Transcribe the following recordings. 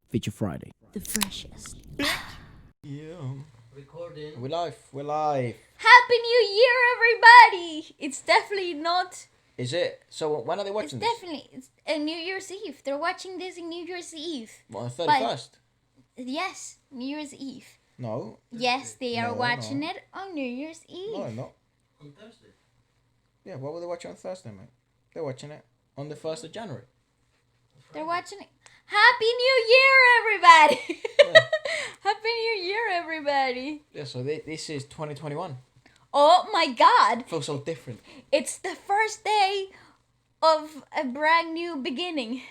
Feature Friday. The freshest. Yeah. Recording. We're live. Happy New Year, everybody! It's definitely not. Is it? So when are they It's watching this? definitely it's a New Year's Eve. They're watching this in New Year's Eve. What, on the 31st? Yes, New Year's Eve. No. Yes, they are No, watching no. it on New Year's Eve. No, not. On Thursday. Yeah, what will they watch on Thursday, mate? They're watching it on the 1st of January. They're watching it. Happy New Year, everybody! Yeah. Happy New Year, everybody! Yeah, so this is 2021. Oh my God! Feels so different. It's the first day of a brand new beginning.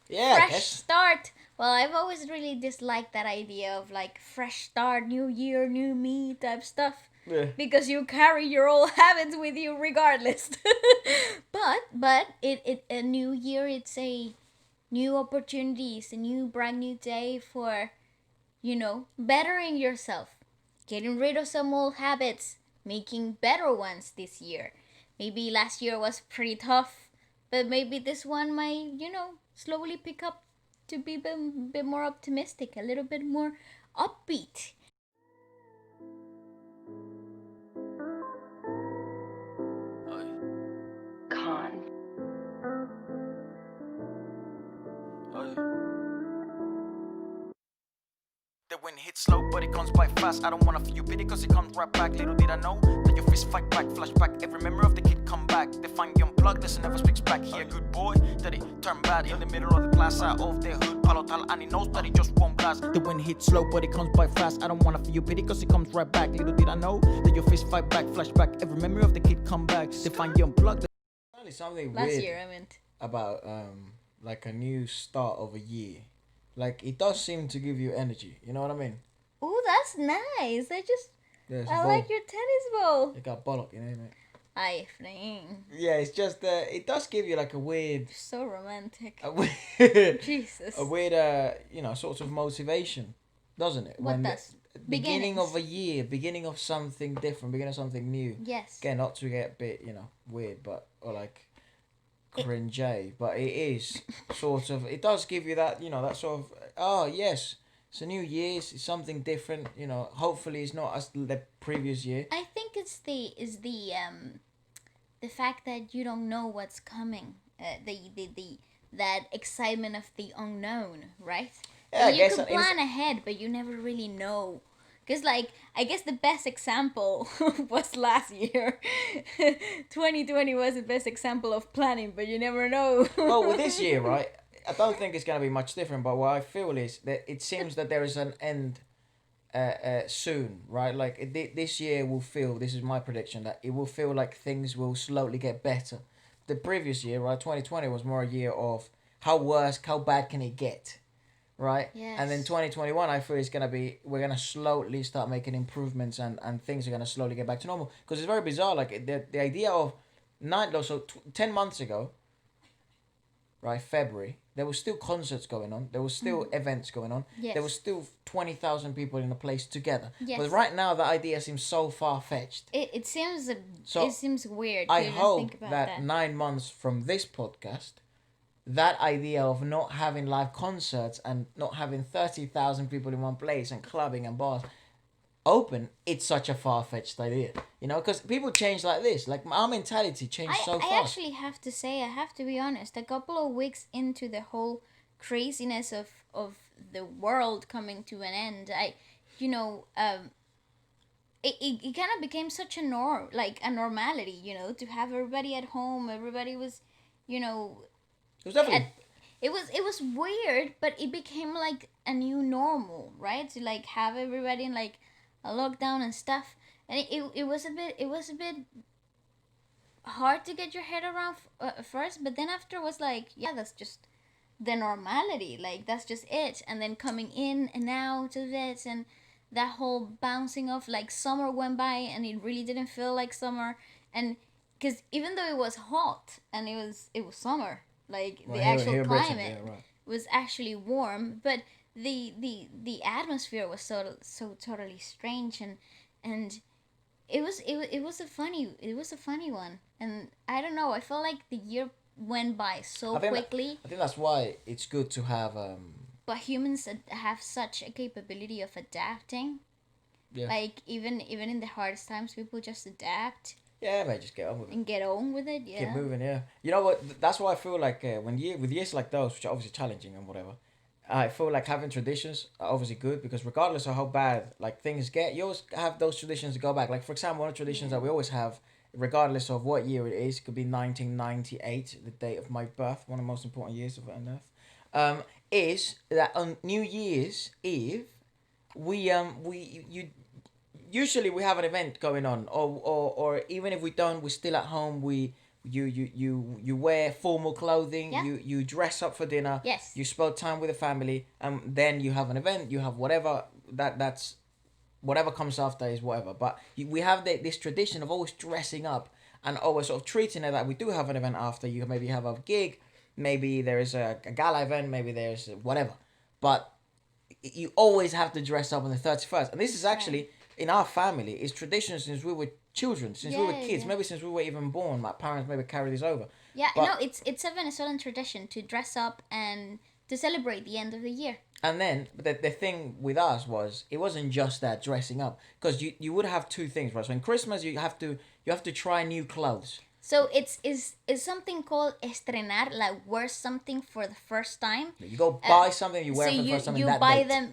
Yeah, I Fresh guess. start. Well, I've always really disliked that idea of like fresh start, new year, new me type stuff. Yeah. Because you carry your old habits with you regardless. but it a new year, it's a new opportunities, a new brand new day for, bettering yourself. Getting rid of some old habits, making better ones this year. Maybe last year was pretty tough, but maybe this one might, slowly pick up to be a bit more optimistic, a little bit more upbeat. The wind hits slow, but it comes by fast. I don't wanna feel you pity, cause it comes right back. Little did I know that your fist fight back, flashback. Every memory of the kid come back. They find you unplugged, listen, never speaks back. Here, good boy, that it turned bad in the middle of the class, out of their hood. Palotal, and he knows that he just won't blast. The wind hits slow, but it comes by fast. I don't wanna feel you pity, cause it comes right back. Little did I know that your fist fight back, flashback. Every memory of the kid come back. They find you unplugged. Apparently something Last weird year, I meant. about like a new start of a year. Like it does seem to give you energy. You know what I mean? Oh, that's nice. Yeah, it's a I ball. like your tennis ball. It got bollock, you know, mate. Ay, fling. Yeah, it's just it does give you like a weird, So romantic. a weird, Jesus. a weird, sort of motivation, doesn't it? What When does? beginning of a Beginnings. year, beginning of something different, beginning of something new. Yes. Again, not to get a bit, weird, but or like cringy, but it is sort of. It does give you that, that sort of. Oh yes, it's a new year. It's something different. Hopefully it's not as the previous year. I think it's the fact that you don't know what's coming. The that excitement of the unknown, right? Yeah, I you guess could it was- plan ahead, but you never really know. Because, like, I guess the best example was last year. 2020 was the best example of planning, but you never know. Well, with this year, right? I don't think it's gonna be much different. But what I feel is that it seems that there is an end, soon, right? Like this year will feel. This is my prediction that it will feel like things will slowly get better. The previous year, right, 2020 was more a year of how bad can it get, right? Yes. And then 2021, I feel we're gonna slowly start making improvements and things are gonna slowly get back to normal. Because it's very bizarre. Like the idea of 10 months ago, right, February, there was still concerts going on. There was still events going on. Yes. There was still 20,000 people in a place together. Yes. But right now, the idea seems so far-fetched. It seems So, it seems weird. I to even hope think about that 9 months from this podcast, that idea of not having live concerts and not having 30,000 people in one place and clubbing and bars open, it's such a far-fetched idea. Because people change like this. Like, our mentality changed so fast. I actually have to say, I have to be honest, a couple of weeks into the whole craziness of the world coming to an end, it kind of became such a a normality, to have everybody at home. Everybody was, It was definitely... it was weird, but it became like a new normal, right? To like have everybody in like a lockdown and stuff, and it was a bit hard to get your head around first, but then after was like, yeah, that's just the normality, like that's just it. And then coming in and out of it, and that whole bouncing off, like summer went by and it really didn't feel like summer. And because even though it was hot and it was summer, like Well, the here- actual here in Britain, climate yeah, right. was actually warm, but the atmosphere was so totally strange. And it was a funny one. And I don't know, I felt like the year went by so I think quickly. I think that's why it's good to have But humans have such a capability of adapting. yeah. Like even in the hardest times, people just adapt Yeah, mate, just get on with it. and get on with it. Yeah. Keep moving, yeah. You know what? That's why I feel like with years like those, which are obviously challenging and whatever, I feel like having traditions are obviously good because regardless of how bad like things get, you always have those traditions to go back. Like for example, one of the traditions that we always have, regardless of what year it is, it could be 1998, the date of my birth, one of the most important years of on Earth, is that on New Year's Eve, we you usually we have an event going on, or even if we don't, we're still at home. You wear formal clothing. Yeah. You dress up for dinner. Yes. You spend time with the family, and then you have an event. You have whatever that's whatever comes after is whatever. But we have this tradition of always dressing up and always sort of treating it that we do have an event after. You maybe have a gig, maybe there is a gala event, maybe there's whatever. But you always have to dress up on the 31st, and this is actually in our family is tradition since we were children, since we were kids, maybe since we were even born. My parents maybe carried this over. Yeah, But- no, it's a Venezuelan tradition to dress up and to celebrate the end of the year. And then the thing with us was it wasn't just that dressing up, because you would have two things, right? So in Christmas you have to try new clothes. So it's something called estrenar, like wear something for the first time. You go buy something you wear So for the first time you in that buy date. them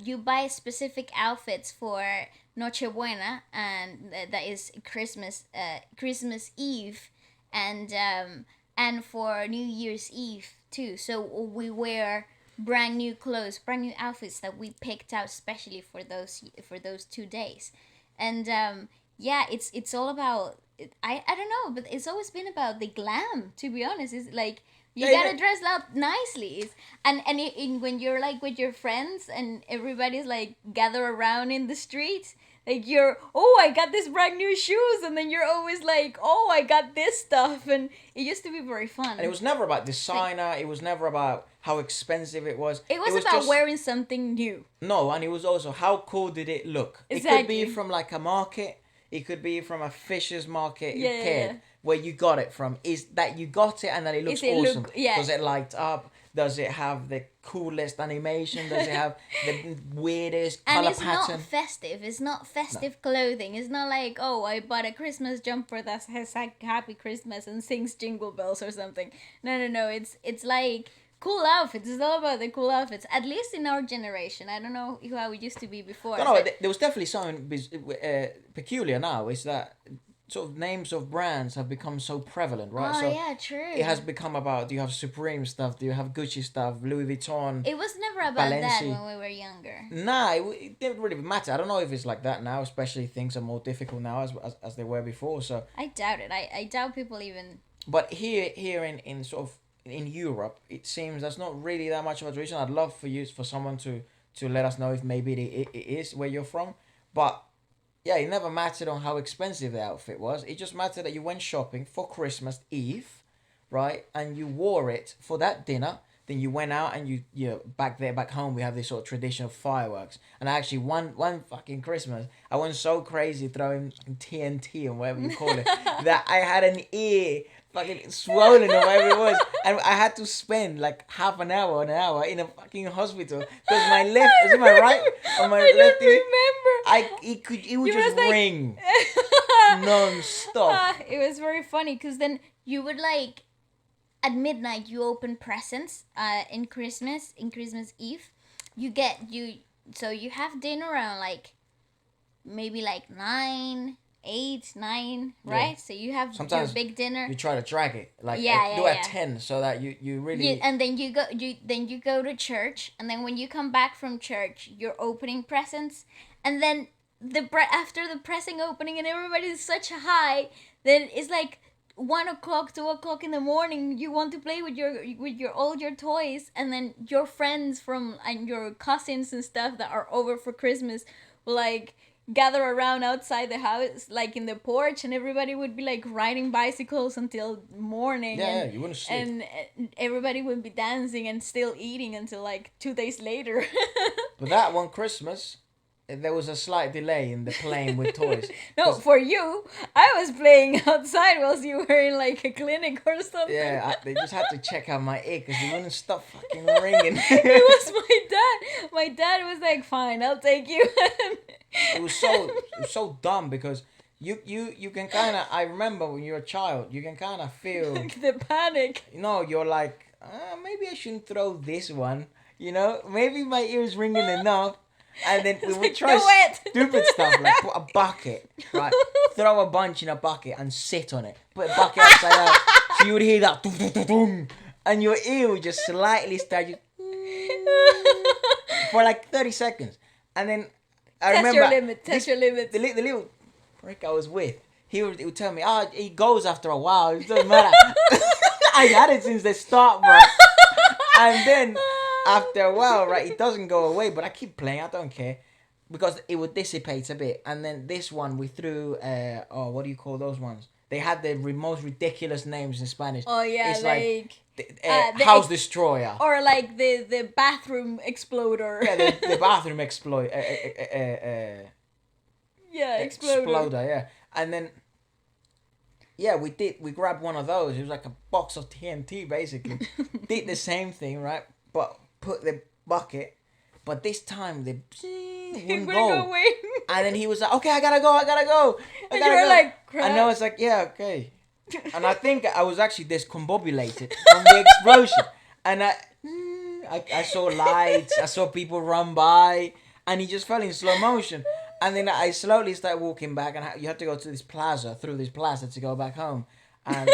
you buy specific outfits for Nochebuena, and that is Christmas Eve, and for New Year's Eve too. So we wear brand new clothes, brand new outfits that we picked out specially for those 2 days, and yeah, it's all about. I don't know, but it's always been about the glam. To be honest, it's like you Yeah, gotta dress up nicely. When you're like with your friends and everybody's like gather around in the street, like I got this brand new shoes, and then you're always like, oh, I got this stuff, and it used to be very fun. And it was never about designer. It was never about how expensive it was. It was about just, wearing something new. No, and it was also how cool did it look. It could Exactly. be from like a market. It could be from a fisher's market. Yeah, Who yeah, cared yeah. where you got it from? Is that you got it and that it looks Is it look- awesome? yeah. Does it light up? Does it have the coolest animation? Does it have the weirdest And color it's pattern? not festive. It's not festive clothing. It's not like, oh, I bought a Christmas jumper that has like Happy Christmas and sings Jingle Bells or something. No. It's like cool outfits. It's all about the cool outfits. At least in our generation. I don't know how it used to be before. No, but- there was definitely something peculiar now. Is that sort of names of brands have become so prevalent, right? Oh, So yeah, true. it has become about, do you have Supreme stuff? Do you have Gucci stuff? Louis Vuitton? It was never about that Balenci. when we were younger. Nah, it didn't really matter. I don't know if it's like that now, especially things are more difficult now as they were before. So, I doubt it. I doubt people even. but here in sort of in Europe, it seems that's not really that much of a tradition. I'd love for someone to let us know if maybe it is where you're from, but yeah, it never mattered on how expensive the outfit was. It just mattered that you went shopping for Christmas Eve, right? And you wore it for that dinner. Then you went out and you back home we have this sort of tradition of fireworks. And actually one fucking Christmas I went so crazy throwing TNT or whatever you call it that I had an ear fucking swollen or whatever it was, and I had to spend like half an hour in a fucking hospital because my left is my right or my I left don't ear. remember. It would You just was like- ring non-stop. It was very funny because then you would like at midnight you open presents in Christmas Eve. So you have dinner around like maybe like 9, 8, 9, right? Yeah. So you have Sometimes your big dinner. You try to drag it like Yeah, do yeah, at yeah. 10 so that you really And then you go to church, and then when you come back from church, you're opening presents, and then after the present opening and everybody's such a high, then it's like 1 o'clock, 2 o'clock in the morning. You want to play with all your toys, and then your friends and your cousins and stuff that are over for Christmas will like gather around outside the house, like in the porch, and everybody would be like riding bicycles until morning. yeah, and, you wouldn't sleep. and everybody would be dancing and still eating until like 2 days later. But that one Christmas, there was a slight delay in the playing with toys. No, 'Cause- for you, I was playing outside whilst you were in like a clinic or something. Yeah, they just had to check out my ear because it wouldn't stop fucking ringing. It was my dad. My dad was like, "Fine, I'll take you." It was so dumb because you can kind of, I remember when you're a child, you can kind of feel, The panic. you're like, maybe I shouldn't throw this one, maybe my ear's ringing enough. And then we would try "Do it." stupid stuff like put a bucket, right? Throw a bunch in a bucket and sit on it. Put a bucket upside out, so you would hear that, dum, dum, dum, dum, and your ear would just slightly start for like 30 seconds. And then I Test remember your limit. Test your limit. the little prick I was with, he would tell me, he goes after a while. It doesn't matter. I had it since the start, bro. And then after a while, right, it doesn't go away, but I keep playing. I don't care because it would dissipate a bit. And then this one we threw. What do you call those ones? They had the most ridiculous names in Spanish. Oh yeah, it's like the House Destroyer. or like the bathroom exploder. Yeah, the bathroom exploder. Yeah, exploder. Yeah. And then, yeah, we grabbed one of those. It was like a box of TNT, basically. Did the same thing, right? But put the bucket. But this time, the wouldn't go. Away. And then he was like, okay, I gotta go. And you were like, crap. And I was like, yeah, okay. And I think I was actually discombobulated from the explosion. And I saw lights, I saw people run by, and he just fell in slow motion. And then I slowly started walking back, and you have to go to this plaza, through this plaza to go back home. And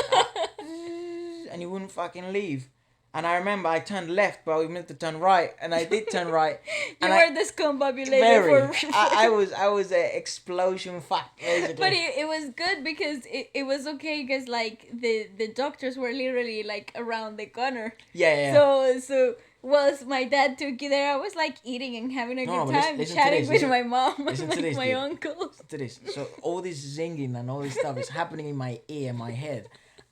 and he wouldn't fucking leave. And I remember I turned left, but we meant to turn right, and I did turn right. You and were discombobulated for. I was an explosion fuck, basically. But it was good because it was okay because like the doctors were literally like around the corner. Yeah. So whilst my dad took you there, I was like eating and having a good time, listen chatting with my mom and like my dude. uncles. Listen to this. So all this zinging and all this stuff is happening in my ear, my head.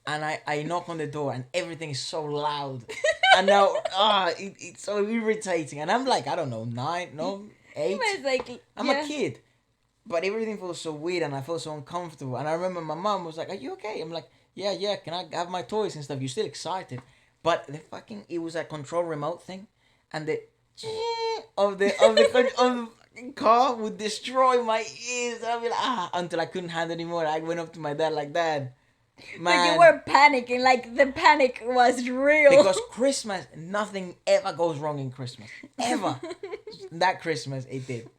And I knock on the door and everything is so loud. And now, it's so irritating. And I'm like, I don't know, 8. It was like, I'm yeah. a kid. But everything feels so weird and I feel so uncomfortable. And I remember my mom was like, are you okay? I'm like, yeah, can I have my toys and stuff? You're still excited. But it was a control remote thing. And the of the car would destroy my ears. I'd be like, until I couldn't handle anymore. I went up to my dad like, Dad, man. Like you were panicking, like the panic was real. Because Christmas, nothing ever goes wrong in Christmas. Ever. That Christmas, it did.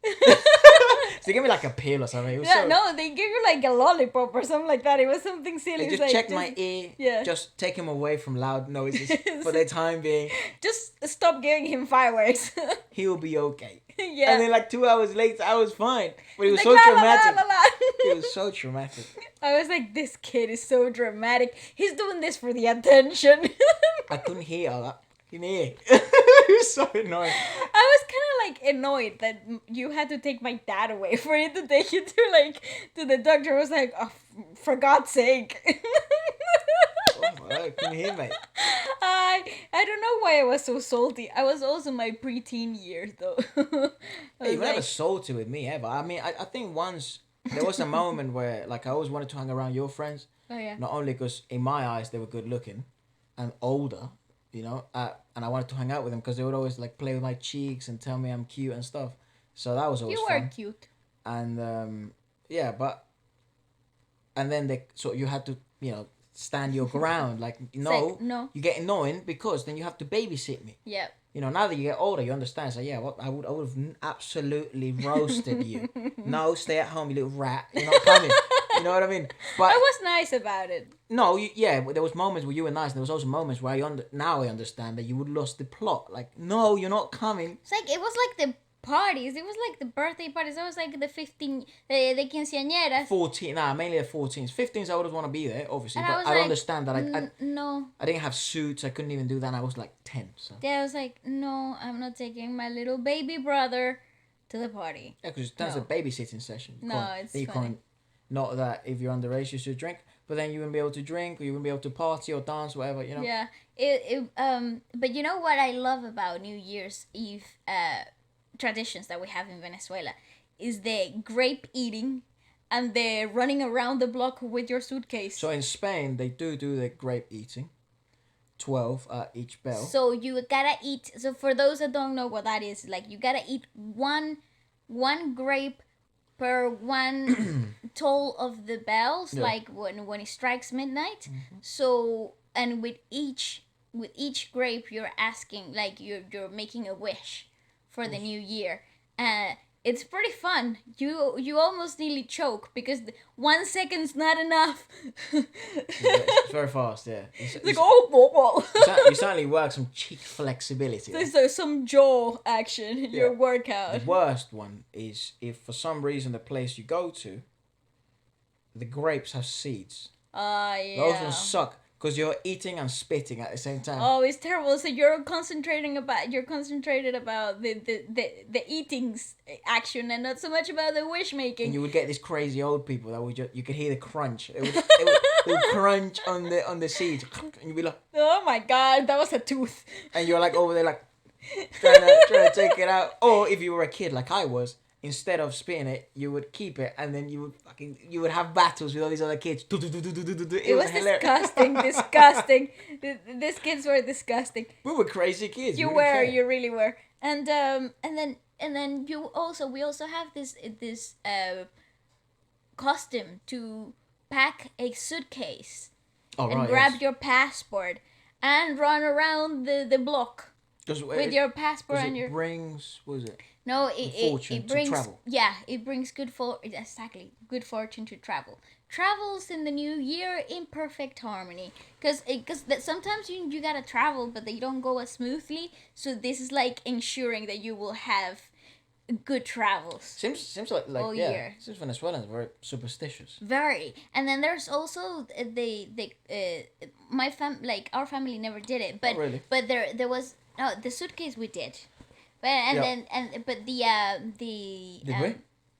So they gave me like a pill or something. It was no, they gave you like a lollipop or something like that. It was something silly. They just like, checked my ear. Yeah. Just take him away from loud noises for the time being. Just stop giving him fireworks. He'll be okay. Yeah. And then like 2 hours later, I was fine. But it was Like, so la, la, traumatic. la, la, la. It was so traumatic. I was like, this kid is so dramatic. He's doing this for the attention. I couldn't hear all that. In here. It was so annoying. I was kind of like annoyed that you had to take my dad away for you to take you to the doctor. I was like, oh, for God's sake. I couldn't hear, mate. I don't know why I was so salty. I was also my preteen years though. Hey, you never salty with me ever. I mean, I think once there was a moment where like I always wanted to hang around your friends. Oh yeah. Not only because in my eyes they were good looking and older, and I wanted to hang out with them because they would always like play with my cheeks and tell me I'm cute and stuff. So that was always You fun. were cute. And and then you had to stand your ground. Like no, you get annoying because then you have to babysit me. Yeah. Now that you get older, you understand. So yeah, I would have absolutely roasted you. No, stay at home, you little rat. You're not coming. You know what I mean? But I was nice about it. no, but there was moments where you were nice. And there was also moments where now I understand that you would lost the plot. Like no, you're not coming. It's like it was like the parties. It was like the birthday parties. It was like the 15, the quinceañeras. 14, mainly the 14s. 15s, I would want to be there, obviously. And But I was I like, understand that No. I didn't have suits. I couldn't even do that. And I was like 10. So Yeah, I was like, no, I'm not taking my little baby brother to the party. yeah, because that's a babysitting session. It's you funny. can't. Not that if you're underage you should drink, but then you wouldn't be able to drink, or you wouldn't be able to party or dance, whatever. Yeah. But you know what I love about New Year's Eve traditions that we have in Venezuela is the grape eating and the running around the block with your suitcase. So in Spain, they do the grape eating. 12 at each bell. So you gotta eat. So for those that don't know what that is, like you gotta eat one grape per one toll of the bells, like when it strikes midnight. So and with each grape, you're asking, like you're making a wish for the new year. It's pretty fun. You almost nearly choke because 1 second's not enough. It's very fast, yeah. It's like, oh, You certainly work some cheek flexibility. There's some jaw action in your workout. The worst one is if for some reason the place you go to, the grapes have seeds. Yeah. Those ones suck because you're eating and spitting at the same time. Oh, it's terrible. So you're concentrated about the eating's action and not so much about the wish making. And you would get these crazy old people that would you could hear the crunch. It would crunch on the seeds, and you'd be like, oh my god, that was a tooth. and you're like over there like trying to take it out. Or if you were a kid like I was, instead of spitting it, you would keep it, and then you would have battles with all these other kids. It was disgusting. These kids were disgusting. We were crazy kids. You really were. And then we also have this custom to pack a suitcase grab your passport and run around the block with your passport and your brings, what is it? No, it brings travel. Yeah, it brings good fortune to travel. Travels in the new year in perfect harmony, because sometimes you gotta travel, but they don't go as smoothly. So this is like ensuring that you will have good travels. Seems like all year. Seems Venezuelans are very superstitious. Very, and then there's also our family never did it, but Not really. But there was the suitcase we did. But the Did we?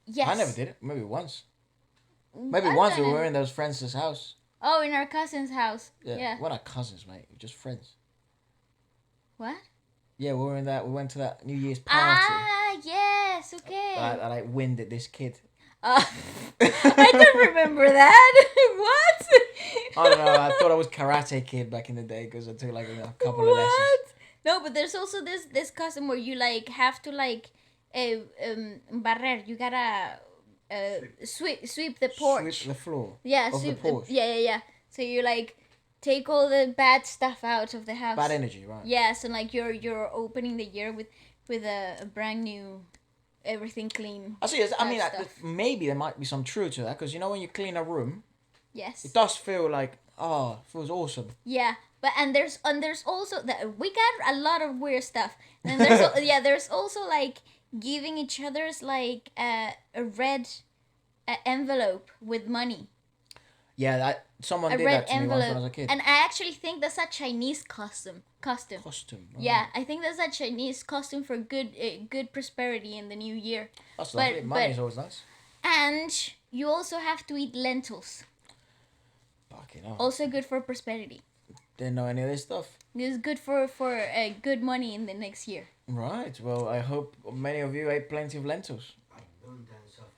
yes. I never did it. Maybe once. Maybe I've once done we it. were in those friends' house. Oh, in our cousin's house. Yeah. Yeah. We're not cousins, mate. We're just friends. What? Yeah, we were in that. We went to that New Year's party. Ah, yes. Okay. That I winded this kid. I don't remember that. What? I don't know. I thought I was Karate Kid back in the day because I took like a couple of lessons. No, but there's also this custom where you like have to like barrer. You gotta sweep the porch. Sweep the floor. Yeah, of sweep the porch. Yeah. So you like take all the bad stuff out of the house. Bad energy, right? Yeah, so like you're opening the year with a brand new, everything clean. I see. I mean, stuff. maybe there might be some truth to that because you know when you clean a room, Yes. it does feel like it feels awesome. Yeah, but and there's also that we got a lot of weird stuff. And there's also like giving each other's like a red envelope with money. Yeah, someone A did red that to me once envelope. when I was a kid. And I actually think that's a Chinese custom. Costume. Right? Yeah, I think that's a Chinese costume for good prosperity in the new year. That's lovely. Money is always nice. And you also have to eat lentils. Fucking hell. Also good for prosperity. Didn't know any of this stuff. It's good for good money in the next year. Right. Well, I hope many of you ate plenty of lentils.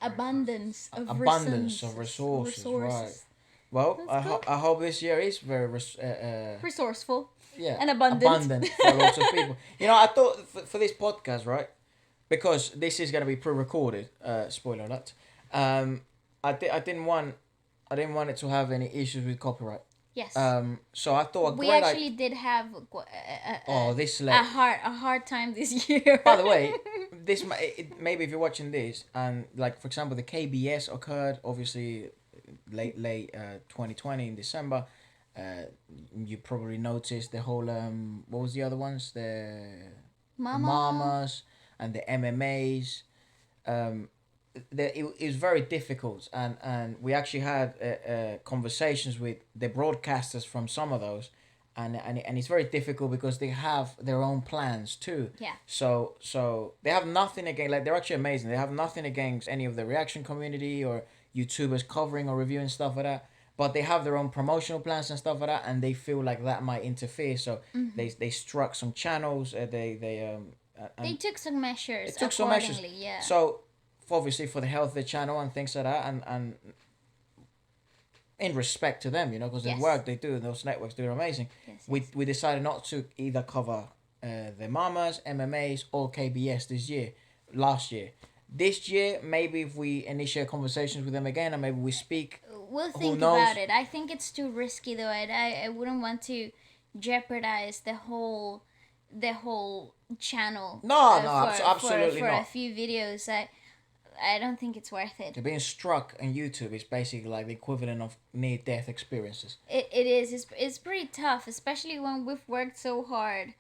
Abundance of resources. Right. Well, I hope this year is very resourceful. Yeah. And abundant. For lots of people. You know, I thought for this podcast, right? Because this is going to be pre-recorded. Spoiler alert. I didn't want it to have any issues with copyright. Yes. So I thought we actually did have a hard time this year. By the way, maybe if you're watching this and like for example the KBS occurred obviously late 2020 in December. You probably noticed the whole what was the other ones, the Mamas and the MMAs. It was very difficult and we actually had conversations with the broadcasters from some of those and it's very difficult because they have their own plans too. Yeah. So they have nothing against, like they're actually amazing. They have nothing against any of the reaction community or YouTubers covering or reviewing stuff like that. But they have their own promotional plans and stuff like that, and they feel like that might interfere. So they struck some channels. They took some measures. Yeah. Yeah. So obviously for the health of the channel and things like that, and in respect to them, you know, because the Yes. work they do, those networks do amazing. Yes, We decided not to either cover the Mamas, MMAs, or KBS last year. This year, maybe if we initiate conversations with them again, and maybe we speak. We'll Who think knows? about it. I think it's too risky though. I wouldn't want to jeopardize the whole channel. No, for, absolutely for a not. few videos. I don't think it's worth it. Being struck on YouTube is basically like the equivalent of near-death experiences. It is. It's pretty tough, especially when we've worked so hard.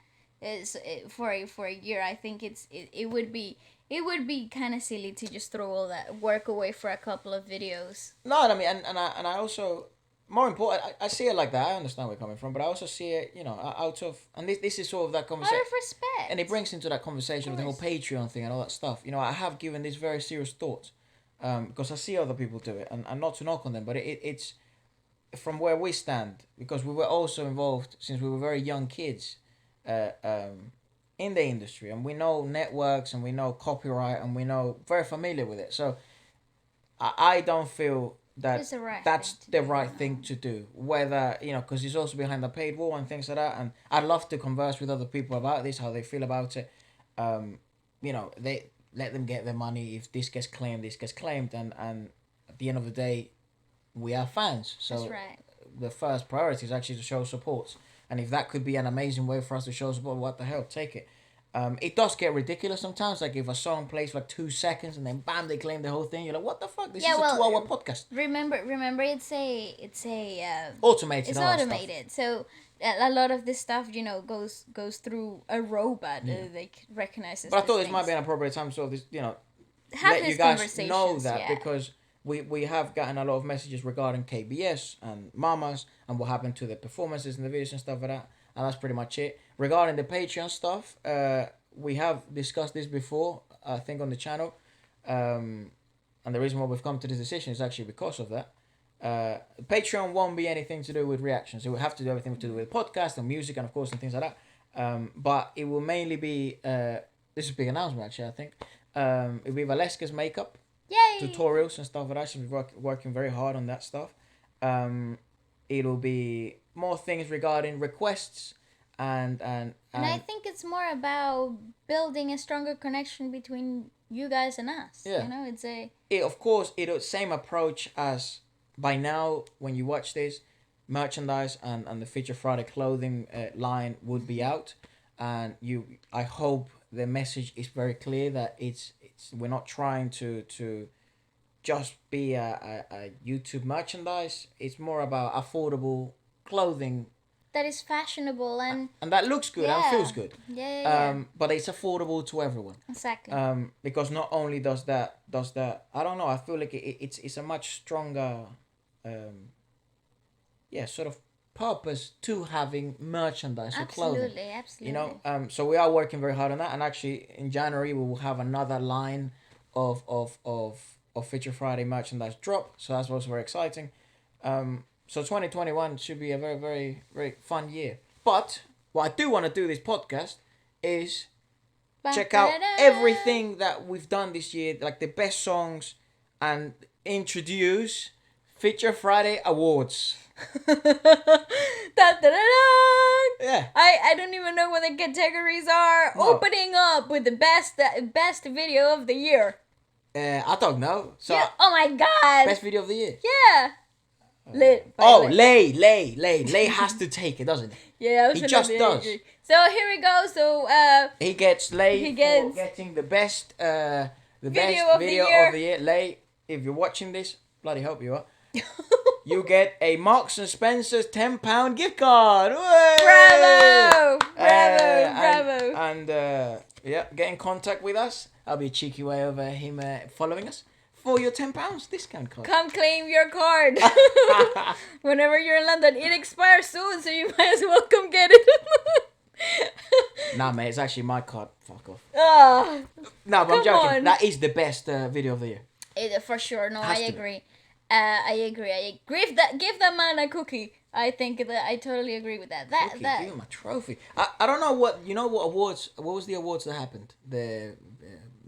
For a year. I think it would be kind of silly to just throw all that work away for a couple of videos. No, I mean, and I also, more important, I see it like that. I understand where you're coming from, but I also see it, you know, out of, and this is sort of that Out conversation. of respect. And it brings into that conversation of the whole Patreon thing and all that stuff. You know, I have given this very serious thought, because I see other people do it, and not to knock on them, but it's from where we stand, because we were also involved since we were very young kids, in the industry, and we know networks, and we know copyright, and we know very familiar with it. So I don't feel that It's the right that's thing to the do, right no. thing to do. Whether, you know, because it's also behind the paid wall and things like that, and I'd love to converse with other people about this, how they feel about it. You know, they let them get their money. If this gets claimed, and at the end of the day, we are fans. So That's right. the first priority is actually to show support. And if that could be an amazing way for us to show support, what the hell, take it. It does get ridiculous sometimes. Like if a song plays for like 2 seconds and then bam, they claim the whole thing. You're like, what the fuck? This is a 2-hour podcast. Remember, it's Automated. it's all that stuff. automated. So a lot of this stuff, you know, goes through a robot. They recognize this. But I thought this might be an appropriate time to this, you know, have let these you guys conversations, know that, yeah. because we have gotten a lot of messages regarding KBS and Mamas and what happened to the performances and the videos and stuff like that. And that's pretty much it. Regarding the Patreon stuff, we have discussed this before, I think, on the channel. And the reason why we've come to this decision is actually because of that. Patreon won't be anything to do with reactions. It will have to do everything to do with podcast and music and, of course, and things like that. But it will mainly be, this is a big announcement, actually, I think. It'll be Waleska's makeup. Yay! Tutorials and stuff like that. She's working very hard on that stuff. It'll be more things regarding requests and I think it's more about building a stronger connection between you guys and us. Yeah. You know, it's a of course, it'll same approach as by now when you watch this, merchandise and the Feature Friday clothing line would be out, and I hope the message is very clear that it's we're not trying to just be a YouTube merchandise. It's more about affordable clothing that is fashionable and that looks good and feels good. Yeah. But it's affordable to everyone. Exactly. Because not only does that I don't know, I feel like it's a much stronger sort of purpose to having merchandise or clothing. Absolutely. You know, so we are working very hard on that, and actually in January we will have another line of Feature Friday merchandise drop. So that's also very exciting. So 2021 should be a very, very, very fun year. But what I do want to do this podcast is check out everything that we've done this year, like the best songs, and introduce Feature Friday Awards. Yeah. I don't even know what the categories are. No. Opening up with the best video of the year. I don't know. So Yeah. Oh my god. best video of the year. Yeah. Lit. by Oh, the way. Lay has to take it, doesn't it? Yeah, He just does. So here we go. So He gets Lay He for gets- getting the best Video best of the video year. of the year. Lay, if you're watching this, bloody hope you are. You get a Marks and Spencer's £10 gift card. Way! bravo, And, bravo. And get in contact with us. That'll be a cheeky way of him following us for your £10 discount code. Come claim your card. Whenever you're in London, it expires soon, so you might as well come get it. Nah, mate, it's actually my card. Fuck off. Ah, No, but I'm Come joking. on. That is the best video of the year. for sure. No, Has I to be. agree. I agree. Give that man a cookie. I think that I totally agree with that. Okay, give him a trophy. I don't know what awards. What was the awards that happened? The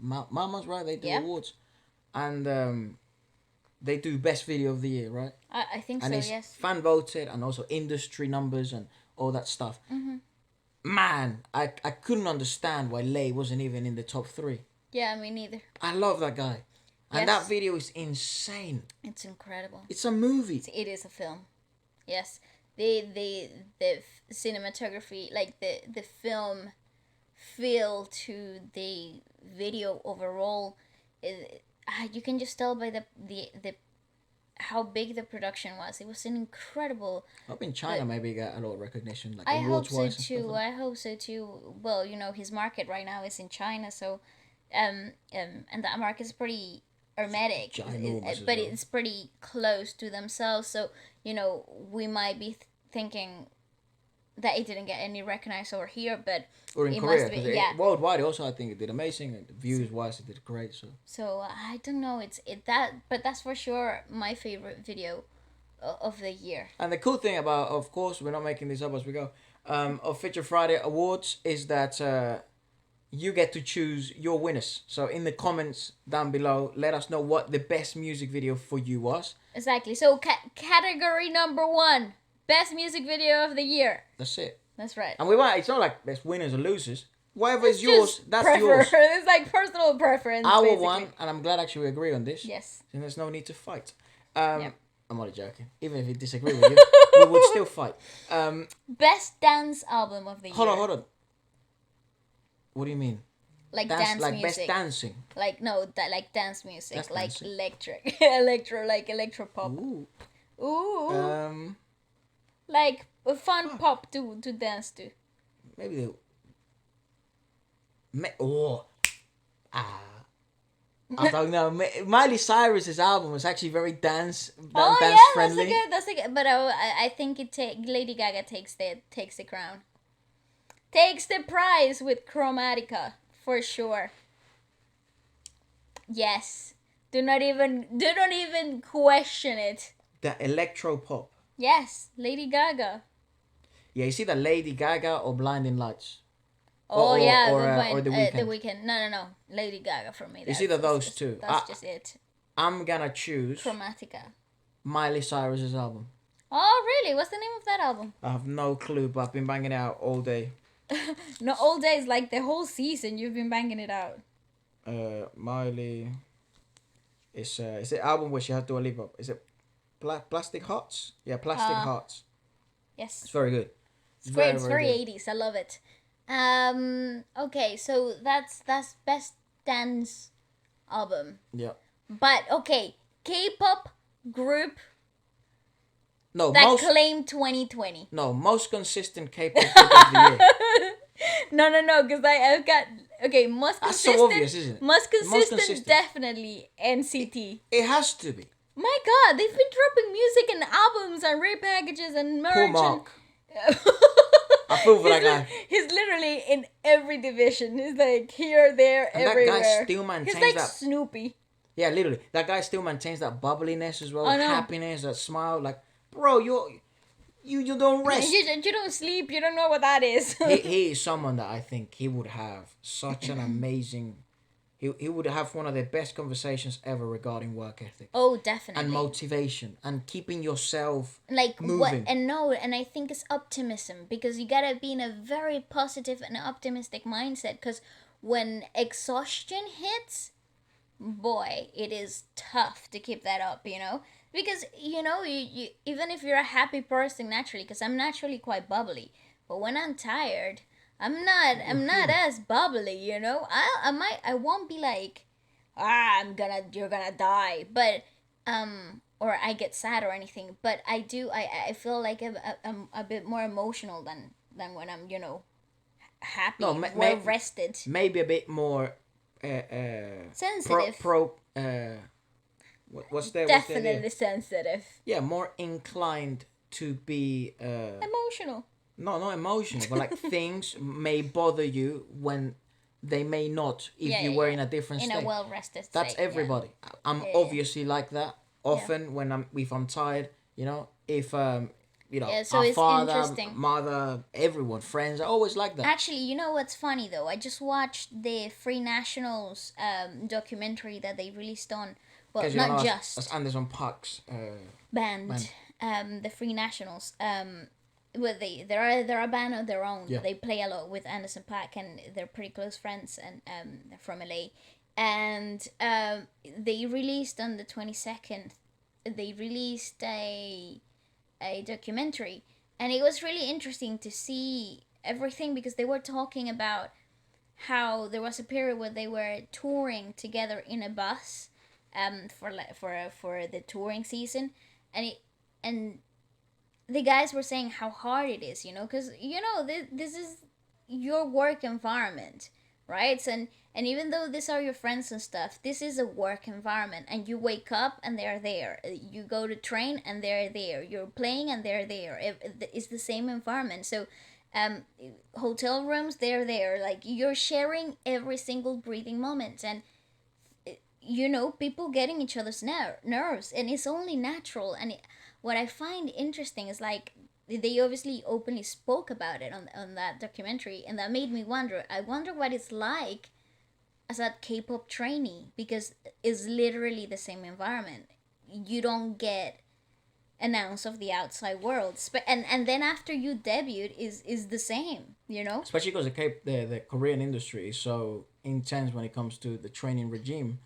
Mamas, right? They do Yeah. awards. and they do best video of the year, right? I think And so. it's Yes. fan voted, and also industry numbers and all that stuff. Man, I couldn't understand why Lay wasn't even in the top 3. Yeah, me neither. I love that guy, and that Yes. video is insane. It's incredible. It's a movie. It is a film. Yes. The cinematography, like the film feel to the video overall, you can just tell by the how big the production was. It was an incredible. I hope in China maybe got a lot of recognition, like I hope awards so wise. too. I hope so too. Well, his market right now is in China, so and that market is pretty hermetic, Ginormous as but well. it's pretty close to themselves. So we might be thinking that it didn't get any recognized over here, but Or in it Korea, must be, because worldwide also I think it did amazing, and views wise it did great. So I don't know. But that's for sure my favorite video of the year. And the cool thing about, of course, we're not making this up as we go, of Feature Friday Awards is that you get to choose your winners. So in the comments down below, let us know what the best music video for you was. Exactly. So category number 1, best music video of the year. That's it. That's right. And we might, it's not like there's winners or losers. Whatever It's is yours, just that's yours. It's like personal preference. Our basically. one, and I'm glad actually we agree on this. Yes. And there's no need to fight. Yep. I'm only joking. Even if we disagree with you, we would still fight. Best dance album of the year. Hold on. What do you mean? Like dance like music. best dancing. Like no, like dance music, That's like dancing. electric, like electro pop. Ooh. Like a fun pop to dance to. Maybe they. I don't know. Miley Cyrus's album was actually very dance friendly. That's a good. But I think Lady Gaga takes the crown. Takes the prize with Chromatica for sure. Yes. Do not even question it. The electro pop. Yes, Lady Gaga. Yeah, you see the Lady Gaga or Blinding Lights. Or The The Weeknd. Weeknd. No. Lady Gaga for me. It's either those two. That's just it. I'm gonna choose Chromatica. Miley Cyrus's album. Oh, really? What's the name of that album? I have no clue, but I've been banging it out all day. No, all days, like the whole season, you've been banging it out. Miley. It's the album where she had to leave up. Is it Plastic Hearts? Yeah, Plastic Hearts. Yes. It's very good. It's great. It's very very good. 80s. I love it. Okay, so that's best dance album. Yeah. But okay, K-pop group No, that claimed 2020. most consistent K-pop group of the year. No, because I've got most That's consistent. so obvious, isn't it? Most consistent, consistent. definitely NCT. It has to be. My God, they've been dropping music and albums and repackages and merch. Poor Mark. I feel for that guy. He's literally in every division. He's like here, there, And everywhere. that guy still maintains He's like that. Snoopy. Yeah, literally. That guy still maintains that bubbliness as well. I know. Happiness, that smile. Like, bro, you don't rest. You don't sleep. You don't know what that is. he is someone that I think he would have such an amazing. He would have one of the best conversations ever regarding work ethic Oh, definitely. and motivation and keeping yourself like moving. and I think it's optimism, because you gotta be in a very positive and optimistic mindset, because when exhaustion hits, boy, it is tough to keep that up, because you even if you're a happy person naturally, because I'm naturally quite bubbly, but when I'm tired, I'm not as bubbly, I won't be like, you're gonna die, but or I get sad or anything, but I feel like I'm a bit more emotional than when I'm happy, well rested, Maybe a bit more sensitive, what's the definitely sensitive, yeah, more inclined to be emotional. No, not emotional, but like things may bother you when they may not if you were in a different state. In a well rested state. That's everybody. I'm obviously like that. Often when if I'm tired, if you know, Yeah, so our it's father, interesting. mother, everyone, friends are always like that. Actually, you know what's funny though? I just watched the Free Nationals documentary that they released on. Well, Because you don't not know, just that's Anderson Park's band. band. The Free Nationals. Well, they're a band of their own. Yeah. They play a lot with Anderson .Paak, and they're pretty close friends. And they're from LA. And they released on the 22nd. They released a documentary, and it was really interesting to see everything because they were talking about how there was a period where they were touring together in a bus for the touring season, and the guys were saying how hard it is, because this is your work environment, right? And even though these are your friends and stuff, this is a work environment, and you wake up and they're there. You go to train and they're there. You're playing and they're there. It's the same environment. So, hotel rooms, they're there. Like, you're sharing every single breathing moment, and people getting each other's nerves, and it's only natural. And what I find interesting is, like, they obviously openly spoke about it on that documentary, and that made me wonder. I wonder what it's like as a K-pop trainee, because it's literally the same environment. You don't get an ounce of the outside world, and then after you debut is the same, Especially because the Korean industry is so intense when it comes to the training regime.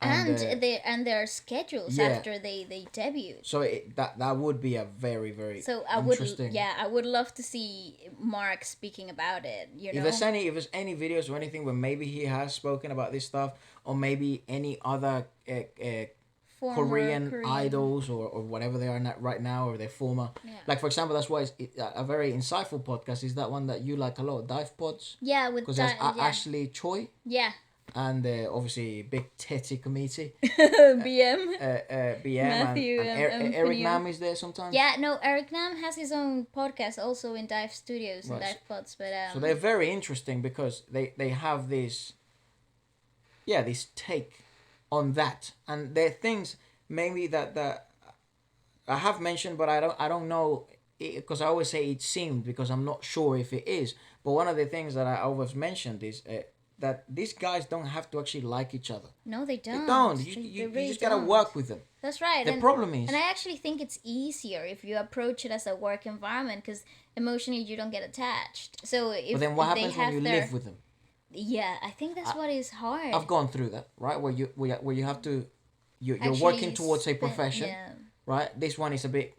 And their schedules after they debut. So that would be a very, very interesting. I would love to see Mark speaking about it. If there's any videos or anything where maybe he has spoken about this stuff, or maybe any other Korean idols or whatever they are right now, or their former, like, for example, that's why it's a very insightful podcast is that one that you like a lot, Dive Pods. Yeah, with because there's Ashley Choi. Yeah. And obviously big titty committee. BM. BM Matthew and Eric Nam is there sometimes. Yeah, no, Eric Nam has his own podcast also in Dive Studios and Dive Pods, but so they're very interesting because they have this take on that, and they're things maybe that I have mentioned, but I don't know, because I always say it seemed, because I'm not sure if it is. But one of the things that I always mentioned is that these guys don't have to actually like each other. No, they don't. They don't. You really just gotta work with them. That's right. The problem is... And I actually think it's easier if you approach it as a work environment, because emotionally you don't get attached. So if... But then what happens when you live with them? Yeah, I think that's what is hard. I've gone through that, right? Where you have to... You're working towards a profession, right? This one is a bit...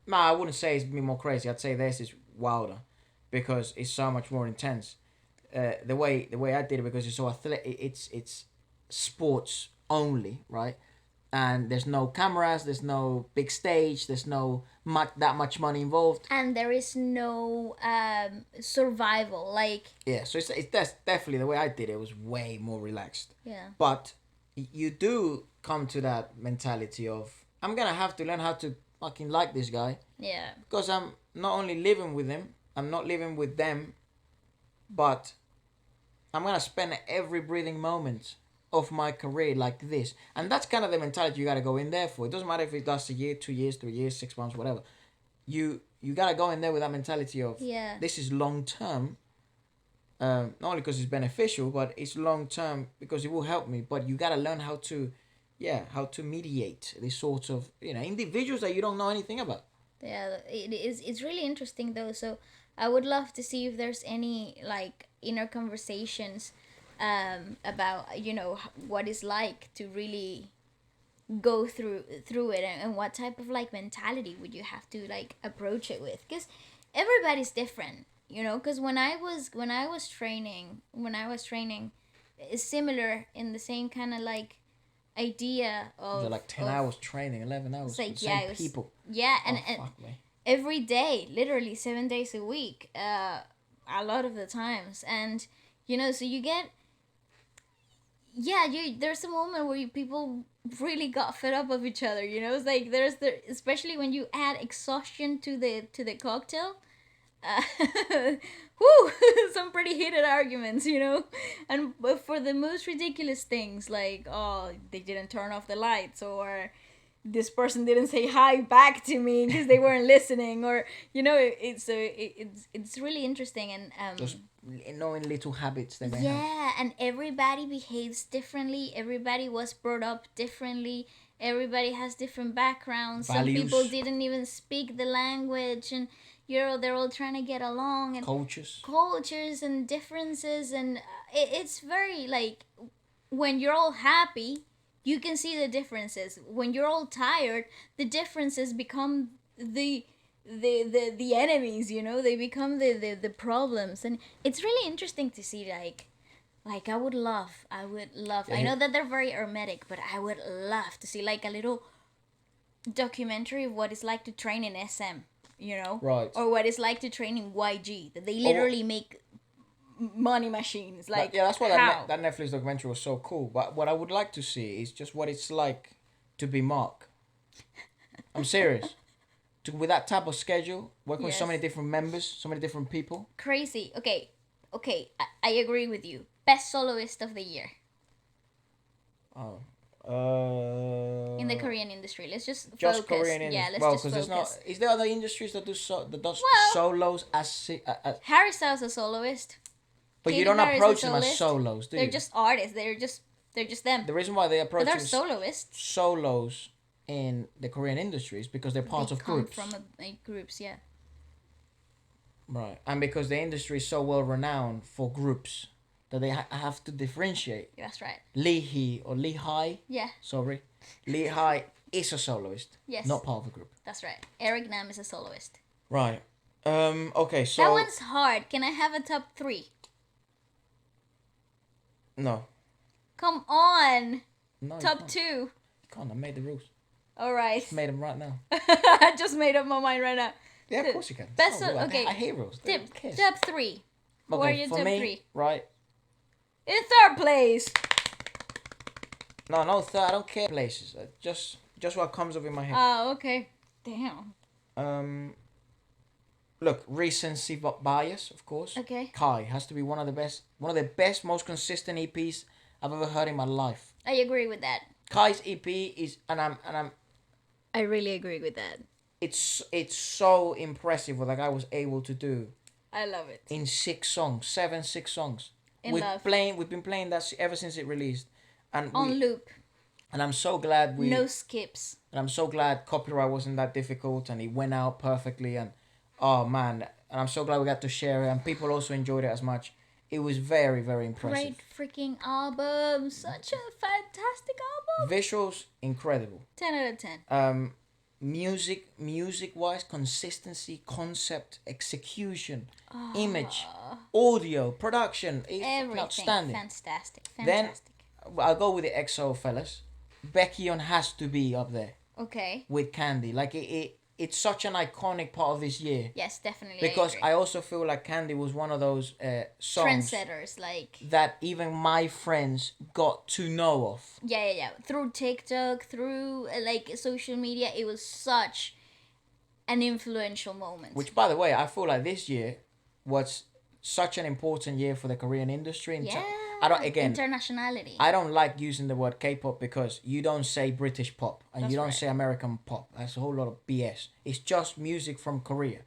No, I wouldn't say it's a bit more crazy. I'd say this is wilder, because it's so much more intense. The way I did it, because it's so athletic, it's sports only, right? And there's no cameras, there's no big stage, there's no that much money involved, and there is no survival, like... Yeah, so that's definitely the way I did it. Was way more relaxed. Yeah. But you do come to that mentality of, I'm gonna have to learn how to fucking like this guy. Yeah. Because I'm not only living with him, I'm not living with them, but I'm gonna spend every breathing moment of my career like this. And that's kind of the mentality you gotta go in there for. It doesn't matter if it lasts a year, 2 years, 3 years, 6 months, whatever. You gotta go in there with that mentality of, this is long term. Not only because it's beneficial, but it's long term because it will help me. But you gotta learn how to mediate these sorts of individuals that you don't know anything about. Yeah, it's really interesting though. So I would love to see if there's any like inner conversations about what it's like to really go through it, and what type of like mentality would you have to like approach it with, because everybody's different, because when I was training it's similar in the same kind of like idea of like 10 hours training, 11 hours, like, same people. Yeah, and every day, literally 7 days a week, a lot of the times. And so you get, there's a moment where people really got fed up of each other, it's like especially when you add exhaustion to the cocktail. Some pretty heated arguments, and for the most ridiculous things, like, oh, they didn't turn off the lights, or this person didn't say hi back to me because they weren't listening, or it's really interesting. And Just knowing little habits that they have. yeah, and everybody behaves differently. Everybody was brought up differently. Everybody has different backgrounds. Values. Some people didn't even speak the language, and they're all trying to get along, and cultures and differences, and it's very like when you're all happy, you can see the differences. When you're all tired, the differences become the enemies, they become the problems. And it's really interesting to see like I would love Yeah, I know that they're very hermetic, but I would love to see like a little documentary of what it's like to train in SM, Right. or what it's like to train in YG, that they literally make money machines. Like, yeah, that's why how? that Netflix documentary was so cool. But what I would like to see is just what it's like to be Mark. I'm serious. With that type of schedule, working with so Yes. many different members, so many different people. Crazy. Okay, I agree with you. Best soloist of the year Oh. in the Korean industry. Let's just Just focus. Korean industry. Yeah, let's Well, just because focus. there's not. Is there other industries that do Well- solos as Harry Styles a soloist. but you Katy don't Perry's a approach them as soloist. solos, do They're you? just artists. They're just them. The reason why they But approach they're them soloists. solos in the Korean industry is because they're part They of come groups. from groups. Yeah. Right, and because the industry is so well renowned for groups that they have to differentiate. That's right. Lee Hee or Lee Hai, Yeah, sorry, Lee Hai is a soloist, Yes. not part of a group. that's right. Eric Nam is a soloist. Right. Okay. So That one's hard. Can I have a top 3? no. Come on. No. you Top can't. 2. You can't. I made the rules. All right. Made them right now. I just made up my mind right now. Yeah, of course you can. It's Best not of- real. okay. I hate rules. Who Tip, cares? top 3. Who are your for top me, 3? right? In 3rd place. No, third. I don't care places. Just what comes up in my head. Oh, okay. Damn. Look, recency bias, of course. Okay. Kai has to be one of the best, most consistent EPs I've ever heard in my life. I agree with that. Kai's EP is, and I'm, I really agree with that. it's so impressive what that guy was able to do I love it. in 6 songs. In We've love. been playing that ever since it released, and On loop. and I'm so glad No skips. and I'm so glad copyright wasn't that difficult and it went out perfectly, and oh man, and I'm so glad we got to share it and people also enjoyed it as much. It was very, very impressive. Great freaking album. Such a fantastic album. Visuals incredible. 10 out of 10. Music wise, consistency, concept, execution, image, audio, production, it's Everything. outstanding. Fantastic. Then I'll go with the EXO fellas. Baekhyun has to be up there Okay. with Candy. Like it's such an iconic part of this year. Yes, definitely. Because agree. I also feel like Candy was one of those songs Trendsetters, like. that even my friends got to know of. Yeah. Through TikTok, through like social media, it was such an influential moment. Which, by the way, I feel like this year was such an important year for the Korean industry. I don't internationality. I don't like using the word K-pop because you don't say British pop and That's you don't right. say American pop. That's a whole lot of BS. It's just music from Korea,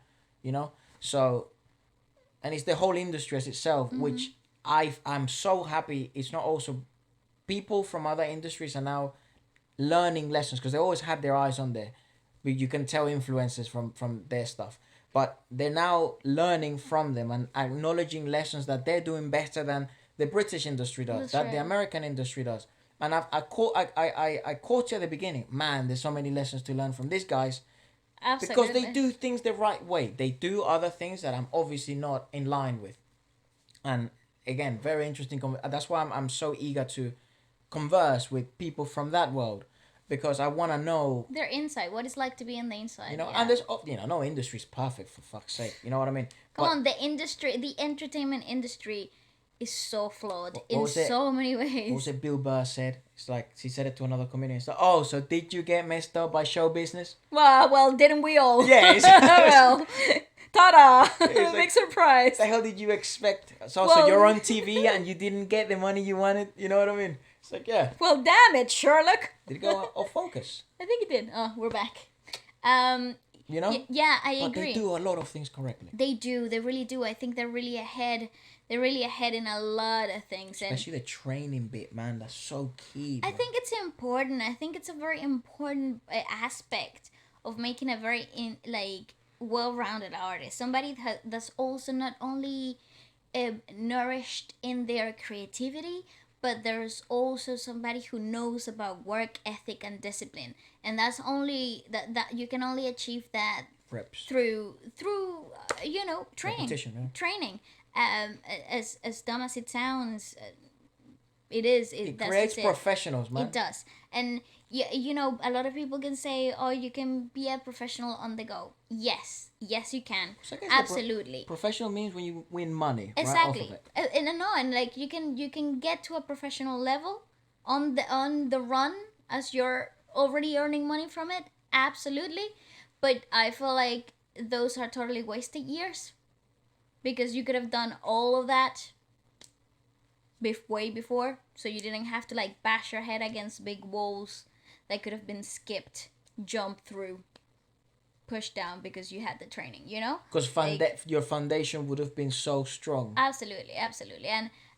So, and it's the whole industry as itself, Mm-hmm. which I'm so happy. It's not also people from other industries are now learning lessons because they always had their eyes on there. But you can tell influences from their stuff. But they're now learning from them and acknowledging lessons that they're doing better than the British industry does, That's that the right. American industry does. And I caught you at the beginning. Man, there's so many lessons to learn from these guys Absolutely. because they do things the right way. They do other things that I'm obviously not in line with. And again, very interesting. That's why I'm so eager to converse with people from that world because I want to know. Their inside, what it's like to be in the inside. Yeah. And there's no industry's perfect for fuck's sake. You know what I mean? Come on, the entertainment industry is so flawed in was it? so many ways. What was it Bill Burr said? It's like he said it to another comedian. It's like, oh, so did you get messed up by show business? Well, didn't we all? Yeah, it's- Well, Ta-da! It's Big like, surprise. What the hell did you expect? So Well- you're on TV and you didn't get the money you wanted. You know what I mean? It's like, yeah. Well, damn it, Sherlock. Did it go off focus? I think it did. Oh, we're back. You know? Yeah, I But agree. they do a lot of things correctly. They do. They really do. I think they're really ahead. They're really ahead in a lot of things. And Especially the training bit, man. That's so key. I bro. think it's important. I think it's a very important aspect of making a very well-rounded artist. Somebody that's also not only nourished in their creativity, but there's also somebody who knows about work ethic and discipline, and that's only that you can only achieve that Reps. through training. Repetition, yeah. Training. As dumb as it sounds, it is. It that's creates just professionals, man. It does. And a lot of people can say, "Oh, you can be a professional on the go." Yes, you can. So I guess the Absolutely. Professional means when you win money, Exactly. right, off of it. And like you can get to a professional level on the run as you're already earning money from it. Absolutely. But I feel like those are totally wasted years, because you could have done all of that way before, so you didn't have to like bash your head against big walls that could have been skipped, jumped through, pushed down because you had the training, Because Like- your foundation would have been so strong. Absolutely,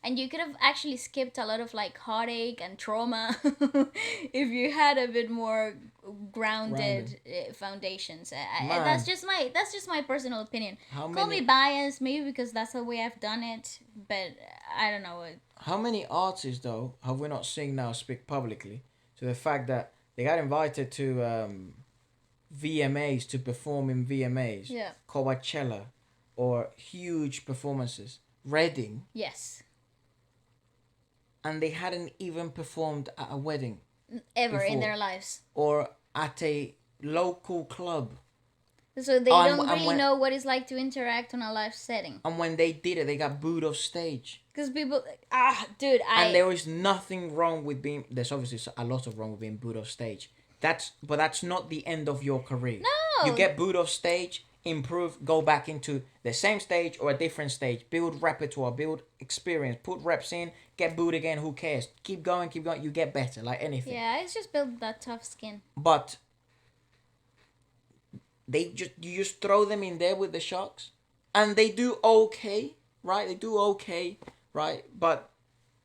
and you could have actually skipped a lot of like heartache and trauma if you had a bit more grounded foundations. Man. That's just my personal opinion. How Call me many- biased, maybe because that's the way I've done it, but I don't know. How many artists, though, have we not seen now speak publicly to the fact that they got invited to VMAs to perform in VMAs, Yeah. Coachella, or huge performances, Reading, Yes, and they hadn't even performed at a wedding ever in Before. their lives. or at a local club. So they Oh, don't and really when- know what it's like to interact on a live setting. And when they did it, they got booed off stage. Because people, dude, And there is nothing wrong with being. There's obviously a lot of wrong with being booed off stage. But that's not the end of your career. No. You get booed off stage, improve, go back into the same stage or a different stage, build repertoire, build experience, put reps in, get booed again. Who cares? Keep going. You get better, like anything. Yeah, it's just build that tough skin. But you just throw them in there with the sharks, and they do okay, right? They do okay, right? But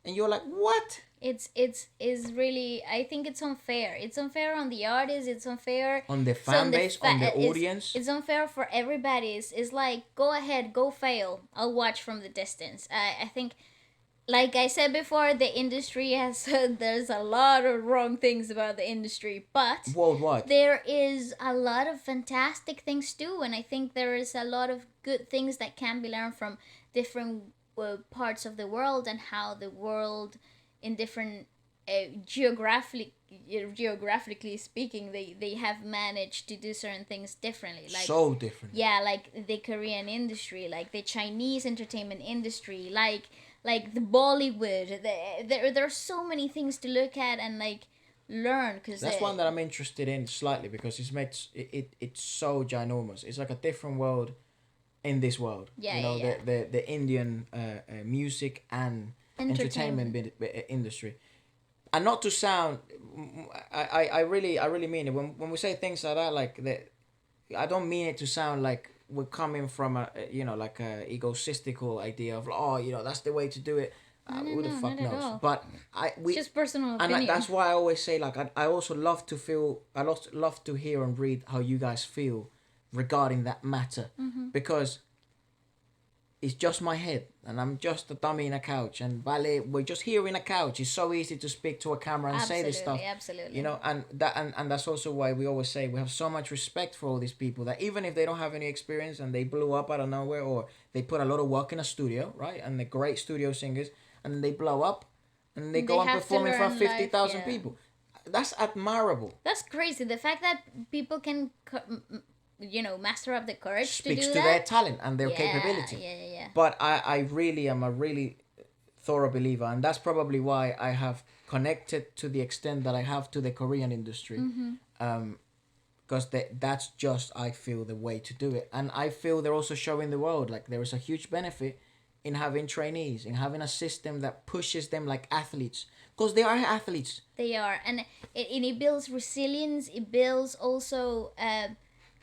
and you're like, what? It's really, I think it's unfair. It's unfair on the artist. It's unfair On the it's fan base, on the it's- audience. It's unfair for everybody. It's like, go ahead, go fail. I'll watch from the distance. I think, like I said before, the industry has there's a lot of wrong things about the industry, but Worldwide. there is a lot of fantastic things too, and I think there is a lot of good things that can be learned from different parts of the world, and how the world in different geographically speaking, they have managed to do certain things differently, like So different. yeah, like the Korean industry, like the Chinese entertainment industry, like the Bollywood. There are so many things to look at and like learn, because That's one that I'm interested in slightly, because it's so ginormous. It's like a different world in this world. Yeah, you know, yeah. the Indian music and entertainment industry. And not to sound, I really mean it when we say things like that, like that. I don't mean it to sound like we're coming from a like a egotistical idea of that's the way to do it. Who the fuck not at knows? all. But it's just personal and opinion. that's why I always say, like, I also love to love to hear and read how you guys feel regarding that matter, because it's just my head, and I'm just a dummy in a couch, and Vale, we're just here in a couch. It's so easy to speak to a camera and say this stuff. Absolutely. You know, and that's also why we always say we have so much respect for all these people, that even if they don't have any experience and they blew up out of nowhere, or they put a lot of work in a studio, right, and they're great studio singers, and they blow up, and they go and have to perform in front of learn live, 50,000 yeah. people. That's admirable. That's crazy. The fact that people can, master up the courage Speaks to to do their that. talent and their capability. Yeah. But I really am a really thorough believer, and that's probably why I have connected to the extent that I have to the Korean industry. because that's just, I feel, the way to do it. And I feel they're also showing the world like there is a huge benefit in having trainees, in having a system that pushes them like athletes, because they are athletes. They are, and it builds resilience. It builds also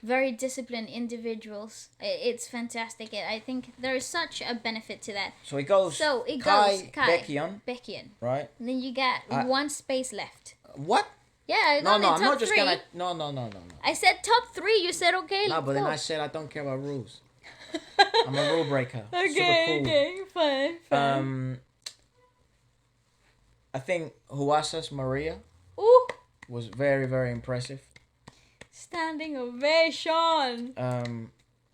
very disciplined individuals. It's fantastic. I think there is such a benefit to that. So it goes. So it Kai, goes Kai, Baekhyun, Baekhyun. right? And then you got one space left. What? Yeah, No, I'm top not just three. gonna. No. I said top 3. You said okay. No, but then go. I said I don't care about rules. I'm a rule breaker. Okay, Super cool. okay, fine. I think Huasa's Maria Ooh, was very, very impressive. standing ovation.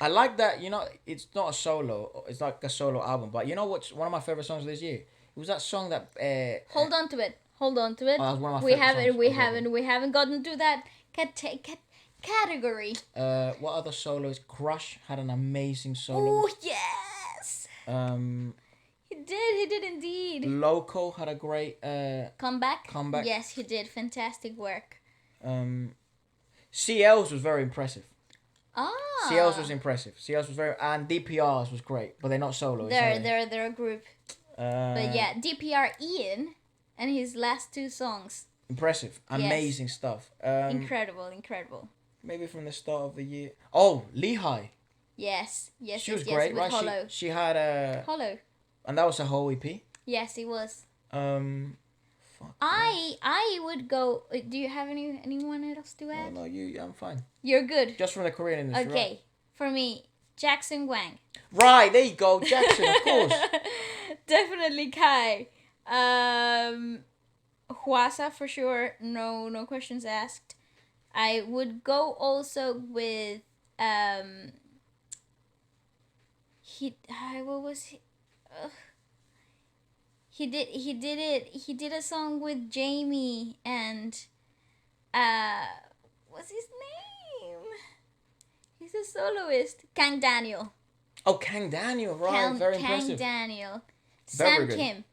I like that, it's not a solo, it's like a solo album, but you know what's one of my favorite songs this year? It was that song that Hold on to it. Hold on to it. Oh, that's one of my we favorite haven't. songs. We Okay, haven't. We haven't gotten to that category. what other solos? Crush had an amazing solo. Oh yes. He did. He did indeed. Loco had a great Comeback. Comeback. Yes, he did. Fantastic work. CL's was very impressive. Ah. CL's was impressive. CL's was very, and DPR's was great, but they're not solos. They're a group. But yeah, Uh, DPR Ian and his last 2 songs. impressive, amazing stuff. Incredible. Maybe from the start of the year. Oh, Lehigh. Yes. She was yes, great, with right? Hollow. She had a, Hollow. and that was a whole EP. Yes, it was. Fuck. I would go. Do you have anyone else to add? No, I'm fine. You're good. Just from the Korean industry. Okay, for me, Jackson Wang. Right, there you go, Jackson, of course. Definitely Kai. Hwasa for sure. No questions asked. I would go also with what was he? He did a song with Jamie and what's his name? He's a soloist. Kang Daniel. Oh, Kang Daniel, right? Very Kang impressive. Daniel. Very Sam good. Kim.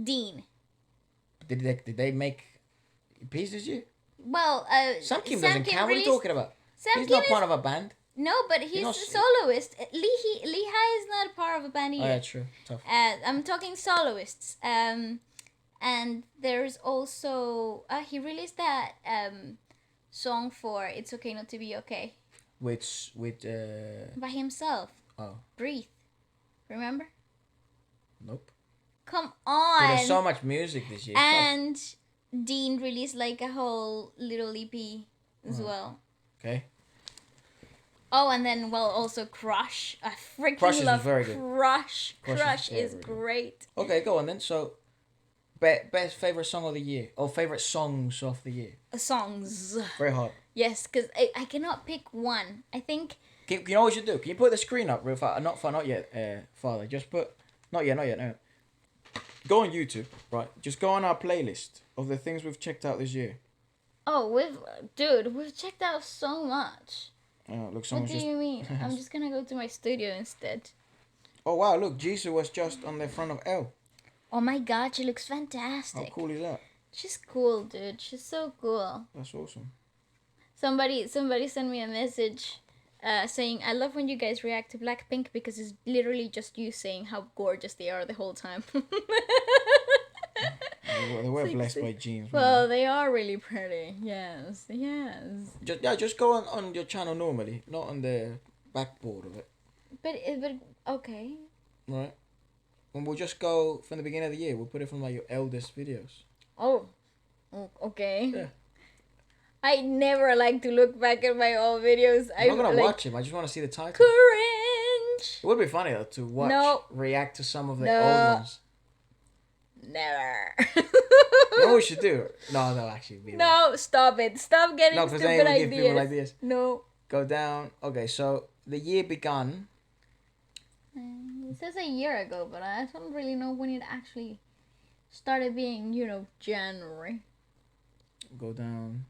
Dean. Did they make EPs this year? Well, Sam Kim doesn't count. What are you talking about? Sam He's Kim not part of a band. No, but he's not a s- soloist. Lehigh is not a part of a band Oh, either. yeah, true. Tough. I'm talking soloists. And there's also he released that song for "It's Okay Not to Be Okay" With by himself. oh, Breathe. Remember? nope. Come Dude, on. there's so much music this year. Tough. And Dean released like a whole little EP as well. Okay. Oh, and then also Crush. I freaking Crush is love very good. Crush. Crush Crush is is very good. great. Okay, go on then. So, best favorite song of the year, or favorite songs of the year. Songs. Very hard. Yes, because I cannot pick one. I think You know what you should do? Can you put the screen up real fast? Not yet, Father. Just put, not yet, no. Go on YouTube, right? Just go on our playlist of the things we've checked out this year. we've checked out so much. Look, What someone's do just. you mean? I'm just gonna go to my studio instead. Oh wow! Look, Jisoo was just on the front of L. Oh my god, she looks How fantastic. cool is that? She's cool, dude. She's so cool. That's awesome. Somebody sent me a message saying, I love when you guys react to Blackpink because it's literally just you saying how gorgeous they are the whole time. They were blessed by genes. Well, they are really pretty. Yes. Just go on your channel normally, not on the backboard of it, But okay. right? And we'll just go from the beginning of the year. We'll put it from like your eldest videos. Oh. Okay. Yeah. I never like to look back at my old videos. I'm not gonna watch them. I just want to see the title. Cringe. It would be funny though to watch, No. react to some of the No. old ones. Never. You know what we should do? No, actually. No, stop it. Stop getting No, because stupid then we give people ideas. ideas. No. Go down. Okay, so the year begun. It says a year ago, but I don't really know when it actually started being, January. Go down.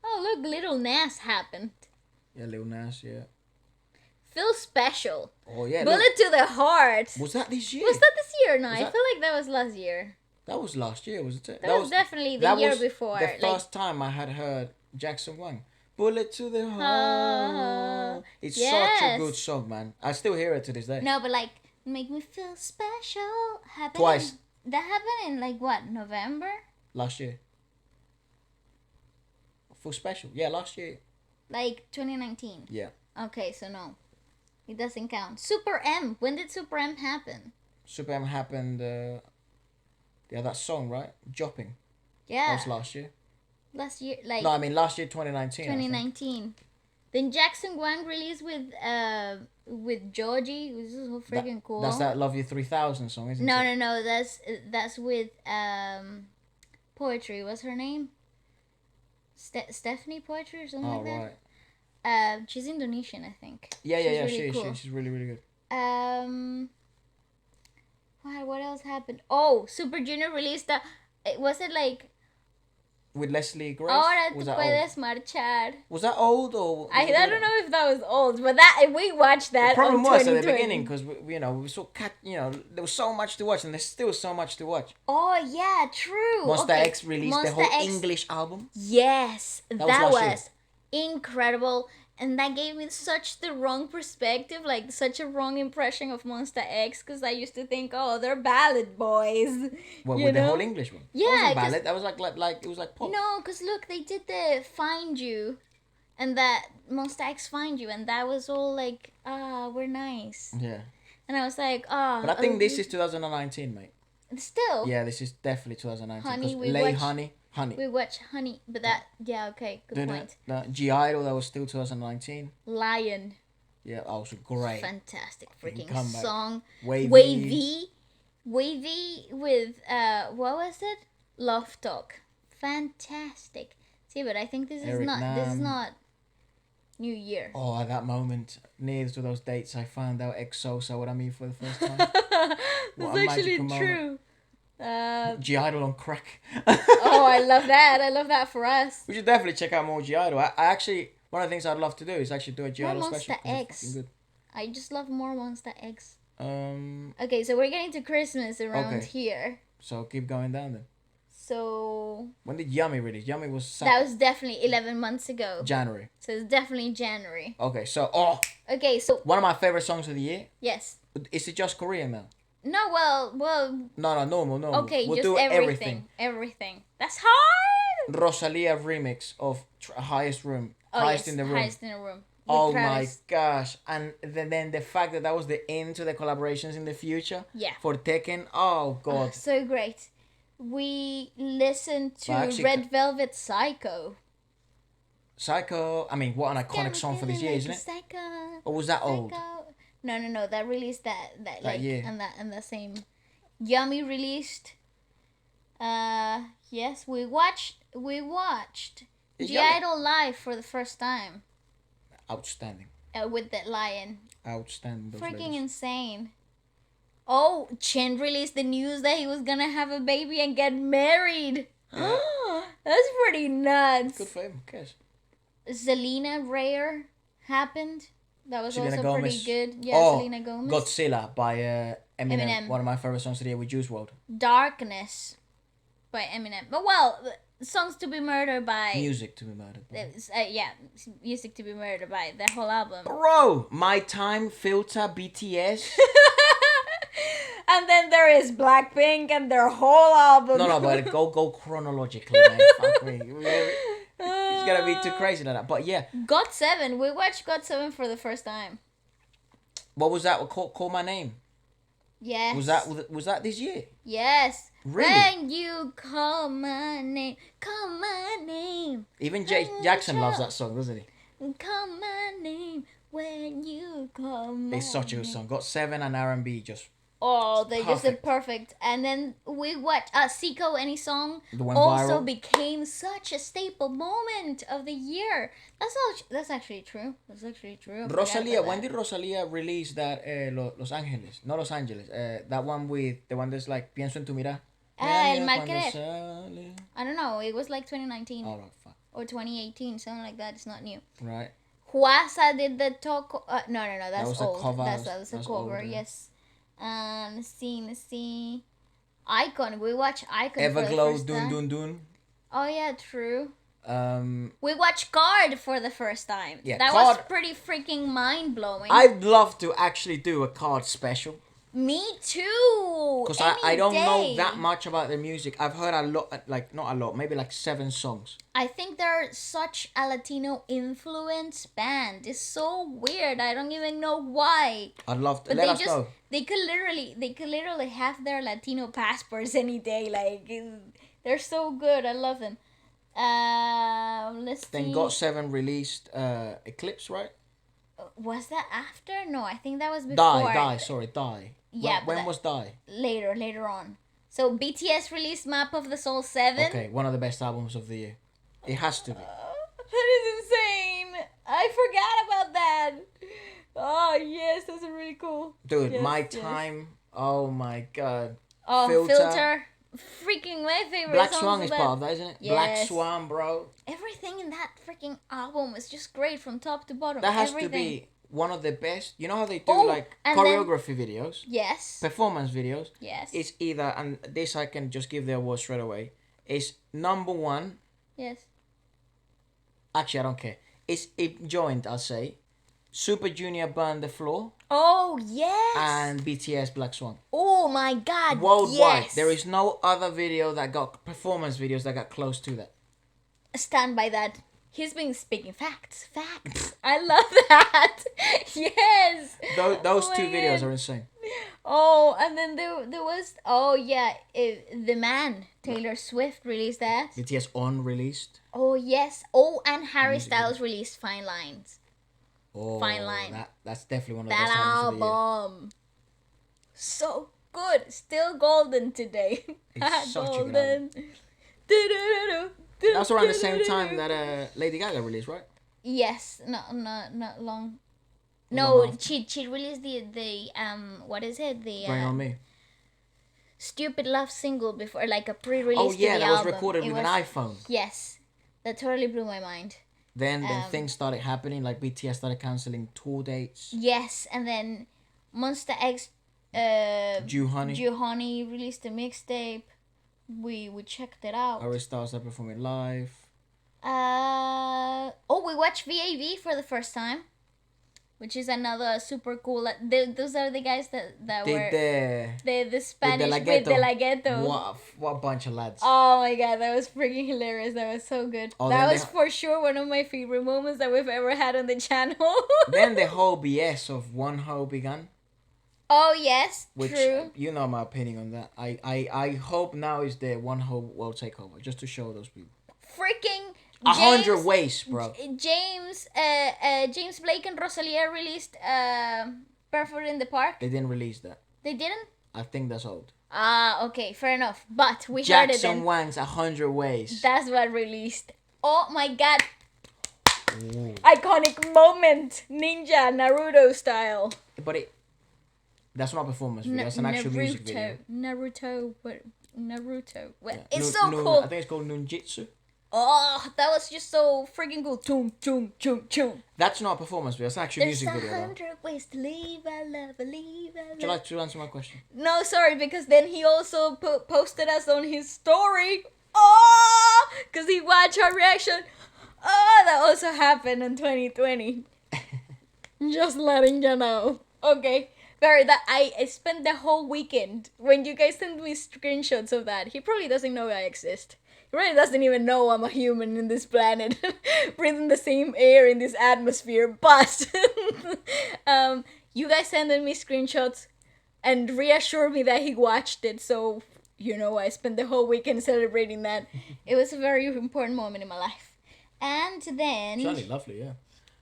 Oh, look, Little Nas happened. Yeah, Lil Nas. Yeah. Feel Special. Oh yeah. Bullet Look, to the Heart. was that this year? Was that this year? No, Was I that- feel like that was last year. That was last year, wasn't it? That was definitely the that year was before. The Like, first time I had heard Jackson Wang. Bullet to the heart. It's such a Yes. good song, man. I still hear it to this day. No, but like make me feel special. Twice. That happened in like what, November? Last year. For special. Yeah, last year. Like 2019. Yeah. Okay, so no. It doesn't count. Super M. When did Super M happen? Super M happened. Yeah, that song, right? Jopping. That Yeah. was last year. Last year, like No, I mean last year, 2019. 2019. Then Jackson Wang released with Georgie, which is so freaking cool. That's that Love You 3000 song, isn't No, it? no, no. That's with Poetry. What's her name? Stephanie Poetry or something Oh, like that. right. She's Indonesian, I think. Yeah, yeah, She's yeah. really cool. She's really, really good. What else happened? Oh, Super Junior released was it like With Leslie Grace. Ahora Was tú that puedes old? marchar? Was that old or? I don't know if that was old, but that we watched that. The problem on was at the 2020. beginning because we saw there was so much to watch and there's still so much to watch. Oh yeah, true. Monster Okay, X released Monster the whole X- English album. Yes, was that last year. was incredible. And that gave me such the wrong perspective, like such a wrong impression of Monster X, because I used to think, oh, they're ballad boys. Well, you with the know? whole English one. Yeah, That wasn't 'cause- ballad. That was like it was like pop. No, because look, they did the Find You, and that Monster X Find You, and that was all like, we're nice. Yeah. And I was like, ah. But I think this is 2019, mate. Still. Yeah, this is definitely 2019. Honey, 'cause we Lay watched- Honey. We watched Honey, but that, yeah, okay, good point. G-Idol, that was still 2019. Lion. Yeah, that was great. Fantastic freaking comeback. song. Wavy. Wavy with, what was it? Love Talk. Fantastic. See, but I think this is Eric Nam. not New Year. Oh, at that moment, near to those dates, I found out EXO saw what I mean for the first time. That's a actually magical moment. true. G-Idol on crack. Oh, I love that. I love that for us. We should definitely check out more G-Idol. I actually, one of the things I'd love to do is actually do a G-Idol Monster special. 'cause it's X. fucking good. I just love more Monster X. Um, Okay, so we're getting to Christmas around Okay. here. so keep going down then. So When did Yummy release? Yummy was that was definitely 11 months ago. January. So it's definitely January. Okay, so Okay, so one of my favorite songs of the year. yes. Is it just Korean now? No, well, No, normal. okay, We'll just do everything. Everything. That's hard. Rosalia remix of Highest Room. Oh, Highest yes, in the Room. Highest in the Room. With Oh Travis. my gosh. And then the fact that was the end to the collaborations in the future. Yeah. For Tekken. Oh god. So great. We listened to Well, actually, Red Velvet Psycho. Psycho. I mean, what an iconic song for this year, isn't it? Psycho. Or was that old? Psycho. No. That released that like year. and the same. Yummy released. Yes, we watched Is G Yummy- Idol live for the first time. Outstanding. With that lion. Outstanding. Those Freaking ladies. insane. Oh, Chen released the news that he was gonna have a baby and get married. That's pretty nuts. Good for him. Cares. Selena Rare happened. That was Selena also Gomez. pretty good. Yeah, Oh, Selena Gomez. Godzilla by Eminem. Eminem. One of my favorite songs of the year with Juice WRLD. Darkness by Eminem. But well, Songs to be Murdered by Music to be murdered. yeah, Music to be Murdered by the whole album. Bro, My Time, Filter, BTS. And then there is Blackpink and their whole album. No, but go chronologically, man. Fuck me. It's gonna be too crazy like that. But yeah, GOT7. We watched GOT7 for the first time. what was that? Call My Name. Yes. Was that this year? Yes. Really? When you call my name, call my name. Even Jackson loves that song, doesn't he? Call my name when you call my It's such a good song. GOT7 and R&B just Oh, they just did Perfect. perfect. And then we watched Siko Any Song The one also viral. became such a staple moment of the year. That's actually true. That's actually true. I forgot Rosalia. about When that. did Rosalia release that? Los Angeles, not Los Angeles. That one with the one that's like Pienso en tu mirar. El Mira Mal cuando Querer. sale. I don't know. It was like 2019 All right, fuck. or 2018, something like that. It's not new. Right. Huasa did the talk. No, that's was a old. cover. That's a That's cover. old, yeah. Yes. Let's see. Icon. We watched Icon for the Everglow, first Dun time. Dun Dun. Oh yeah, true. We watched Card for the first time. Yeah, that Card- was pretty freaking mind blowing. I'd love to actually do a Card special. Me too. Because Any I don't know day. that much about their music. I've heard a lot, like not a lot, maybe like 7 songs. I think they're such a Latino influence band. It's so weird. I don't even know why. I'd love to. But Let us know. they could literally have their Latino passports any day. Like they're so good. I love them. Let's Then see. GOT7 released Eclipse, right? Was that after? No, I think that was before. Die. Yeah, When was Die? Later on. So BTS released Map of the Soul 7. Okay, one of the best albums of the year. It has to be. That is insane. I forgot about that. Oh, yes, that's really cool. Dude, Yes, My yes. Time. Oh my god. Oh, Filter. Filter. Freaking my favorite Black songs Swan of is that. part of that, isn't it? Black Yes. Swan, bro. Everything in that freaking album is just great from top to bottom. That has Everything. to be one of the best. You know how they do Oh, like and then- choreography videos, Yes. performance videos? Yes. It's either, and this I can just give the award straight away, it's number 1. Yes. Actually, I don't care. It's it joined, I'll say. Super Junior Burn the Floor Oh, yes. and BTS Black Swan. Oh, my God. Worldwide, Yes. there is no other video that got performance videos that got close to that. Stand by that. He's been speaking facts. Facts. I love that. Yes. Those Oh my two videos God. are insane. Oh, and then there was The Man, Taylor Swift released that. BTS On released. Oh yes. Oh, and Harry Music Styles released Fine Lines. Oh, Fine Line. That's definitely one of the That best albums of the year. album. So good. Still golden today. It's such a good golden. That was around the same time that Lady Gaga released, right? Yes. Not long. Or No, long after. she released the what is it? The Rain on Me. Stupid Love single before, like a pre-release. Oh yeah, to the that was album. recorded It with was- an iPhone. Yes, that totally blew my mind. Then things started happening, like BTS started canceling tour dates. Yes, and then Monster X, Jew Honey. Honey released a mixtape. We checked it out. Harry Styles are performing live. We watched VAV for the first time, which is another super cool. Those are the guys that were the Spanish with the Lagueto. What a bunch of lads. Oh my god, that was freaking hilarious. That was so good. Oh, that then was for sure one of my favorite moments that we've ever had on the channel. Then the whole BS of One Ho began. Oh yes, Which true. you know my opinion on that. I hope now is the One Ho World Takeover just to show those people. Freaking 100 ways, bro. James Blake and Rosalia released Barefoot in the Park. They didn't release that. They didn't? I think that's old. Ah, okay, fair enough. But we heard it Jackson then. Wang's 100 Ways. That's what released. Oh my god. Ooh. Iconic moment. Ninja Naruto style. But that's not a performance video. That's an actual music video. Naruto. Well, Yeah. it's so cool. I think it's called Nunjitsu. Oh, that was just so freaking cool. Choom, choom, choom, choom. That's not a performance video. That's an actual There's music video. Though. 100 ways to leave a love, leave a love. Would you like to answer my question? No, sorry, because then he also posted us on his story. Oh, because he watched our reaction. Oh, that also happened in 2020. Just letting you know. Okay. Barry, that I spent the whole weekend when you guys sent me screenshots of that. He probably doesn't know I exist. He really doesn't even know I'm a human in this planet, breathing the same air in this atmosphere. But you guys sending me screenshots and reassured me that he watched it. So I spent the whole weekend celebrating that. It was a very important moment in my life. And then It's really lovely, yeah.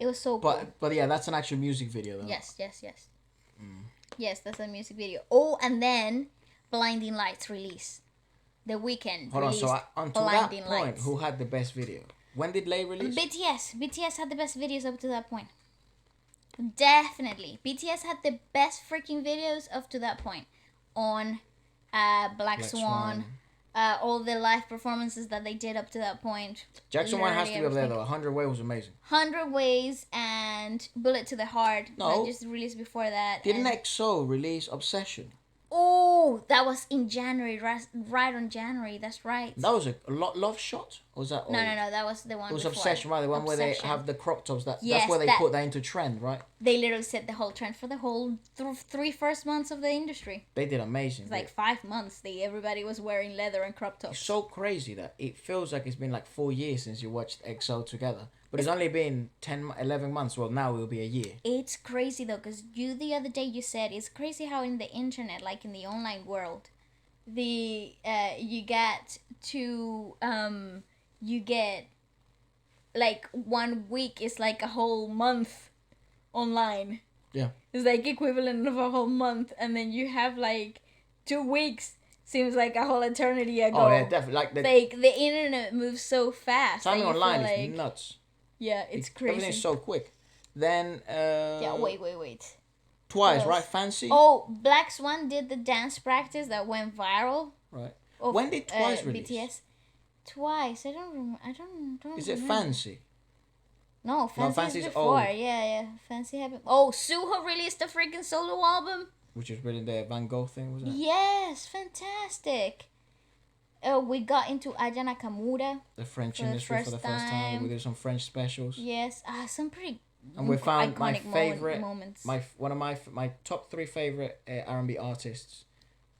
it was so cool. But yeah, that's an actual music video though. Yes. Yes, that's a music video. Oh, and then Blinding Lights release. The Weeknd Hold on, released so until that Blinding point, Lights. who had the best video? When did Lay release? BTS had the best videos up to that point. Definitely. BTS had the best freaking videos up to that point. On Black Swan. All the live performances that they did up to that point. Jackson Wang has to be Literally up there everything. though. 100 Way was amazing. 100 Ways and Bullet to the Heart. No. That just released before that. Didn't and- EXO release Obsession? Oh, that was in January, right on January. That's right. That was a love shot. Or was that old? No, that was the one. It was before. Obsession, right? The one where they Obsession. have the crop tops. That's Yes, where they that- put that into trend, right? They literally set the whole trend for the whole 3 first months of the industry. They did amazing. It's like 5 months. Everybody was wearing leather and crop It's tops. so crazy that it feels like it's been like 4 years since you watched EXO together. But it's only been 10, 11 months. Well, now it will be a year. It's crazy though, because the other day you said it's crazy how in the internet, like in the online world, you get like 1 week is like a whole month online. Yeah. It's like equivalent of a whole month, and then you have like 2 weeks seems like a whole eternity ago. Oh yeah, definitely. Like the internet moves so fast. timing that you online feel is nuts. Yeah, it's crazy. Everything's so quick. Then Yeah, wait. Twice, What right? else? Fancy. Oh, Black Swan did the dance practice that went viral. Right. Of, When did Twice release? BTS. Twice. I don't remember. I don't. Is it remember. Fancy? No, Fancy Fancy's is before. old. Yeah. Fancy happened. Oh, Suho released a freaking solo album. Which was really the Van Gogh thing, wasn't it? Yes, fantastic. We got into Aya Nakamura. The French For the industry for the first first time. time. We did some French specials. Yes, some pretty. And we found my iconic favorite, moments. one of my top 3 favorite R&B artists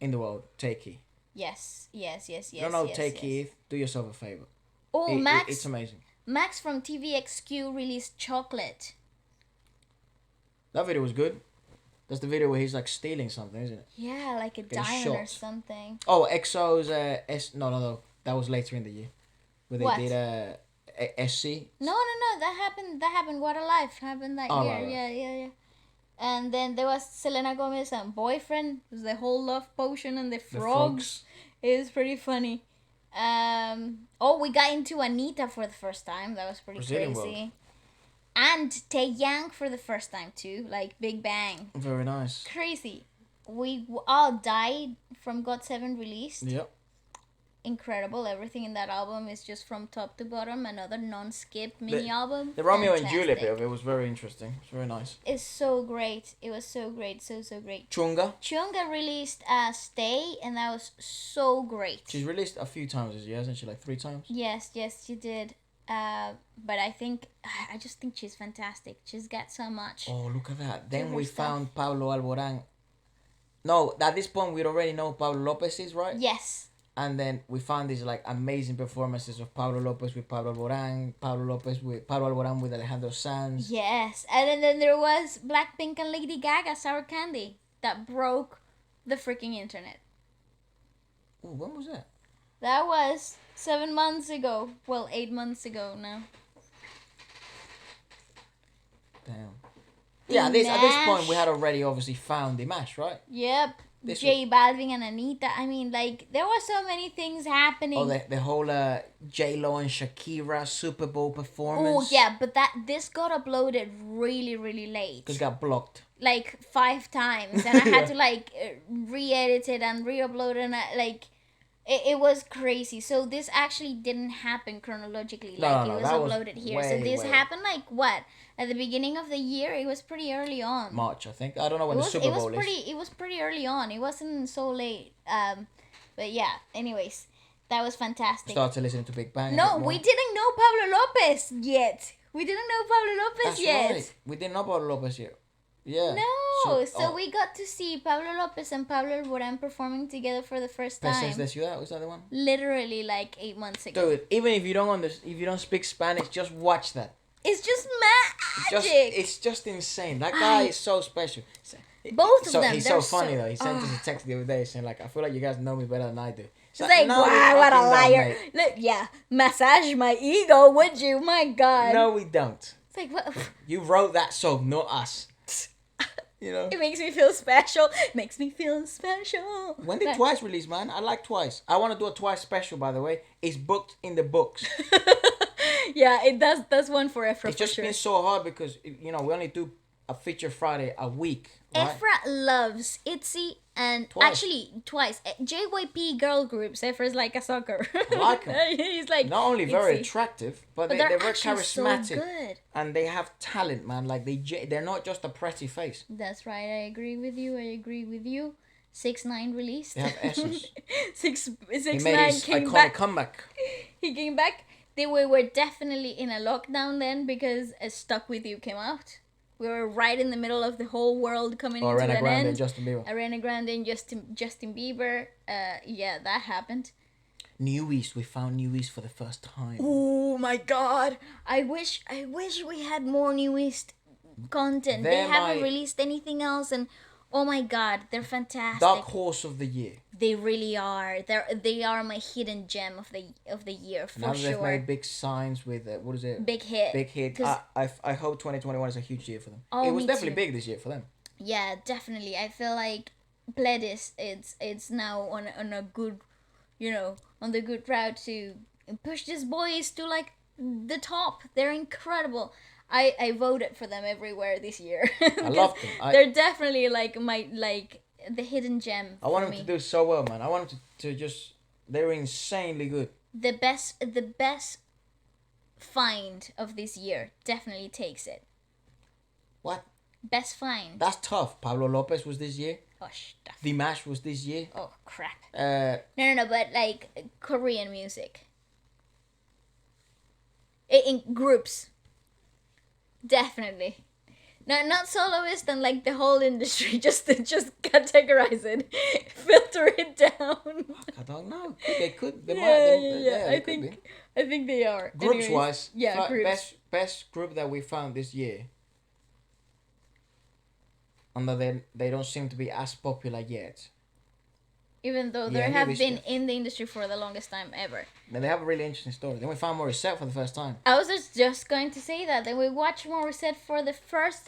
in the world, Takey. Yes. If you don't know Takey, do yourself a favor. Oh, Max. It's amazing. Max from TVXQ released Chocolate. That video was good. That's the video where he's like stealing something, isn't it? Yeah, like a Getting diamond or shot. something. Oh, EXO's no, that was later in the year, where they What? did SC. No, that happened. What a Life happened that Oh, year. right. Yeah. And then there was Selena Gomez and Boyfriend. It was the whole love potion and the frogs. It was pretty funny. We got into Anita for the first time. That was pretty Brazilian crazy. world. And Taeyang for the first time too, like Big Bang. Very nice. Crazy. We all died from GOT7 released. Yep. Incredible. Everything in that album is just from top to bottom. Another non-skip mini album. The Romeo and Juliet Fantastic. bit of it was very interesting. It's very nice. It's so great. It was so great. So great. Chunga. Chunga released Stay, and that was so great. She's released a few times this year, hasn't she? Like 3 times. Yes, she did. But I just think she's fantastic. She's got so much. Oh, look at that. Then her we stuff. found Pablo Alborán. No, at this point we already know Pablo Lopez is, right? Yes. And then we found these like amazing performances of Pablo Lopez with Pablo Alborán, Pablo Alborán with Alejandro Sanz. Yes. And then there was Blackpink and Lady Gaga, Sour Candy, that broke the freaking internet. Oh, when was that? That was 7 months ago. Well, 8 months ago now. Damn. Yeah, at this point DIMASH. we had already obviously found DIMASH, right? Yep. This J Balvin and Anita. I mean, like, there were so many things happening. Oh, the whole J-Lo and Shakira Super Bowl performance. Oh, yeah, but this got uploaded really, really late. Because it got blocked. Like 5 times. And I had to, like, re-edit it and re-upload it. And, it was crazy. So this actually didn't happen chronologically. No, Like, no, it was that was uploaded here. So way, this way- happened, like, what? At the beginning of the year? It was pretty early on. March, I think. I don't know when the Super Bowl is. It was pretty early on. It wasn't so late. But yeah. Anyways, that was fantastic. Started listening to Big Bang. a No, bit more. we didn't know Pablo Lopez yet. We didn't know Pablo Lopez That's yet. right. We didn't know Pablo Lopez yet. Yeah. No, so oh, we got to see Pablo Lopez and Pablo Alborán performing together for the first Peces time. de Ciudad, was that the one? Literally like 8 months ago. Dude, even if you don't speak Spanish, just watch that. It's just magic. It's just insane. That guy is so special. Both of them, He's they're so funny so- though. He sent us a text the other day saying like, I feel like you guys know me better than I do. It's like, no, we wow, what a fucking don't, liar. mate. Look, yeah, massage my ego, would you? My God. No, we don't. It's like, what? You wrote that song, not us. You know. It makes me feel special. Makes me feel special. When did Twice release, man? I like Twice. I want to do a Twice special, by the way. It's booked in the books. Yeah, it does. That's one for Efra. It's just for sure. been so hard because, we only do a feature Friday a week, right? Efra loves ITZY and Twice. actually Twice. JYP girl groups. Efra's like a sucker. Like 'em. He's like Not only very ITZY. attractive, but But they're they're very actually so charismatic. good. And they have talent, man. Like, they're not just a pretty face. That's right. I agree with you. 6ix9ine released. They have S's. Six He Six made Nine his came iconic back. comeback. He came back. We were definitely in a lockdown then because Stuck With You came out. We were right in the middle of the whole world coming into Ariana an Grande end. and Justin Bieber. Ariana Grande and Justin Bieber. Yeah, that happened. New East. We found New East for the first time. Oh my god! I wish we had more New East content. They They're haven't my- released anything else, and oh my god, they're fantastic. Dark Horse of the Year. They really are. They are my hidden gem of the year for Now sure. they've made big signs with what is it? Big hit. Big hit. 'Cause- I hope 2021 is a huge year for them. Oh, It was me definitely too. big this year for them. Yeah, definitely. I feel like Bled it's now on a good, on the good route to push these boys to like the top. They're incredible. I voted for them everywhere this year. I love them. They're definitely like the hidden gem. I want for them me. to do so well, man. I want them to just. They're insanely good. The best find of this year definitely takes it. What? Best find. That's tough. Pablo Lopez was this year. Oh stuff. DIMASH was this year. Oh crap. Uh, No, but like Korean music. In groups. Definitely. No, not Soloist and like the whole industry. Just categorize it, filter it down. I don't know. They could. They Yeah, might. yeah. They I could be. think they are. Groups Anyways, wise, yeah, groups. best group that we found this year. Although they don't seem to be as popular yet. Even though Yeah, they have maybe been so. in the industry for the longest time ever. Now they have a really interesting story. Then we found Morissette for the first time. I was just going to say that. Then we watched Morissette for the first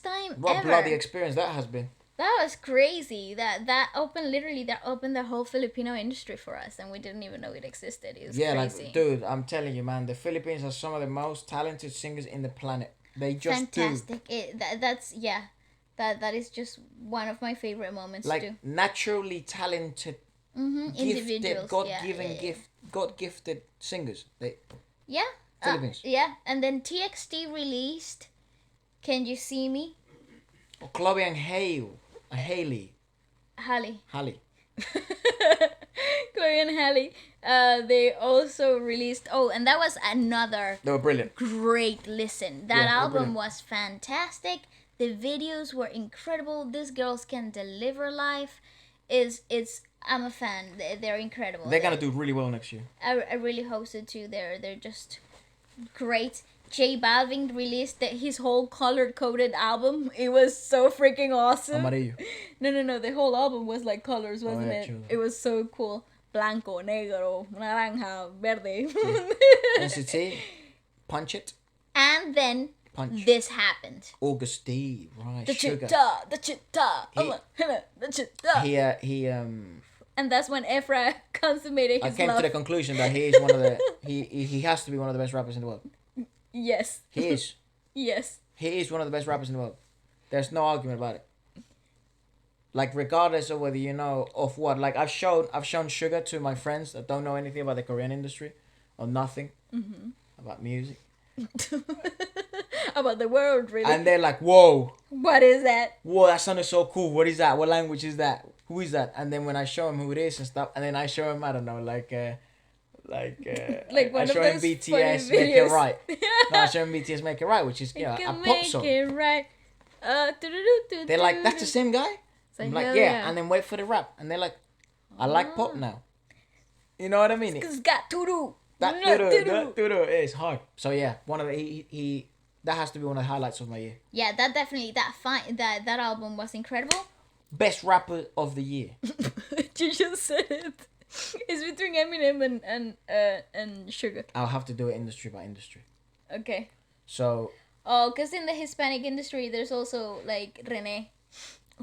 time What ever. bloody experience that has been. That was crazy. That opened the whole Filipino industry for us, and we didn't even know it existed. It was crazy. Like, dude, I'm telling you, man, the Philippines are some of the most talented singers in the planet. They just fantastic. That is just one of my favorite moments do. Like, too. naturally talented, gifted, Individuals. God gifted singers. Yeah. Philippines. Yeah, and then TXT released "Can You See Me?" Chloe and Hailey. Chloe and Halle. They also released. Oh, and that was another They were brilliant. great listen. That Yeah, they're album brilliant. was fantastic. The videos were incredible. These girls can deliver live. I'm a fan. They're incredible. They're gonna do really well next year. I really hope so too. They're just great. J Balvin released his whole color coded album. It was so freaking awesome. Amarillo. No. The whole album was like colors, wasn't yeah, it? true. It was so cool. Blanco, negro, naranja, verde. NCT, Punch It, And then Punch. this happened. August D, right? The Sugar. chitta, the chitta, the chitta. He And that's when Efra consummated I his came love. to the conclusion that he is one of the he has to be one of the best rappers in the world. Yes. He is. Yes. He is one of the best rappers in the world. There's no argument about it. Like, regardless of whether you know of what, like I've shown Sugar to my friends that don't know anything about the Korean industry or nothing about music, About the world, really. and they're like, "Whoa, What is that? whoa, that sounded so cool. What is that? What language is that? Who is that?" And then when I show him who it is and stuff, and then I show him, I don't know, like Like I one of show him those BTS funny Make It videos. Right. No, I show him BTS Make It Right, which is You a can pop make song. it right. They're like, "That's the same guy." So I'm like, hell yeah, and then wait for the rap, and they're like, "I like pop now." You know what I mean? Cause got to do. That doo-doo is hard. So yeah, one of the he that has to be one of the highlights of my year. Yeah, that definitely that album was incredible. Best rapper of the year. You just said it. It's between Eminem and Sugar. I'll have to do it industry by industry. Okay. So Oh, cause in the Hispanic industry, there's also like Rene,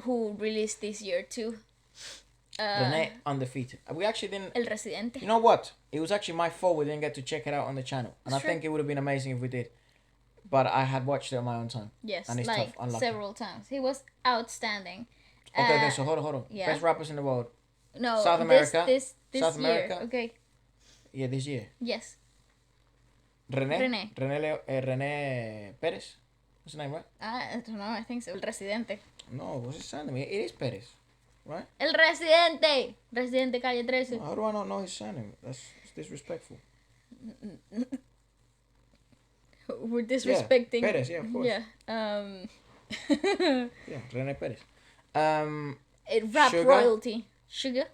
who released this year too. Renee undefeated. We actually didn't. El Residente. You know what? It was actually my fault we didn't get to check it out on the channel, and I Sure. think it would have been amazing if we did. But I had watched it on my own time. Yes, And it's like tough, unlucky. several times. He was outstanding. Okay, so hold on. yeah. Best rappers in the world. No, South America? This South year. America? Okay. Yeah, this year. Yes. René Perez. What's his name, right? I don't know. I think so. El Residente. No, what's his surname? It is Perez. right? El Residente. Residente Calle 13. How do I not know his surname? That's disrespectful. We're disrespecting. Yeah, Perez, yeah, of course. Yeah. Yeah, Rene Perez. Rap Sugar. royalty. Sugar.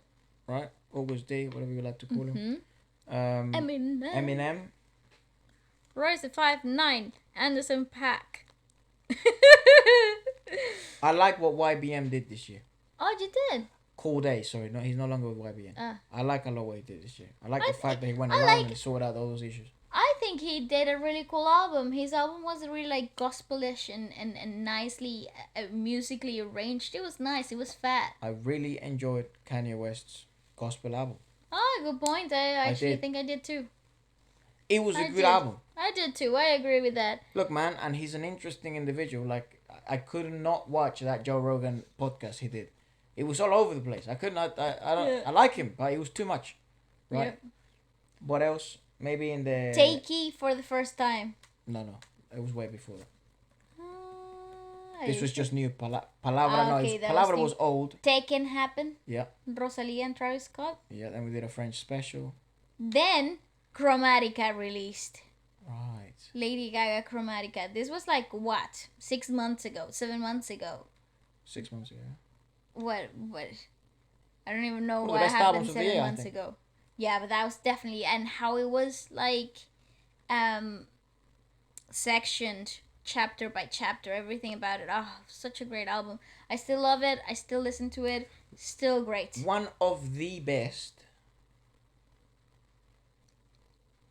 Right? August D, whatever you like to call him. Eminem. Eminem. Royce the 5'9". Anderson Paak. I like what YBM did this year. Oh, you did? Cool Day, sorry. No, he's no longer with YBN. I like a lot what he did this year. I like the fact that he went around and sorted out all those issues. I think he did a really cool album. His album was really like gospelish and nicely musically arranged. It was nice. It was fat. I really enjoyed Kanye West's gospel album. Oh, good point. I actually think I did too. It was a good album. I did too. I agree with that. Look, man, and he's an interesting individual. Like, I could not watch that Joe Rogan podcast he did. It was all over the place. I could not. I like him, but it was too much. Right. Yeah. What else? Maybe in the Takey for the first time. No, it was way before that. This was just new. Palabra okay, Palabra was old. Taken happened. Yeah. Rosalia and Travis Scott. Yeah. Then we did a French special. Then Chromatica released. Right. Lady Gaga Chromatica. This was like what? 6 months ago? 7 months ago? 6 months ago. What? I don't even know what happened 7 months ago. Yeah, but that was definitely, and how it was like sectioned chapter by chapter, everything about it. Oh, such a great album. I still love it. I still listen to it. Still great. One of the best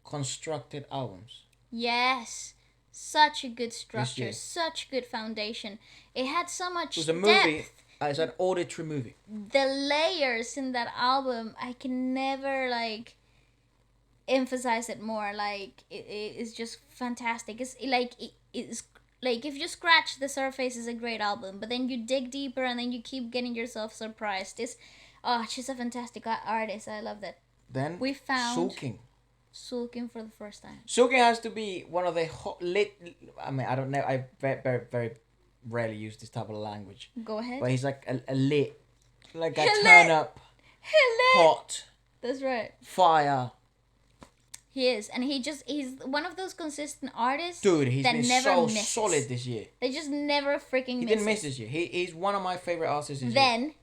constructed albums. Yes. Such a good structure. Such good foundation. It had so much depth. It was a movie. It's an auditory movie. The layers in that album, I can never like emphasize it more. Like it's just fantastic. It's like if you scratch the surface, it's a great album. But then you dig deeper, and then you keep getting yourself surprised. She's a fantastic artist. I love that. Then we found Sulking for the first time. Sulking has to be one of the I mean, I don't know. I very, very rarely use this type of language. Go ahead. But he's like a lit, like a turn up, hot. That's right. Fire. He is, and he's one of those consistent artists. Dude, he's been so solid this year. They just never freaking. He didn't miss this year. He's one of my favorite artists this year. Then,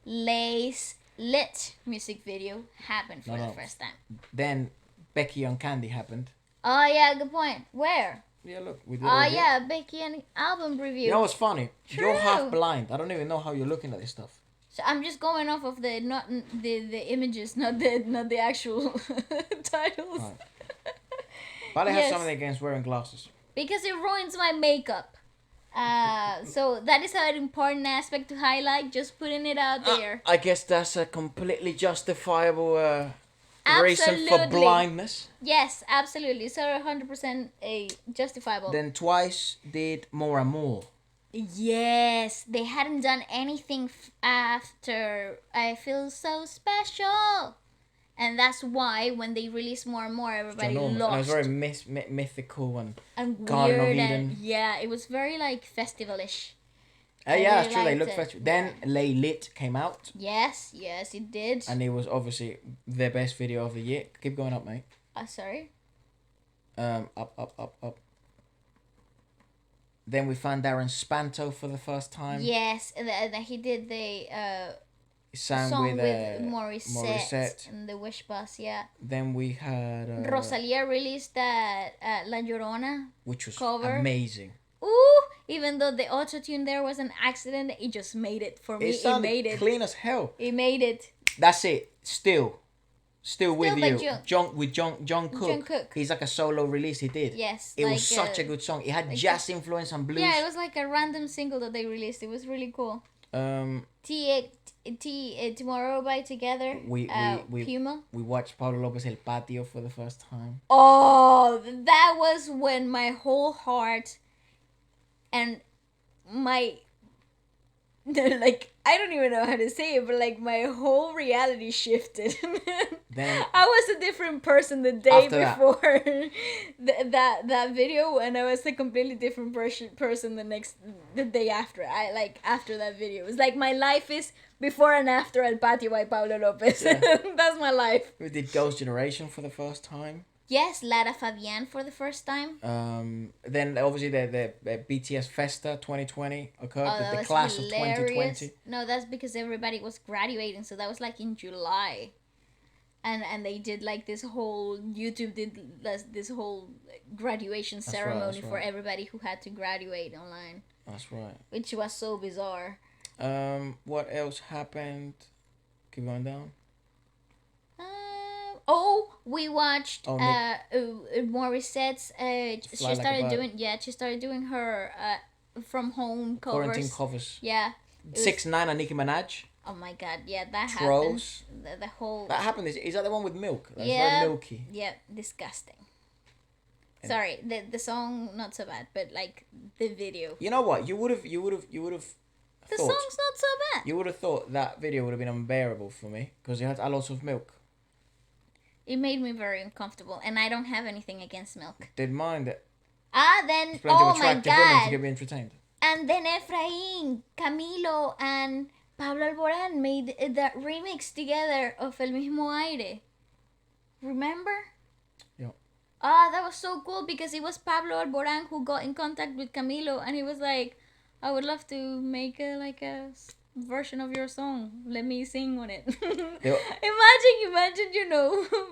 Lay's Lit music video happened for the first time. Then Becky on Candy happened. Oh yeah, good point. Where? Yeah, look, we did. Oh yeah, Becky and album review. You know what's funny? True. You're half blind. I don't even know how you're looking at this stuff. So I'm just going off of the images, not the actual titles. Right. But I have something against wearing glasses. Because it ruins my makeup. So that is an important aspect to highlight. Just putting it out there. I guess that's a completely justifiable reason for blindness. Yes, absolutely. So 100% justifiable. Then twice did MAMAMOO. Yes, they hadn't done anything after I Feel So Special. And that's why when they released more and more, everybody lost. And it was very mythical and Garden weird of Eden. Yeah, it was very like festival-ish. Yeah, it's true. They looked festival. Then Lay Lit came out. Yes, it did. And it was obviously the best video of the year. Keep going up, mate. Sorry. Up. Then we found Darren Spanto for the first time. Yes, he did the song with Morissette and the Wish Bus, yeah. Then we had Rosalia released that La Llorona, which was cover. Amazing. Ooh, even though the auto-tune there was an accident, it just made it for me. It made it clean as hell. It made it. That's it. Still with you. John Cook. John Cook. He's like a solo release he did. Yes. It was such a good song. It had jazz influence and blues. Yeah, it was like a random single that they released. It was really cool. Tomorrow by Together. Puma. We watched Pablo Lopez El Patio for the first time. Oh, that was when my whole heart and my like, I don't even know how to say it, but like my whole reality shifted. Then I was a different person the day After that. before that video, and I was a completely different person the day after. I like after that video. It was like my life is before and after El Patio by Pablo Lopez. Yeah. That's my life. we did Girls' Generation for the first time. Yes, Lara Fabian for the first time. Then obviously the BTS Festa 2020 occurred. Oh, that the was class hilarious. of 2020. No, that's because everybody was graduating, so that was like in July. And they did like this whole YouTube did this whole graduation That's right, ceremony that's for right. everybody who had to graduate online, That's right. which was so bizarre. What else happened? Keep going down. We watched Oh, Morissette's. She Fly Like a started Bird. doing She started doing her from home covers. Quarantine covers. Yeah. It was- 6ix9ine and Nicki Minaj. Oh my god! Yeah, that Throws. happened. The whole. That happened. Is that the one with milk? That's Yeah. very milky. Yeah, disgusting. Sorry, the song not so bad, but like the video. You know what? You would have The thought. song's not so bad. You would have thought that video would have been unbearable for me because it had a lot of milk. It made me very uncomfortable, and I don't have anything against milk. Didn't mind it. Then There's plenty oh of my attractive women to god! get me entertained. And then Efraín, Camilo, and Pablo Alborán made that remix together of El Mismo Aire. Remember? Yeah. That was so cool because it was Pablo Alborán who got in contact with Camilo, and he was like, I would love to make a version of your song. Let me sing on it. Imagine,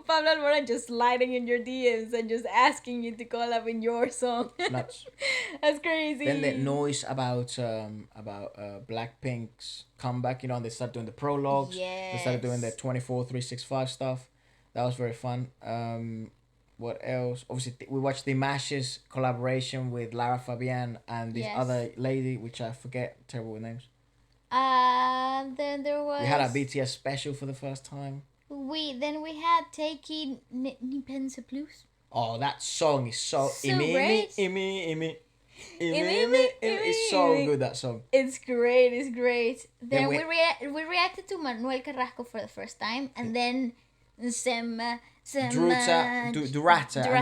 Pablo Alborán just sliding in your DMs and just asking you to collab in your song. Nuts. That's crazy. Then the noise about Blackpink's comeback, they started doing the prologues. They started doing the Yes. 24/365 stuff. That was very fun. What else? Obviously, we watched DIMASH's collaboration with Lara Fabian and this Yes. other lady, which I forget, terrible with names. Then there was. We had a BTS special for the first time. We had Taking Ni Pense Plus. Oh, that song is so... So Imi, great. imi, imi, imi, Imi, imi, imi, imi. It's so imi. good, that song. It's great. It's great. Then we- we reacted to Manuel Carrasco for the first time, and then Sema Durata and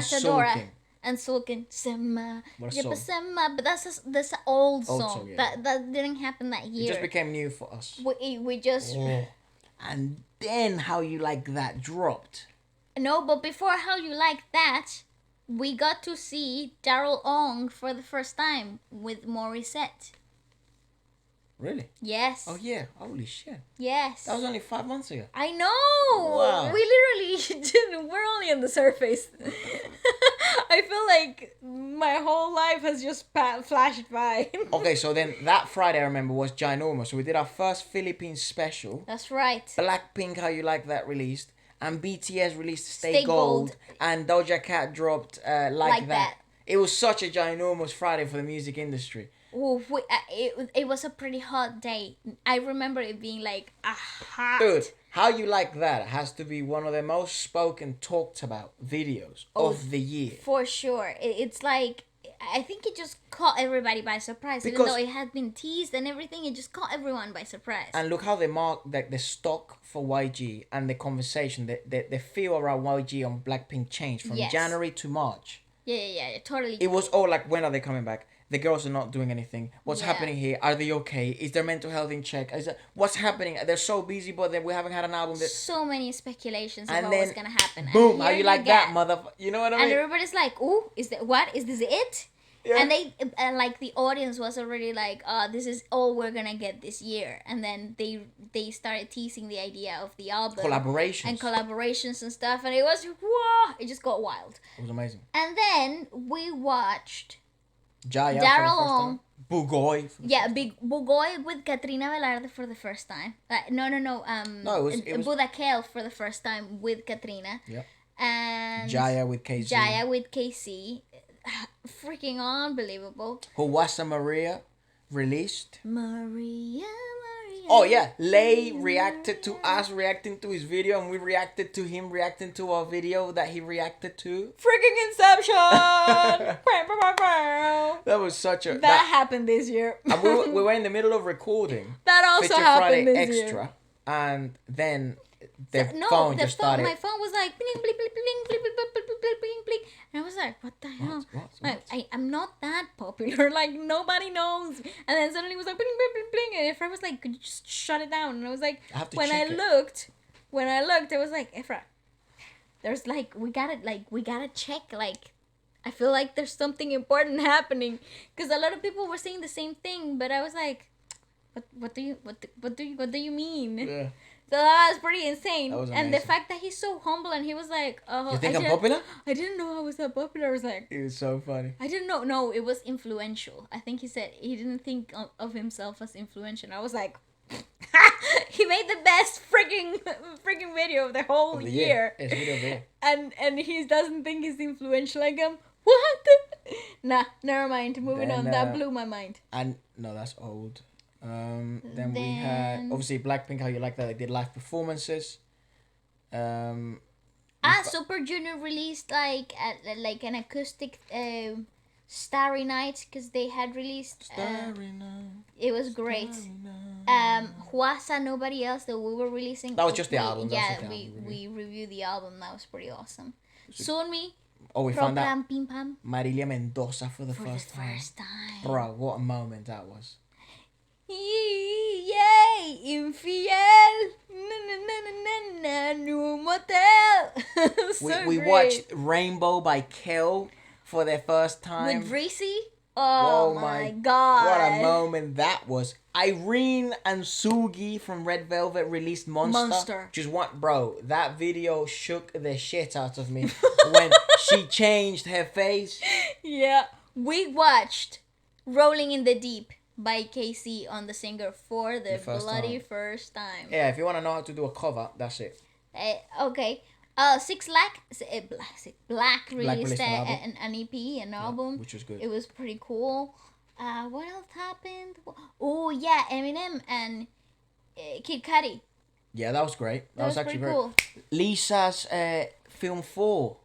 Sulking. and Sulkin Sema. What a Yeah, song. but Sema, but that's an old Old song. song, yeah. That didn't happen that It year. just became new for us. We just Oh. And then How You Like That dropped. no, but before How You Like That, we got to see Daryl Ong for the first time with Morissette. Really? Yes. Oh yeah. Holy shit. Yes. That was only 5 months ago. I know. Wow. We literally didn't. We're only on the surface. I feel like my whole life has just flashed by. Okay, so then that Friday I remember was ginormous. So we did our first Philippines special. That's right. Blackpink How You Like That released. And BTS released Stay, Stay Gold. Gold. And Doja Cat dropped Like That. That. It was such a ginormous Friday for the music industry. Ooh, it was a pretty hot day. I remember it being like a hot. Dude, How You Like That has to be one of the most spoken, talked about videos of the year. For sure. It's like, I think it just caught everybody by surprise. Even Because- though it had been teased and everything, it just caught everyone by surprise. And look how they mark the stock for YG and the conversation, the feel around YG on Blackpink changed from Yes. January to March. Yeah, totally. It was all like, when are they coming back? The girls are not doing anything. What's Yeah. happening here? Are they okay? Is their mental health in check? What's happening? They're so busy, but then we haven't had an album. So many speculations And about then, what's gonna happen. Boom! And How here you like get- that, motherfucker? You know what I And mean? everybody's like, "Ooh, is that what? Is this it?" Yeah. And like the audience was already like, this is all we're gonna get this year." And then they started teasing the idea of the album Collaborations. and collaborations and stuff, and it was whoa! It just got wild. It was amazing. And then we watched Jaya Daryl for the first Ong. time. Bugoy. Big Bugoy with Katrina Velarde for the first time. No. No, it was- Buddha Kale for the first time with Katrina. Yep. And Jaya with KZ. Jaya with KC. Freaking unbelievable. Who was a Maria released. Maria. Oh yeah, Lay reacted to us reacting to his video, and we reacted to him reacting to our video that he reacted to. Freaking Inception! That was such a that happened this year. and we were in the middle of recording. That also Feature happened Friday this Extra, year. and then the phone just started. My phone was like bling bling bling bling bling bling bling bling bling bling, and I was like, "What the hell?" What? I'm not that popular. Like nobody knows. And then suddenly it was like bling bling bling bling, and Efra was like, "Could you just shut it down?" And I was like, I have to when check I it. looked, I was like, Efra, there's like we gotta check. Like I feel like there's something important happening because a lot of people were saying the same thing, but I was like, what do you mean? Yeah. So that was pretty insane. That was and the amazing. fact that he's so humble and he was like, "Oh, You think I'm popular? I didn't know I was that popular." I was like, It was so funny. I didn't know. No, it was influential. I think he said he didn't think of himself as influential. I was like, he made the best freaking video of the whole Of the year. It's video of the year. And he doesn't think he's influential. Like what? Nah, never mind. Moving Then, on. That blew my mind. And no, that's old. Then we had obviously Blackpink. How you like that? They did live performances. Super Junior released like an acoustic Starry Night because they had released. Starry Night. It was great. Starry Night. Huasa, Nobody Else that we were releasing. That was just the album. Yeah, That's just the album we reviewed the album. That was pretty awesome. Soon Me, Oh, we found out Program Pim Pam Marilia Mendoza for the for first the time. first time. Bro, what a moment that was. Yay, infiel. Na na na na na na. New motel. So We great. watched Rainbow by Kel for the first time. With Reese. Oh Whoa, my god. What a moment that was. Irene and Sugi from Red Velvet released Monster. Just what, bro, that video shook the shit out of me when she changed her face. Yeah. We watched Rolling in the Deep by KC on the singer for the first bloody time. first time. Yeah, if you want to know how to do a cover, that's it. Okay. Black released released an album. an EP, an album. Which was good. It was pretty cool. What else happened? Oh yeah, Eminem and Kid Cudi. Yeah, that was great. That was actually pretty very cool. Lisa's film 4.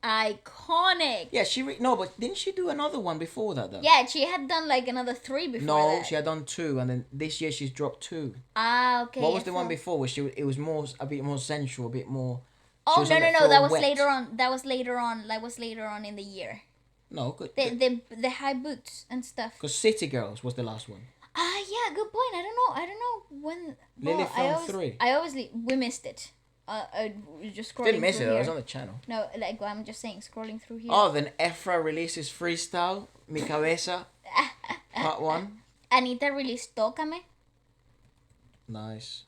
Iconic. Yeah, no, but didn't she do another one before that though? Yeah, she had done like another 3 before No, that. she had done 2, and then this year she's dropped 2. Okay. What was the one before? Where it was a bit more sensual, a bit more. Oh no! That That was later on. That was later on in the year. No, good. The high boots and stuff. Because City Girls was the last one. Yeah, good point. I don't know when. Lily filmed 3. We missed it. Just scrolling Didn't miss through it. It here. was on the channel. No, like I'm just saying, scrolling through here. Oh, then Efra releases Freestyle, Mi Cabeza, part 1. Anita released Tócame. Nice.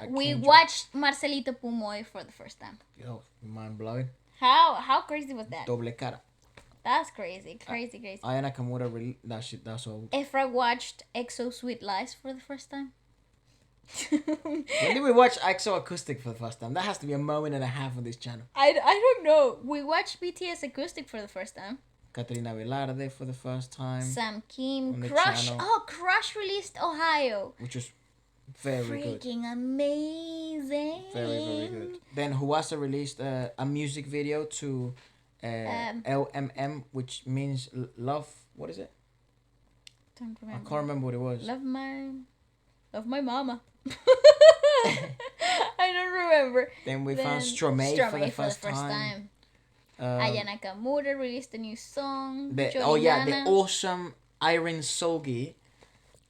We watched Marcelito Pumoy for the first time. Yo, mind blowing. How crazy was that? Doble cara. That's crazy. Aya Nakamura that's all. Efra watched EXO Sweet Lies for the first time. When did we watch EXO Acoustic for the first time? That has to be a moment and a half on this channel. I don't know. We watched BTS Acoustic for the first time. Caterina Velarde for the first time. Sam Kim. On the Crush. channel. Oh, Crush released Ohio. Which was very good. Freaking amazing. Very, very good. Then Huasa released a music video to LMM, which means love. What is it? Don't I remember. can't remember what it was. Love my mama. I don't remember. Then we found Stromae for the first time. Aya Nakamura released a new song. The Joey awesome Irene Sogi.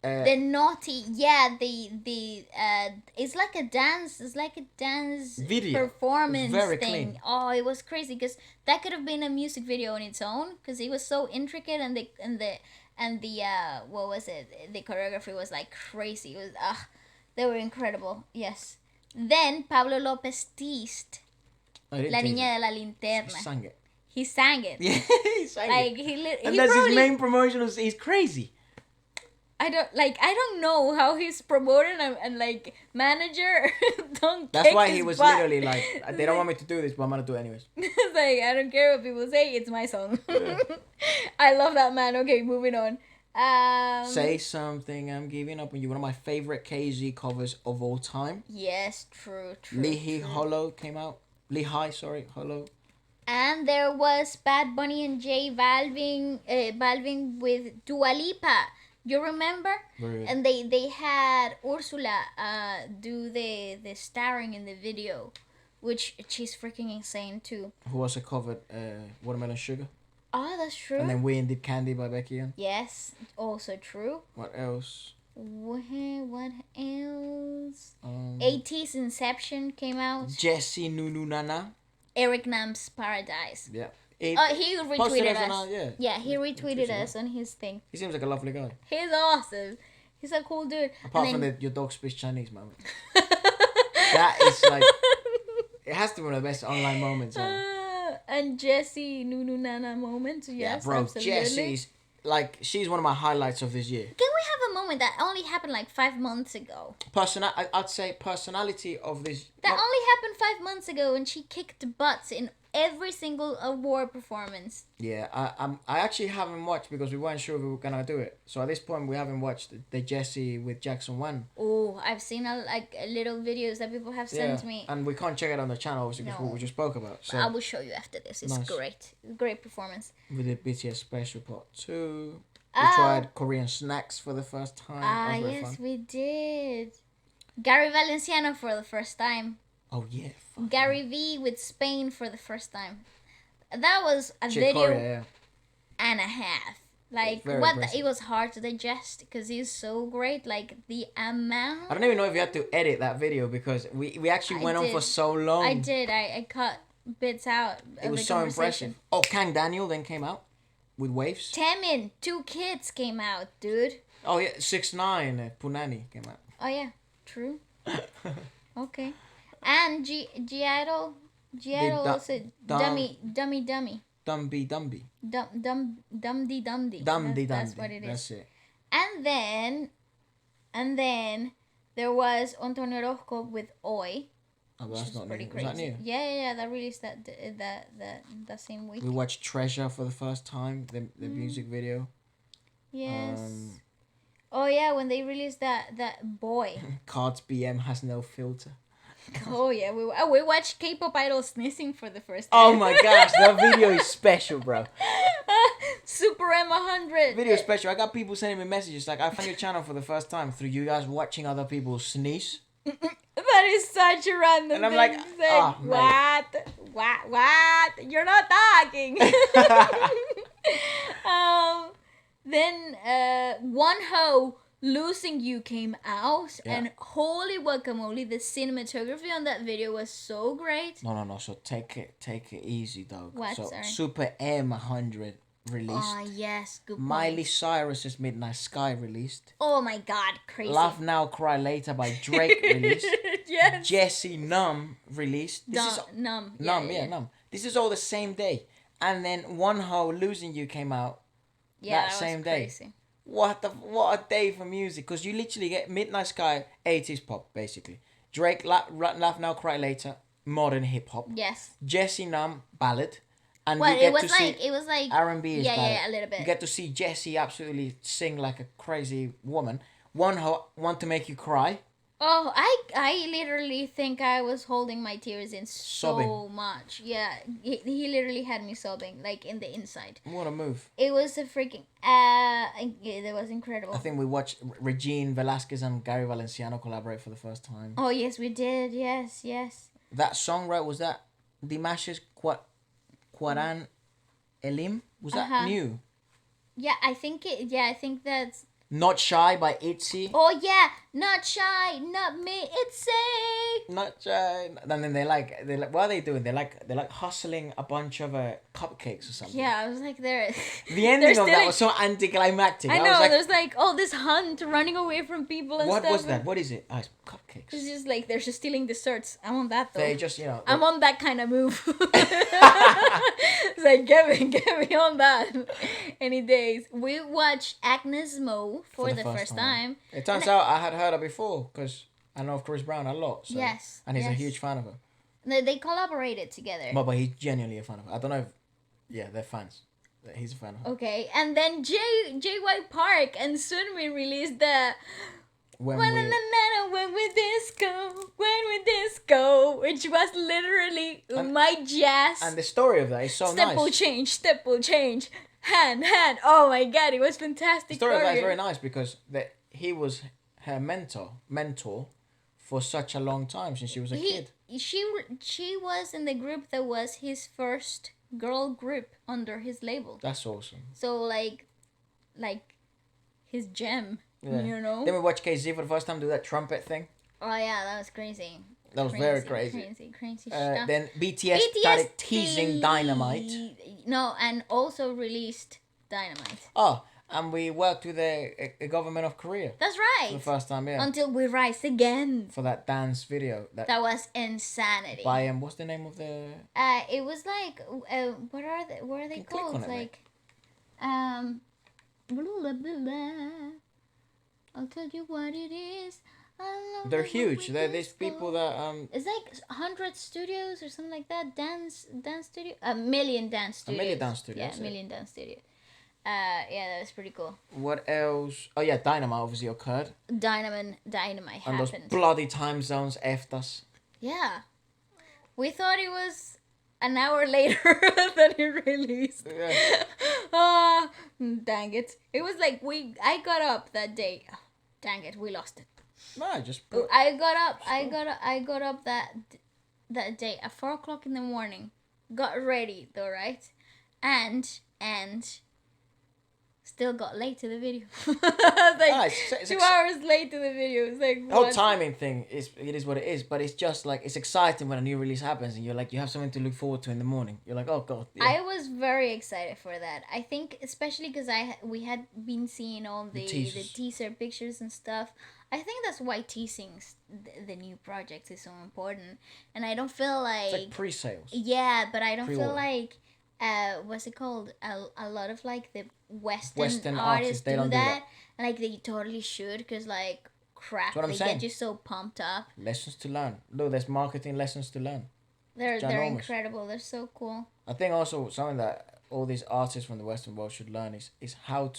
The naughty, it's like a dance Video. performance Very thing. clean. Oh, it was crazy because that could have been a music video on its own because it was so intricate and the what was it? The choreography was like crazy. It was they were incredible. Yes. Then Pablo Lopez teased La Niña de la Linterna. He sang it. He sang it. Yeah, he sang Like it. And that's his main promotion. He's crazy. I don't know how he's promoted and like manager don't. That's kick why his he was butt. literally like, they don't want me to do this, but I'm gonna do it anyways. It's like I don't care what people say. It's my song. I love that man. Okay, moving on. Say Something, I'm Giving Up on You. One of my favorite KZ covers of all time. Yes, true. Lehigh True. Hollow came out. Lehigh, sorry, Hollow. And there was Bad Bunny and Jay valving with Dua Lipa. You remember? Very good. And they had Ursula do the starring in the video, which she's freaking insane too. Who also covered Watermelon Sugar. Oh, that's true. And then We Did Candy by Becky Ann. Yes, also true. What else? What else? 80s Inception came out. Jesse Nunu Nana. Eric Nam's Paradise. Yeah. He posted retweeted us on us. our- Yeah, he retweeted us on his thing. He seems like a lovely guy. He's awesome. He's a cool dude. Apart from your dog speaks Chinese moment. That is like, it has to be one of the best online moments ever. And Jessie Nunu Nana moments. Yes, Yeah, bro, absolutely. Jessie's, like, she's one of my highlights of this year. Can we have a moment that only happened like 5 months ago? I'd say personality of this. That only happened 5 months ago, and she kicked butts in every single award performance. Yeah, I actually haven't watched because we weren't sure if we were gonna do it. So at this point, we haven't watched the Jessie with Jackson one. Oh, I've seen little videos that people have sent me. And we can't check it on the channel obviously because No. what we just spoke about. So I will show you after this. It's Nice. great performance. we did BTS Special Part 2. We Oh. tried Korean snacks for the first time. Ah, That was very yes, fun. we did. Gary Valenciano for the first time. Oh yeah. Fuck. Gary V with Spain for the first time. That was a Chick video Corea, yeah. and a half. Like Very what? impressive. It was hard to digest because he's so great. Like the amount. I don't even know if you had to edit that video because we actually I went on did. for so long. I did. I cut bits out. It of was the so conversation. impressive. Oh, Kang Daniel then came out with Waves. Taemin, 2 kids came out, dude. Oh yeah, 6ix9ine, Punani came out. Oh yeah, true. Okay, and G Idol also dummy. Dumby. Dumdy. That's what it is. That's it. And then there was Antonio Orozco with Oi. Oh, but Which that's is not pretty new. Was that crazy. new? Yeah. That released that same week. We watched Treasure for the first time, the music video. Yes. Um, Oh yeah, when they released that Boy. Cards BM has no filter. Oh yeah, we watched K-pop idols sneezing for the first Oh time. my gosh, that video is special, bro. Super M100. Video is special. I got people sending me messages like, I found your channel for the first time through you guys watching other people sneeze. That is such a random And I'm thing like, to say. oh, mate. What? You're not talking. Then One Ho Losing You came out, Yeah. and holy guacamole, the cinematography on that video was so great. No. So take it easy, dog. What? So Sorry. Super M100 released. Ah, yes, good point. Miley Cyrus's Midnight Sky released. Oh my god, crazy. Laugh Now, Cry Later by Drake released. Yes. Jesse Numb released. This is Numb. Numb. This is all the same day. And then One Ho Losing You came out Yeah, that was same day. crazy. What a day for music, because you literally get Midnight Sky 80s pop basically. Drake Laugh Now Cry Later modern hip hop. Yes. Jesse Numb ballad, and Well, you get it was to like see R&B is ballad. yeah, a little bit. You get to see Jesse absolutely sing like a crazy woman. One Ho Want to Make You Cry. Oh, I literally think I was holding my tears in so Sobbing. much. Yeah, he literally had me sobbing, like in the inside. What a move. It was a freaking it was incredible. I think we watched Regine Velasquez and Gary Valenciano collaborate for the first time. Oh yes, we did. Yes. That song, right, was that Dimash's Quran Elim? Was that Uh-huh. new? Yeah, I think that's. Not Shy by ITZY. Oh yeah, not shy, not me. It's safe. Not Shy. And then they're like, what are they doing? They're like hustling a bunch of cupcakes or something. Yeah, I was like, there. The ending of that was so anticlimactic. I was know. like, There's like, oh, this hunt running away from people and what stuff. was that? What is it? Oh, it's cupcakes. It's just like they're just stealing desserts. I'm on that though. They just, I'm on that kind of move. It's like get me on that. Any days. We watched Agnes Mo for the first time. It turns out I had heard her before because I know of Chris Brown a lot. So, Yes, and he's a yes. huge fan of her. They collaborated together. But he's genuinely a fan of her. I don't know if, yeah, they're fans. He's a fan of her. Okay, and then JY Park and Sunmi released the When when we, will this go? When will this go? Which was literally my jazz. and the story of that is so Step will nice. step will change. Hand. Oh my god, it was fantastic. The story of that is choreo. very nice because he was her mentor for such a long time since she was a kid. She was in the group that was his first girl group under his label. That's awesome. So like his gem, Yeah. you know. Then we watched KZ for the first time do that trumpet thing. Oh yeah, that was crazy. That was very crazy. Crazy stuff. Then BTS started teasing Dynamite. No, and also released Dynamite. Oh, and we worked with the government of Korea That's for right. the first time, yeah. Until we rise again. For that dance video. That was insanity. By what's the name of the? It was like what are they You can click called? on it, Like blah, blah, blah, blah. I'll tell you what it is. They're huge. They're these people that It's like 100 studios or something like that. Dance studio. A million dance studios. Million Dance Studios, Yeah, yeah. million dance studio. Yeah, that was pretty cool. What else? Oh yeah, Dynamite obviously occurred. Dynamite And those happened. bloody time zones effed us. Yeah, we thought it was an hour later that it released. Yeah. Ah, dang it! It was like I got up that day. Oh, dang it, we lost it. No, just I got up that day at 4:00 in the morning. Got ready though, right? And still got late to the video. Like it's 2 hours late to the video. It's like the whole what? timing thing is what it is, but it's just like it's exciting when a new release happens and you're like you have something to look forward to in the morning. You're like, oh god. Yeah. I was very excited for that. I think especially because we had been seeing all the teaser pictures and stuff. I think that's why teasing the new projects is so important. And I don't feel It's like pre-sales. yeah, but I don't feel Pre-order. like what's it called? A lot of like the Western artists, artists they do don't do that, and like they totally should, because like crap, That's what I'm they saying. get you so pumped up. Lessons to learn. Look, there's marketing lessons to learn. They're ginormous. incredible. They're so cool. I think also something that all these artists from the Western world should learn is how.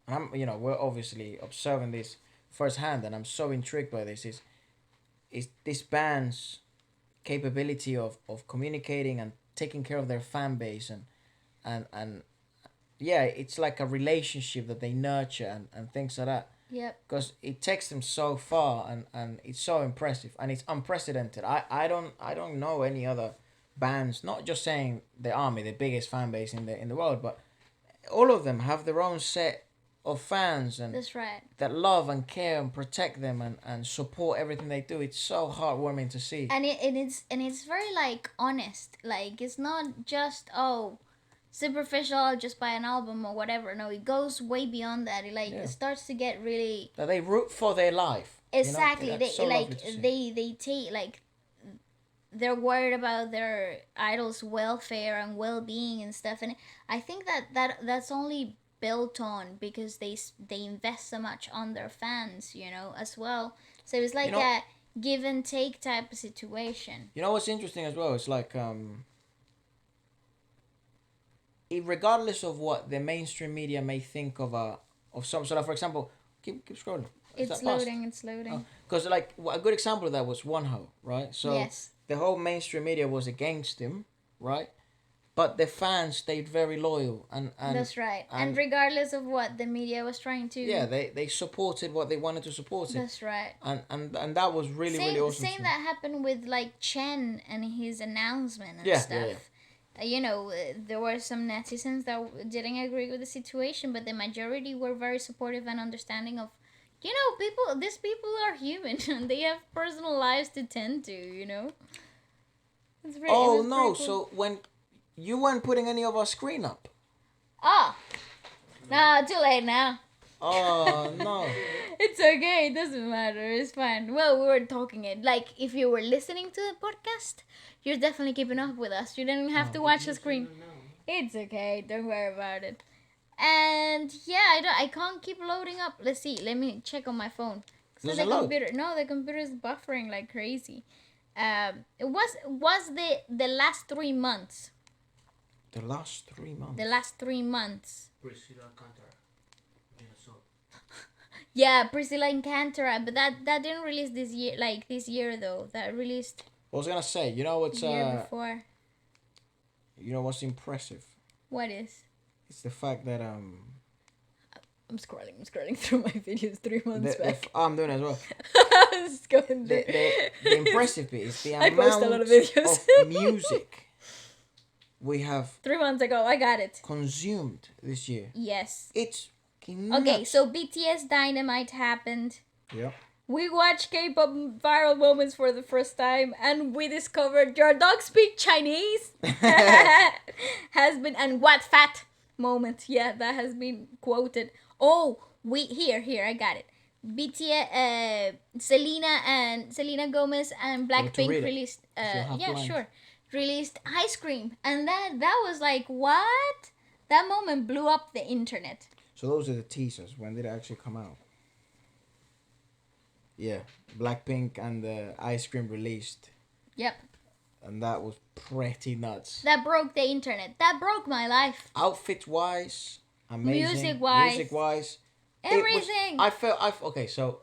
And we're obviously observing this firsthand, and I'm so intrigued by this. Is this band's capability of communicating and taking care of their fan base and yeah, it's like a relationship that they nurture and things like that. Yep. Because it takes them so far and it's so impressive and it's unprecedented. I don't know any other bands, not just saying the ARMY, the biggest fan base in the world, but all of them have their own set of fans and That's right. that love and care and protect them and support everything they do. It's so heartwarming to see. And it's very like honest. Like it's not just superficial, just buy an album or whatever. No, it goes way beyond that. It starts to get really That they root for their life. exactly. You know? They That's so lovely to see. they take like they're worried about their idols' welfare and well-being and stuff. And I think that's only built on because they invest so much on their fans, as well. So it's like a give and take type of situation. You know what's interesting as well? It's like regardless of what the mainstream media may think of some sort of, for example, keep scrolling. It's loading. Because like a good example of that was Wonho, right? So Yes. the whole mainstream media was against him, right? But the fans stayed very loyal and That's right. And regardless of what the media was trying to they supported what they wanted to support. That's right. And that was really awesome. Same that happened with like Chen and his announcement and stuff. Yeah. There were some netizens that didn't agree with the situation, but the majority were very supportive and understanding of, these people are human and they have personal lives to tend to, It's really, Oh it was no! pretty cool. So when you weren't putting any of our screen up. Oh, no, too late now. Oh no! It's okay. It doesn't matter. It's fine. Well, we were talking it. Like, if you were listening to the podcast, you're definitely keeping up with us. You didn't have to watch the screen. It's okay. Don't worry about it. And yeah, I can't keep loading up. Let's see. Let me check on my phone. So Does the it load? computer. No, the computer is buffering like crazy. It was the last 3 months. The last 3 months. The last 3 months. Priscilla Alcantara. So. Yeah, Priscilla Alcantara, but that didn't release this year. Like this year though, that released. I was gonna say, you know what's the year before. You know what's impressive? What is? It's the fact that I'm scrolling through my videos 3 months back. I'm doing it as well. Just going there. The impressive bit is the I amount post a lot of videos. of music we have 3 months ago, I got it. consumed this year. Yes. It's fucking Okay, nuts. so BTS Dynamite happened. Yeah. We watched K-pop viral moments for the first time, and we discovered your dog speak Chinese. Has been, and what fat moment? Yeah, that has been quoted. Oh, here I got it. BTS, Selena Gomez and Blackpink read it? released. have Yeah, lines. sure. Released Ice Cream, and that was like what? That moment blew up the internet. So those are the teasers. When did it actually come out? Yeah, Blackpink and the Ice Cream released, Yep. and that was pretty nuts. That broke the internet. That broke my life. Outfit wise, amazing. Music-wise. Music wise, Everything. I felt. Okay, so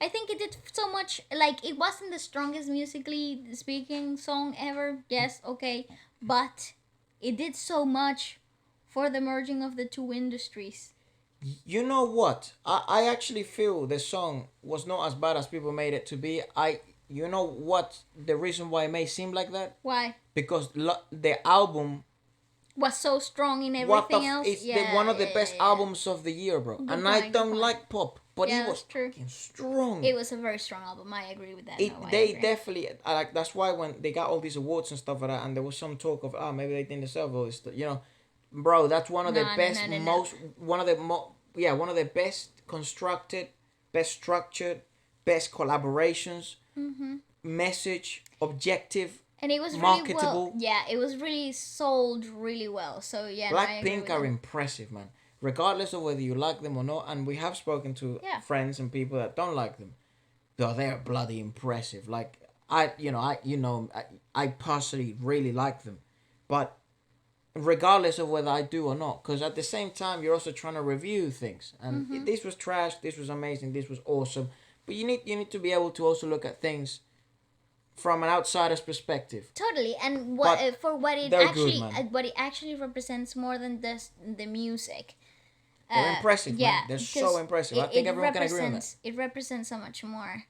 I think it did so much. Like, it wasn't the strongest musically speaking song ever. Yes, okay. But it did so much for the merging of the two industries. you know what? I actually feel the song was not as bad as people made it to be. You know what? The reason why it may seem like that, Why? because the album Was so strong in everything else. it's Yeah, one of the yeah, best yeah. albums of the year, bro. Good and point, I good don't point. like pop, but Yeah, it was that's true. fucking strong. It was a very strong album. I agree with that. It, No, I they agree. definitely like. That's why when they got all these awards and stuff like that, and there was some talk of maybe they didn't deserve all this stuff. You know, bro, that's one of the No, best, no. most one of the one of the best constructed, best structured, best collaborations, message, objective. And it was really marketable. well. Yeah, it was really sold really well. So yeah, no, I agree Blackpink with are that. impressive, man. Regardless of whether you like them or not, and we have spoken to Yeah. friends and people that don't like them. Though they're bloody impressive. Like I personally really like them, but regardless of whether I do or not, because at the same time you're also trying to review things, and this was trash, this was amazing, this was awesome, but you need to be able to also look at things from an outsider's perspective. Totally, and what But for what it they're actually good, man. what it actually represents more than the music. They're impressive, man. They're so because impressive. I think everyone can agree on that. It represents so much more.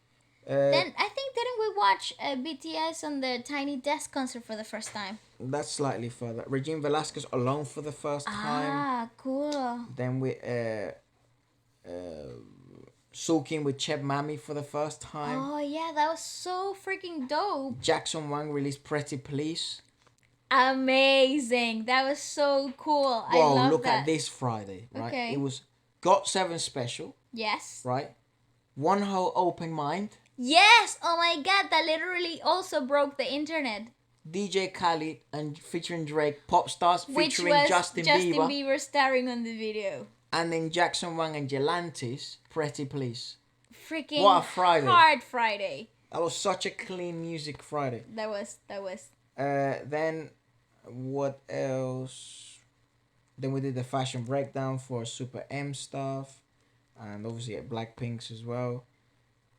Uh, Then I think didn't we watch BTS on the Tiny Desk concert for the first time? That's slightly further. Regine Velasquez alone for the first time. Ah, cool. Then we Sulking with Cheb Mami for the first time. Oh yeah, that was so freaking dope. Jackson Wang released Pretty Please. Amazing. That was so cool. I Whoa, love look that. at this Friday, right? Okay. It was GOT7 special, Yes. right? One Whole Open Mind. Yes. Oh my god, that literally also broke the internet. DJ Khaled and featuring Drake, Pop Stars Which featuring was Justin Bieber. Bieber starring on the video. And then Jackson Wang and Gelantis, Pretty Please. Freaking What a Friday. hard Friday. That was such a clean music Friday. That was. Then what else? Then we did the fashion breakdown for Super M stuff, and obviously at Blackpink's as well.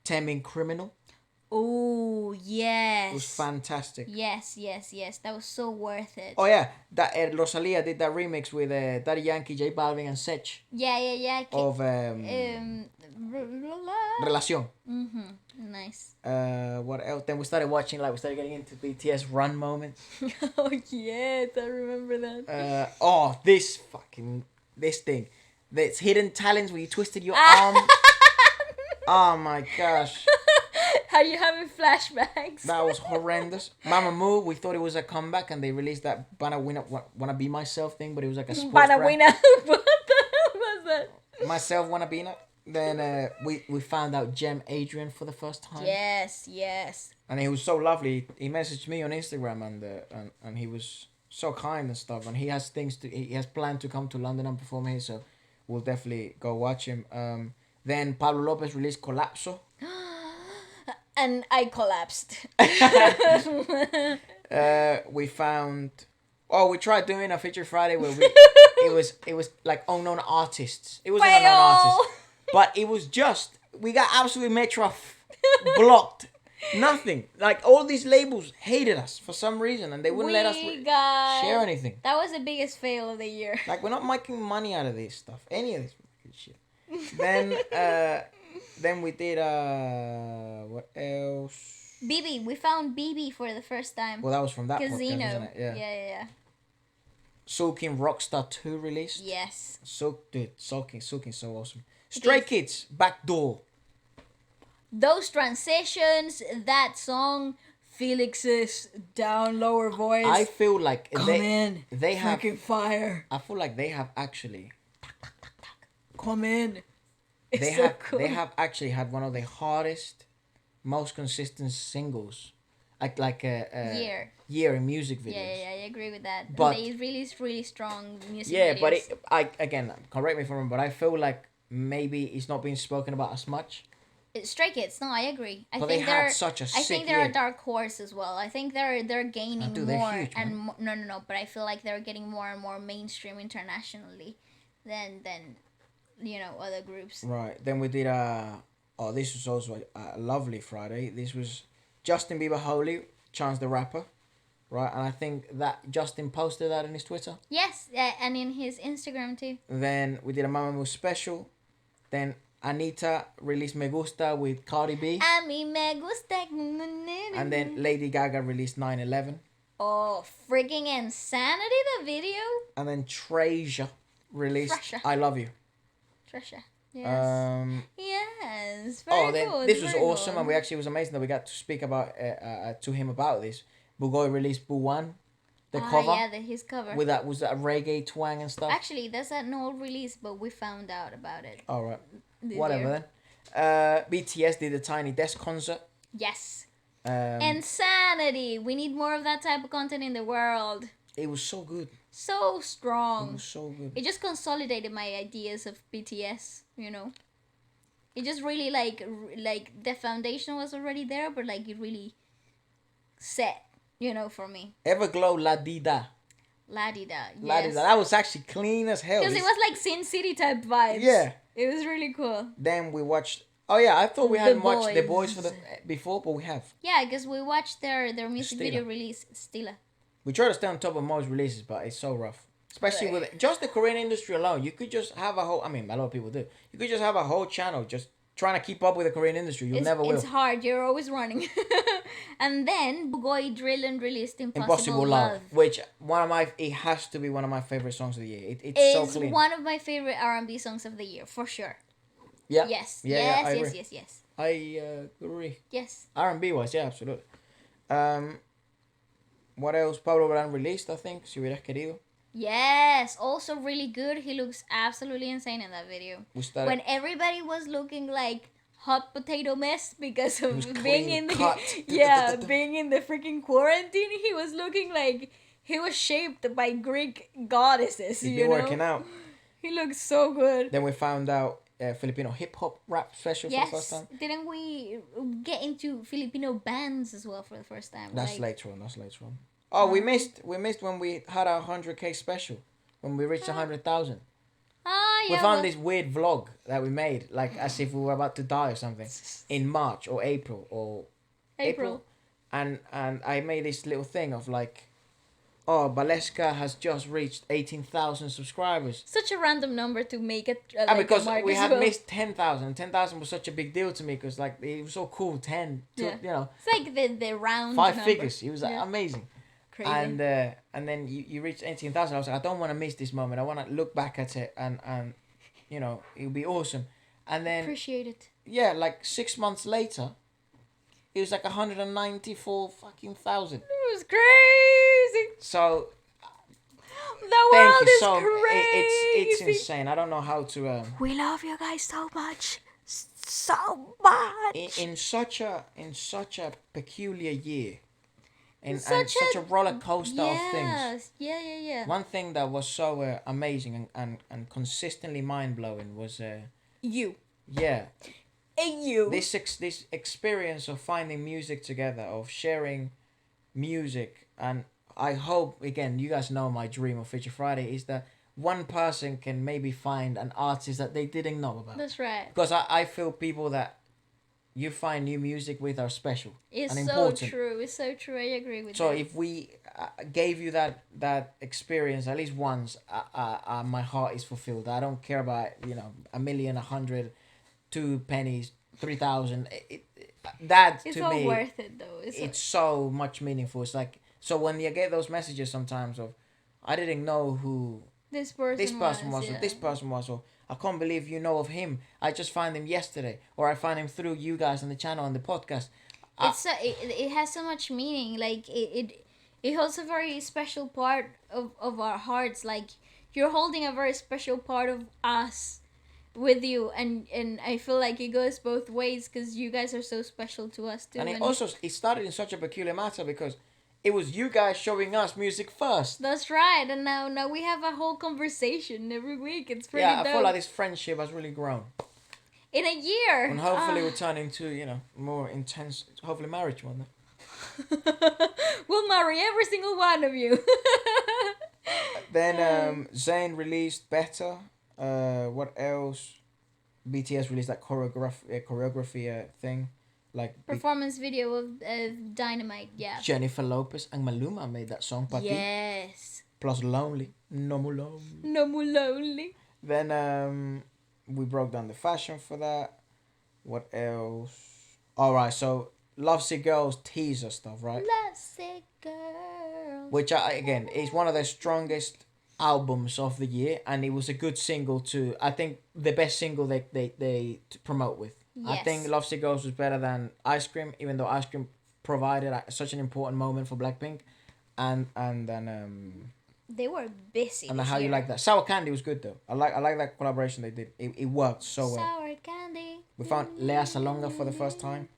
Taming Criminal. Oh yes. It was fantastic. Yes. That was so worth it. Oh yeah, that Rosalia did that remix with Daddy Yankee, J Balvin, and Sech Yeah. of Relación. Nice. What else? Then we started watching, we started getting into BTS Run moments. Oh yes, I remember that. This thing, this hidden talents where you twisted your arm. Oh my gosh. How you having flashbacks? That was horrendous. MAMAMOO, we thought it was a comeback, and they released that Wanna Be Myself thing, but it was like a sports brand. Banawina. What the hell was that? Myself Wanna Be Not. Then we found out Jem Adrian for the first time. Yes. And he was so lovely. He messaged me on Instagram, and he was so kind and stuff. And he has he has planned to come to London and perform here, so we'll definitely go watch him. Then Pablo Lopez released Colapso. And I collapsed. We found Oh, we tried doing a feature Friday where we it was like unknown artists. It wasn't unknown artists, but it was just we got absolutely blocked. Nothing. Like all these labels hated us for some reason, and they wouldn't let us share anything. That was the biggest fail of the year. Like we're not making money out of this stuff. Any of this shit. Then we did what else? BB. We found BB for the first time. Well, that was from that podcast, Casino. wasn't it? Yeah. Yeah. Soaking Rockstar 2 released. Yes. Soaking so awesome. Stray Kids, Backdoor. Those transitions, that song, Felix's down lower voice. I feel like they have fire. I feel like they have actually Come in. It's they so have cool. they have actually had one of the hardest, most consistent singles, like a year in music videos. Yeah, I agree with that. But they released really strong music yeah, videos. but I again, correct me if I'm wrong, but I feel like maybe it's not being spoken about as much. Stray Kids, no, I agree. I But think they had such a I think sick they're year. a dark horse as well. I think they're gaining dude, they're more huge, and no, but I feel like they're getting more and more mainstream internationally than other groups. Right. Then we did this was also a lovely Friday. This was Justin Bieber Holy, Chance the Rapper. Right, and I think that Justin posted that on his Twitter. Yes, and in his Instagram too. Then we did a MAMAMOO special. Then Anita released Me Gusta with Cardi B. A mí me gusta. And then Lady Gaga released 9/11. Oh, freaking Insanity, the video. And then Treasure released Treasure. I Love You. Treasure. Yes. Yes. Very good. This was very awesome, good. and it was amazing that we got to speak about to him about this. Bugoy released Boo One, the cover. Yeah, his cover. With that reggae twang and stuff. Actually, that's an old release, but we found out about it. All right. this Whatever year. then. BTS did a Tiny Desk concert. Yes. Um, Insanity. We need more of that type of content in the world. It was so good. So It strong. was so good. It just consolidated my ideas of BTS, It just really like the foundation was already there, but like it really set, for me. Everglow La Dida. La-di-da, La yes. Dida. That was actually clean as hell. Because it was like Sin City type vibes. Yeah. It was really cool. Then we watched. Oh yeah, I thought we hadn't watched The Boys Boys. before, but we have. Yeah, because we watched their music Stila. video release, Stila. We try to stay on top of most releases, but it's so rough. Especially with just the Korean industry alone. You could just have a whole. I mean, a lot of people do. You could just have a whole channel just trying to keep up with the Korean industry. You never will. It's hard. You're always running. And then Bugoy Drillin released Impossible Impossible Love, which it has to be one of my favorite songs of the year. It's so clean. one of my favorite R&B songs of the year, for sure. Yeah. Yes. Yeah, yes, I yes, agree. yes. I agree. Yes. R&B wise, yeah, absolutely. What else? Pablo Alborán released, I think. Si hubieras querido. Yes. Also really good. He looks absolutely insane in that video. We started. When everybody was looking like hot potato mess because of was being clean in the cut. being in the freaking quarantine, he was looking like he was shaped by Greek goddesses. He's been working out. He looks so good. Then we found out Filipino hip hop rap special for the first time. Didn't we get into Filipino bands as well for the first time? That's later on. Oh, we missed when we had our 100K special when we reached 100,000. Ah, yeah. We found this weird vlog that we made, like as if we were about to die or something, in March or April. And I made this little thing of like, oh, Waleska has just reached 18,000 subscribers. Such a random number to make it. Because a mark we as had well. missed 10,000. 10,000 was such a big deal to me because like it was so cool. 10, Yeah. you know, It's like the round 5 number. figures. It was amazing. Crazy. And then you reached 18,000. I was like, I don't want to miss this moment. I want to look back at it and you know, it would be awesome. And then Appreciate it. yeah, like 6 months later, it was like 194 fucking thousand. It was crazy. So The thank world you is so. crazy. It's insane. I don't know how to. We love you guys so much, so much. In such a peculiar year, and Such such a- a roller coaster of things. Yeah. One thing that was so amazing and consistently mind blowing was You. yeah, You. this experience of finding music together, of sharing music and I hope, again, you guys know my dream of Feature Friday is that one person can maybe find an artist that they didn't know about. That's right. Because I feel people that you find new music with are special It's and so important. true. It's so true. I agree with So that. if we gave you that experience at least once, my heart is fulfilled. I don't care about a million, 100, 2 pennies, 3,000. That It's to all me, worth it though. it's so much meaningful. It's like, so when you get those messages sometimes of, I didn't know who this person was, or this person was, or I can't believe you know of him. I just found him yesterday, or I found him through you guys on the channel on the podcast. It has so much meaning. Like it holds a very special part of our hearts. Like you're holding a very special part of us with you, and I feel like it goes both ways because you guys are so special to us too. And it started in such a peculiar matter because it was you guys showing us music first. That's right, and now we have a whole conversation every week. It's pretty Yeah, I dope. feel like this friendship has really grown. In a year. And hopefully we'll turn into, more intense, hopefully marriage one day. We'll marry every single one of you. Then Zayn released Better. What else? BTS released that choreography thing. Like Performance video of Dynamite, yeah. Jennifer Lopez and Maluma made that song, Pati. Yes. Plus Lonely. No More Lonely. No More Lonely. Then we broke down the fashion for that. What else? Alright, so Lovesick Girls teaser stuff, right? Lovesick Girls. Which, again, is one of the strongest albums of the year, and it was a good single to, I think, the best single they promote with. Yes. I think Lovesick Girls was better than Ice Cream, even though Ice Cream provided such an important moment for BLACKPINK. And then they were busy. and this How You year. Like That. Sour Candy was good though. I like that collaboration they did. It worked so well. Sour Candy. We found Lea Salonga for the first time.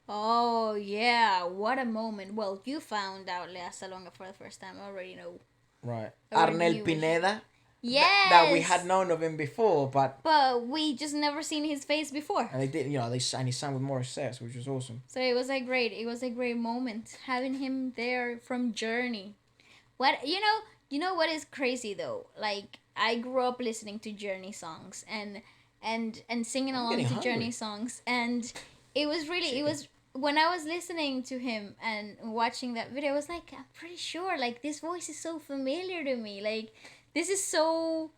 Oh yeah, what a moment. Well, you found out Lea Salonga for the first time. I already know. Right. I already Arnel knew it. Pineda. Yes. That we had known of him before, but we just never seen his face before. and they did, and he sang with Morissette, which was awesome. So it was a great moment having him there from Journey. What you know what is crazy though? Like I grew up listening to Journey songs and singing along to getting hungry. Journey songs, and it was when I was listening to him and watching that video, I was like, I'm pretty sure like this voice is so familiar to me. Like this is so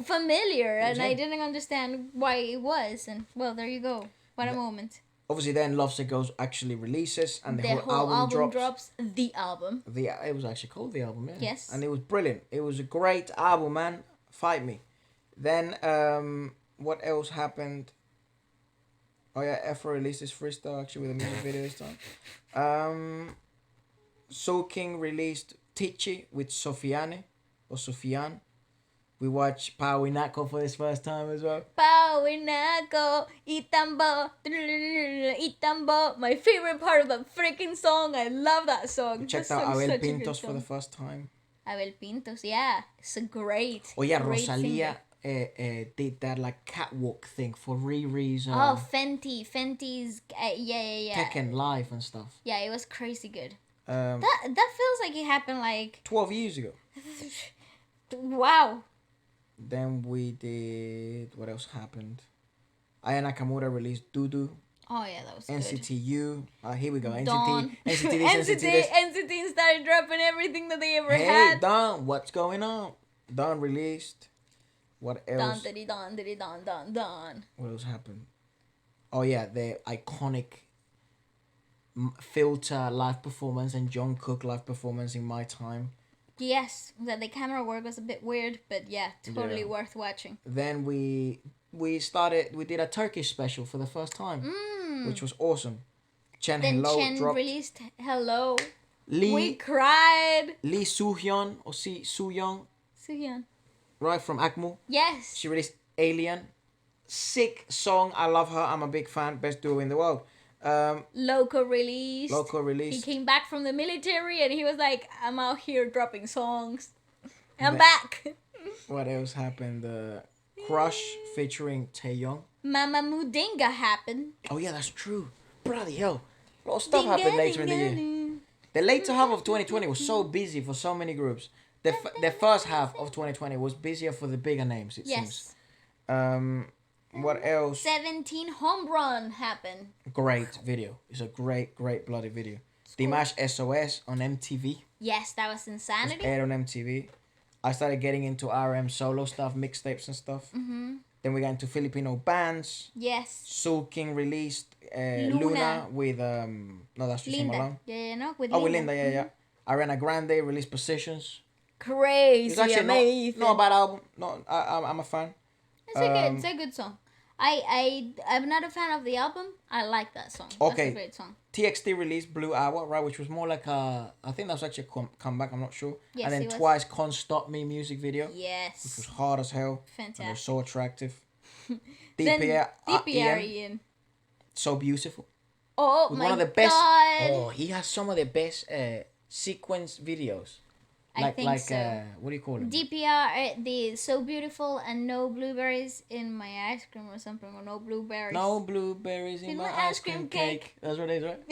familiar, and I didn't understand why it was. And well, there you go. What a moment. Obviously, then Lovesick Girls actually releases, and the, The whole album drops. the album. It was actually called the album, yeah. Yes. And it was brilliant. It was a great album, man. Fight me. Then what else happened? Oh yeah, Efra released his freestyle actually with a music video this time. Soul King released Tichi with Sofiane or Sofiane. We watched Pawinako for this first time as well. Pawinako, Itambo, Itambo. My favorite part of the freaking song. I love that song. We checked That out song's Abel such a good Pintos for song. the first time. Abel Pintos, yeah. It's a great. Oh yeah, great Rosalia singer. did that like catwalk thing for Riri's Oh, Fenty's, yeah. Tekken Live and stuff. Yeah, it was crazy good. Um, That feels like it happened like 12 years ago. wow. Then we did, what else happened? Aya Nakamura released Dudu. Oh yeah, that was good. NCTU. Here we go. Dawn. NCT this, NCT this. NCT started dropping everything that they ever Hey, had. Dawn, what's going on? Dawn released. What Don, else? diddy, don, diddy, don, don, don. What else happened? Oh yeah, the iconic Filter live performance and Jungkook live performance in My Time. Yes, that the camera work was a bit weird, but yeah, totally Yeah. worth watching. Then we did a Turkish special for the first time, which was awesome. Chen Then Hello Chen dropped. released Hello. We Lee cried. Soo-hyun or Soo-young, Suhyun. right, from AKMU. Yes. She released Alien. Sick song. I love her. I'm a big fan. Best duo in the world. Loco released. Loco He released. came back from the military and he was like, I'm out here dropping songs. I'm back. What else happened? Crush featuring Taeyong. MAMAMOO Dinga happened. Oh yeah, that's true. Bloody hell. A lot of stuff happened later in the year. The later half of 2020 was so busy for so many groups. The first half of 2020 was busier for the bigger names, it seems. What else? 17 home run happened. Great video. It's a great bloody video. DIMASH SOS on MTV. Yes, that was insanity. It was aired on MTV. I started getting into RM solo stuff, mixtapes and stuff. Then we got into Filipino bands. Yes. Soul King released Luna with no, that's just him Linda. alone. Yeah, no, with Oh, Linda. with Linda, yeah. Ariana Grande released Positions. Crazy, It's actually amazing. not a bad album. No, I'm a fan. It's a good song. I'm not a fan of the album. I like that song. Okay. That's a great song. TXT released Blue Hour, right, which was more like I think that was actually a comeback, I'm not sure. Yes, and then it was. Twice Can't Stop Me music video, which was Yes. hard as hell. And they're Fantastic. so attractive. Then DPR, DPR Ian, Ian. so beautiful. Oh With my one of the best. god. Oh, he has some of the best sequence videos. I think so. What do you call it? DPR, the So Beautiful and No Blueberries in My Ice Cream or something, or No Blueberries. No blueberries in my ice cream cake. That's what it is, right?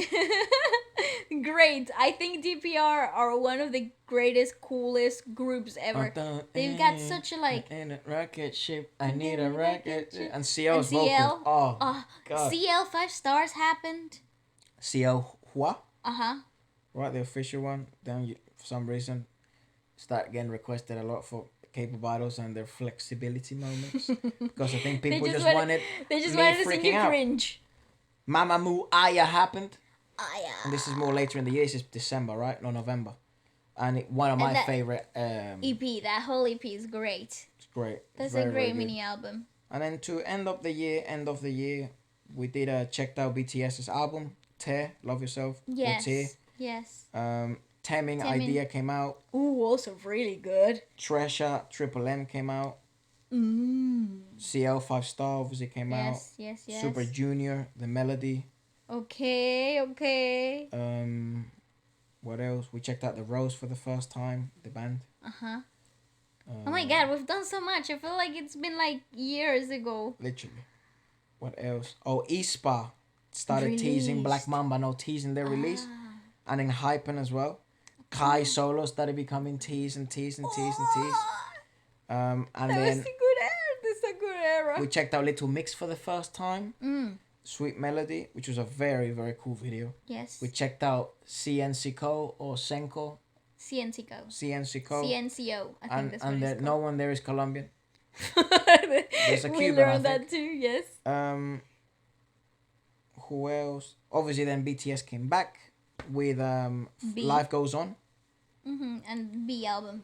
Great. I think DPR are one of the greatest, coolest groups ever. They've got such a like. In a rocket ship, I need a rocket ship. And CL's And CL. vocals. Oh, God. CL 5 stars happened. CL Hua, Uh-huh. right? The official one. Then you, for some reason, start getting requested a lot for K-pop idols and their flexibility moments. Because I think people just wanted They just me wanted to see freaking you out. cringe. MAMAMOO Aya happened. Yeah. And this is more later in the year. This is December, right? No, November. And one of my that favorite. EP, that whole EP is great. It's great. That's Very, a very great good. mini album. And then to end of the year, we did checked out BTS's album, Tear, Love Yourself. Or Yes. Tear. Yes. Tamming Tamming. Idea came out. Ooh, also really good. Treasure, Triple M came out. CL 5 Star obviously came out. Yes. Super Junior, The Melody. Okay. What else? We checked out The Rose for the first time, the band. Uh-huh. Oh my god, we've done so much. I feel like it's been like years ago. Literally. What else? Oh, Espa started teasing Released. Black Mamba, no teasing their release. And then Hypen as well. Kai Solo started becoming tease. And That then was a good era. This is a good era. we checked out Little Mix for the first time. Sweet Melody, which was a very, very cool video. Yes. We checked out CNCO or Senko. CNCO. CNCO. CNCO. I think And, that's what and it's no one there is Colombian. called. There's a We Cuban, I learned think. that too, yes. Who else? Obviously, then BTS came back with B. Life Goes On. And B album.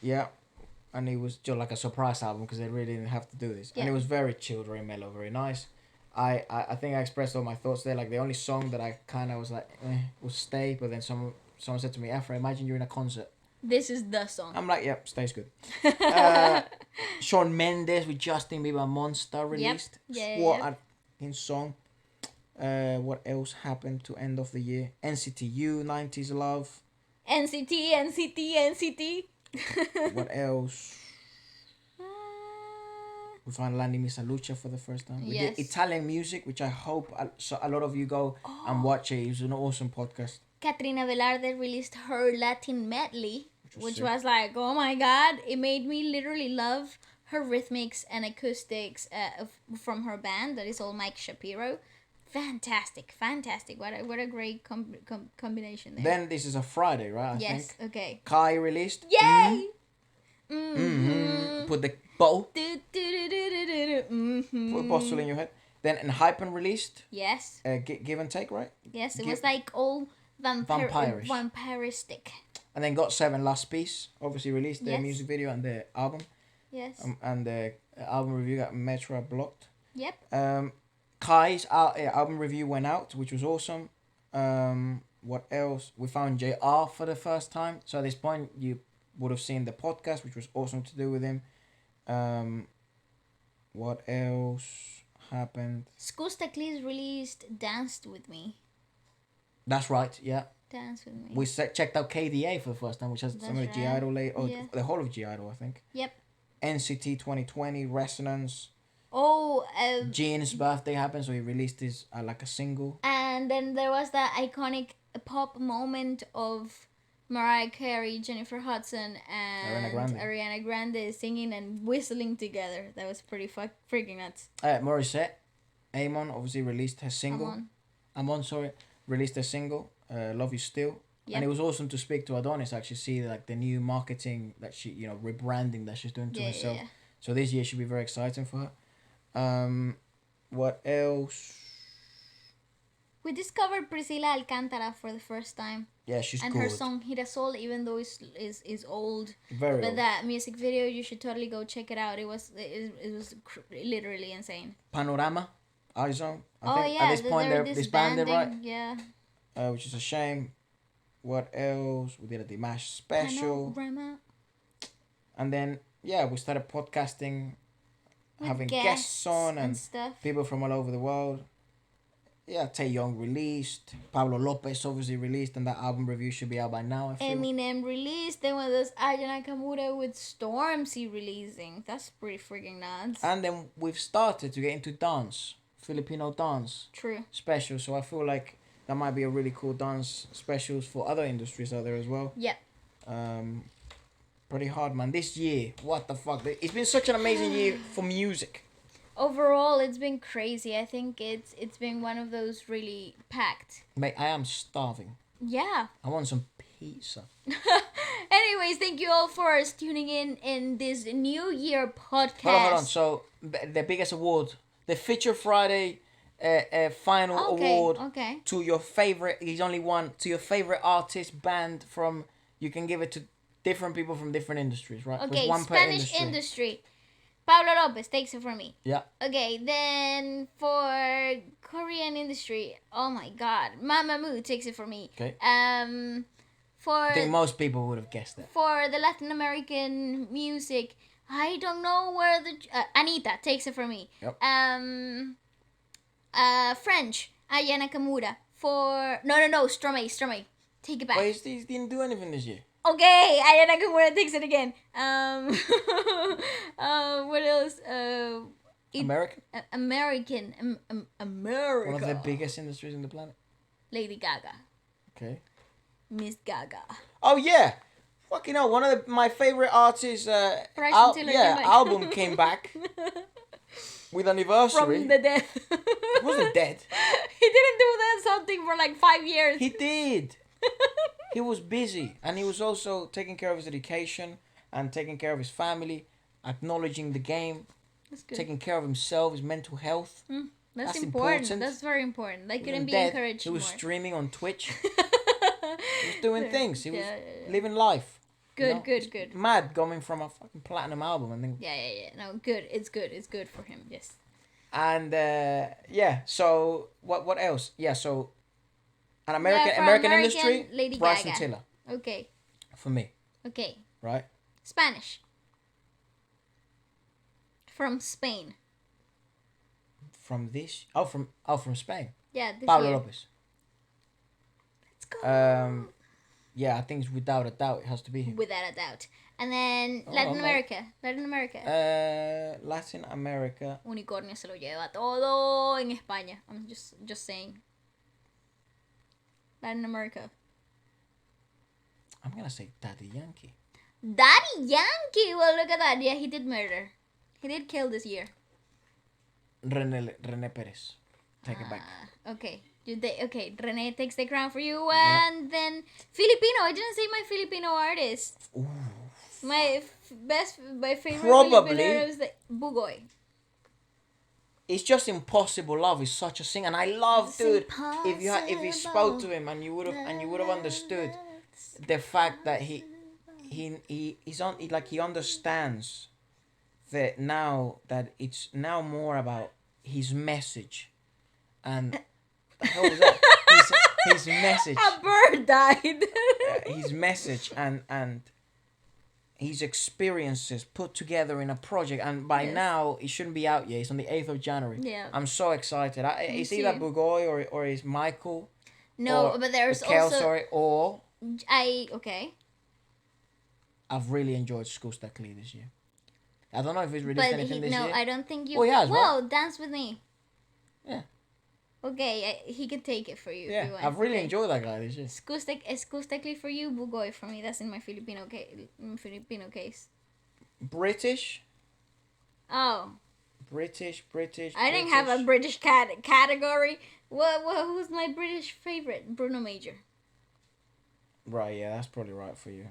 Yeah. And it was just like a surprise album because they really didn't have to do this. And Yeah. it was very chilled, very mellow, very nice. I think I expressed all my thoughts there. Like the only song that I kind of was like, was Stay. But then someone said to me, Efra, imagine you're in a concert. This is the song. I'm like, yep, Stay's good. Shawn Mendes with Justin Bieber Monster released. Yeah, What yeah. a fucking song. What else happened to end of the year? NCTU, 90s Love. NCT. What else? We found Landi Misa Lucha for the first time. We Yes. did Italian music, which I hope a lot of you go and watch it. It was an awesome podcast. Katrina Velarde released her Latin medley, which sick. was like, oh my god, it made me literally love her rhythmics and acoustics from her band that is all Mike Shapiro. Fantastic. What a great combination there. Then this is a Friday, right? I yes, think. okay. Kai released. Yay! Put the bow. Do, do, do, do, do, do, do. Put a bottle in your head. Then in Hypen released. Yes, Give and Take, right? yes, it Give- was like all Vampirish. vampiristic. And then GOT7 Last Piece obviously released their Yes. music video and their album. Yes. And the album review got Metro blocked. Yep. Kai's album review went out, which was awesome. What else? We found JR for the first time. So at this point, you would have seen the podcast, which was awesome to do with him. What else happened? Skostaklis released Danced With Me. That's right, yeah. Dance With Me. We checked out KDA for the first time, which has some of the That's G right. Idol, Yeah. the whole of G Idol, I think. Yep. NCT 2020, Resonance. Oh, Jean's birthday happened, so he released his like a single. and then there was that iconic a pop moment of Mariah Carey, Jennifer Hudson, Ariana and Grande. Ariana Grande singing and whistling together. That was pretty freaking nuts. Morissette, Amon obviously released her single. Amon. Amon, sorry, released her single, Love You Still. Yep. And it was awesome to speak to Adonis, actually see like the new marketing that she, rebranding that she's doing to herself. Yeah. So this year should be very exciting for her. What else? We discovered Priscilla Alcantara for the first time. Yeah, she's and good. her song Girasol, even though is old, Very but old. that music video, you should totally go check it out. It was literally insane. Panorama, Arizona. Oh think yeah, at this point they're disbanded, right? Yeah. Which is a shame. What else? We did a DIMASH special. Panorama. And then, we started podcasting, With having guests on and stuff. people from all over the world. Yeah, Taeyong released. Pablo Lopez obviously released, and that album review should be out by now, I feel. Eminem released. Then one of those Aya Nakamura with Stormzy releasing. That's pretty freaking nuts. And then we've started to get into dance, Filipino dance True. special. So I feel like that might be a really cool dance specials for other industries out there as well. Yep. Pretty hard, man. This year, what the fuck? It's been such an amazing year for music. Overall, it's been crazy. I think it's been one of those really packed. Mate, I am starving. Yeah. I want some pizza. Anyways, thank you all for tuning in this New Year podcast. Hold on. So, the biggest award, the Feature Friday final award Okay. to your favorite, he's only one, to your favorite artist, band from, you can give it to different people from different industries, right? Okay, There's one per Spanish industry. Pablo Lopez takes it from me. Yeah. Okay, then for Korean industry, oh my god, MAMAMOO takes it from me. Okay. For I think most people would have guessed that. for the Latin American music, I don't know where the Anita takes it from me. Yep. French, Aya Nakamura. For no, Stromae, take it back. Wait, he didn't do anything this year. Okay, Aya Nakamura takes it again. What else? American? American. America. One of the biggest industries on the planet. Lady Gaga. Okay. Miss Gaga. Oh, yeah. Fucking hell, one of my favorite artists' Bryson Tiller came back. album came back with Anniversary. From the dead. He wasn't dead. He didn't do that something for like 5 years. He did. He was busy, and he was also taking care of his education and taking care of his family, acknowledging the game, That's good. taking care of himself, his mental health. That's that's important. important. That's very important. They He couldn't wasn't be dead. encouraged He was more. streaming on Twitch. He was doing things. He was Yeah. living life. Good. It's mad coming from a fucking platinum album and then Yeah. No, good. It's good. It's good for him. Yes. and so what else? Yeah, so an American for American American, industry, Lady Bryson Gaga. Tiller Okay. for me, Okay. right? Spanish. From Spain. From Spain. Yeah, this Pablo year. Lopez. Let's go. Yeah, I think it's without a doubt it has to be him. Without a doubt. And then Oh, Latin mate. America. Latin America. Latin America. Unicornio se lo lleva todo en España. I'm just saying. Latin America. I'm gonna say Daddy Yankee. Daddy Yankee. Well, look at that. Yeah, he did murder. He did kill this year. Rene Perez. Take it back. Okay. Okay, Rene takes the crown for you. And then Filipino. I didn't say my Filipino artist. Ooh. My favorite Probably. Filipino artist is Bugoy. It's just impossible. Love is such a sing, and I love, It's dude. If you impossible. spoke to him and you would have understood the fact that he understands that now that it's now more about his message, and the hell was that? His message, A bird died. his message, and his experiences put together in a project, and by Yes. now it shouldn't be out yet. It's on the 8th of January. Yeah. I'm so excited. Is either too. Bugoy or is Michael? No, or, but there's or Kel, also sorry, or okay. I've really enjoyed School Stack Lee this year. I don't know if he's released But anything this year. I don't think you. Oh, he has, well, Dance with Me. Yeah. Okay, he can take it for you if Yeah, you want. I've really Okay. enjoyed that guy this year. Excustically for you, bugoy for me. That's in my Filipino case. British. Oh, British. I didn't have a British category. Who's my British favorite? Bruno Major. Right, yeah, that's probably right for you.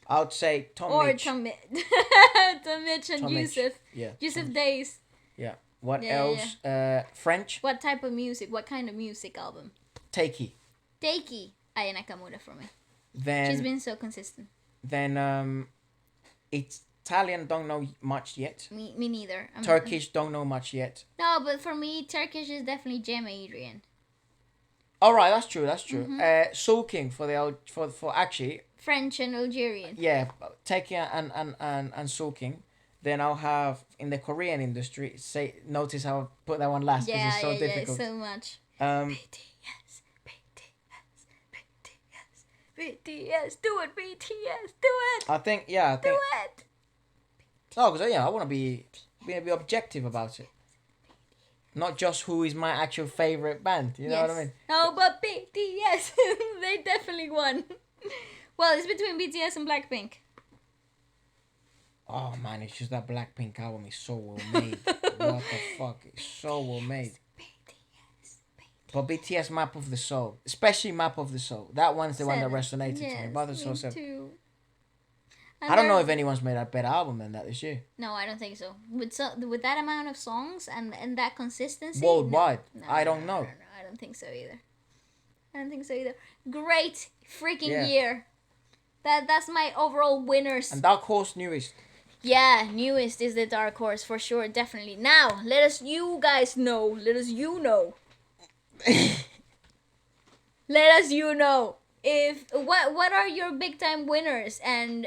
I would say Tom Or Mitch. Tom Mitch and Tom Mitch. Yusuf. Yeah. Yusuf Tom- Days. Yeah. What Yeah, else? French. What type of music? What kind of music album? Takey. Takey. Aya Nakamura for me. Then She's been so consistent. Italian don't know much yet. Me neither. Turkish don't know much yet. No, but for me, Turkish is definitely Gem Adrian. All right, that's true. Mm-hmm. Sulking for the old for actually French and Algerian. yeah, Taking and Sulking. Then I'll have in the Korean industry. Notice how I put that one last because it's so difficult. Yeah, so much. BTS, do it, BTS, do it. I think Do it. Oh, because I want to be objective about it. Not just who is my actual favorite band. You know what I mean? No, but BTS, they definitely won. Well, it's between BTS and BLACKPINK. Oh man, it's just that BLACKPINK album is so well made. What the fuck? It's so well made. But BTS Map of the Soul, especially Map of the Soul, that one's the one that resonated to me. But it's so too. I don't know if anyone's made a better album than that this year. No, I don't think so. With that amount of songs and that consistency. Worldwide, no, I don't know. No, I don't think so either. Great freaking year. That's my overall winners. And Dark Horse newest. Yeah, newest is the dark horse for sure, definitely. Now, you guys know. Let us you know if what are your big time winners and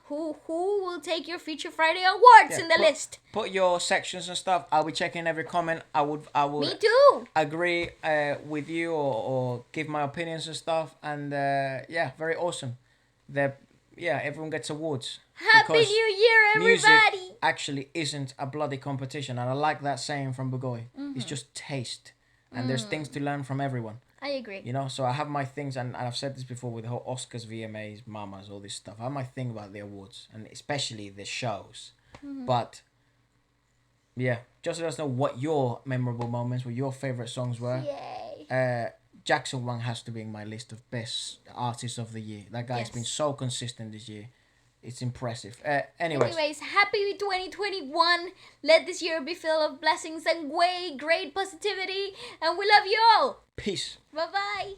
who will take your Feature Friday awards in the list. Put your sections and stuff. I'll be checking every comment. I would Me too. agree with you or give my opinions and stuff. And very awesome. Everyone gets awards. Happy Because New Year, everybody. Music actually isn't a bloody competition, and I like that saying from Bugoy. It's just taste, and there's things to learn from everyone. I agree. You know, so I have my things, and I've said this before with the whole Oscars, VMAs, Mamas, all this stuff. I have my thing about the awards, and especially the shows. But yeah, just let us know what your memorable moments, what your favorite songs were. Yay. Jackson Wang has to be in my list of best artists of the year. That guy's been so consistent this year. It's impressive. Anyways, happy 2021. Let this year be filled of blessings and great positivity. And we love you all. peace. Bye-bye.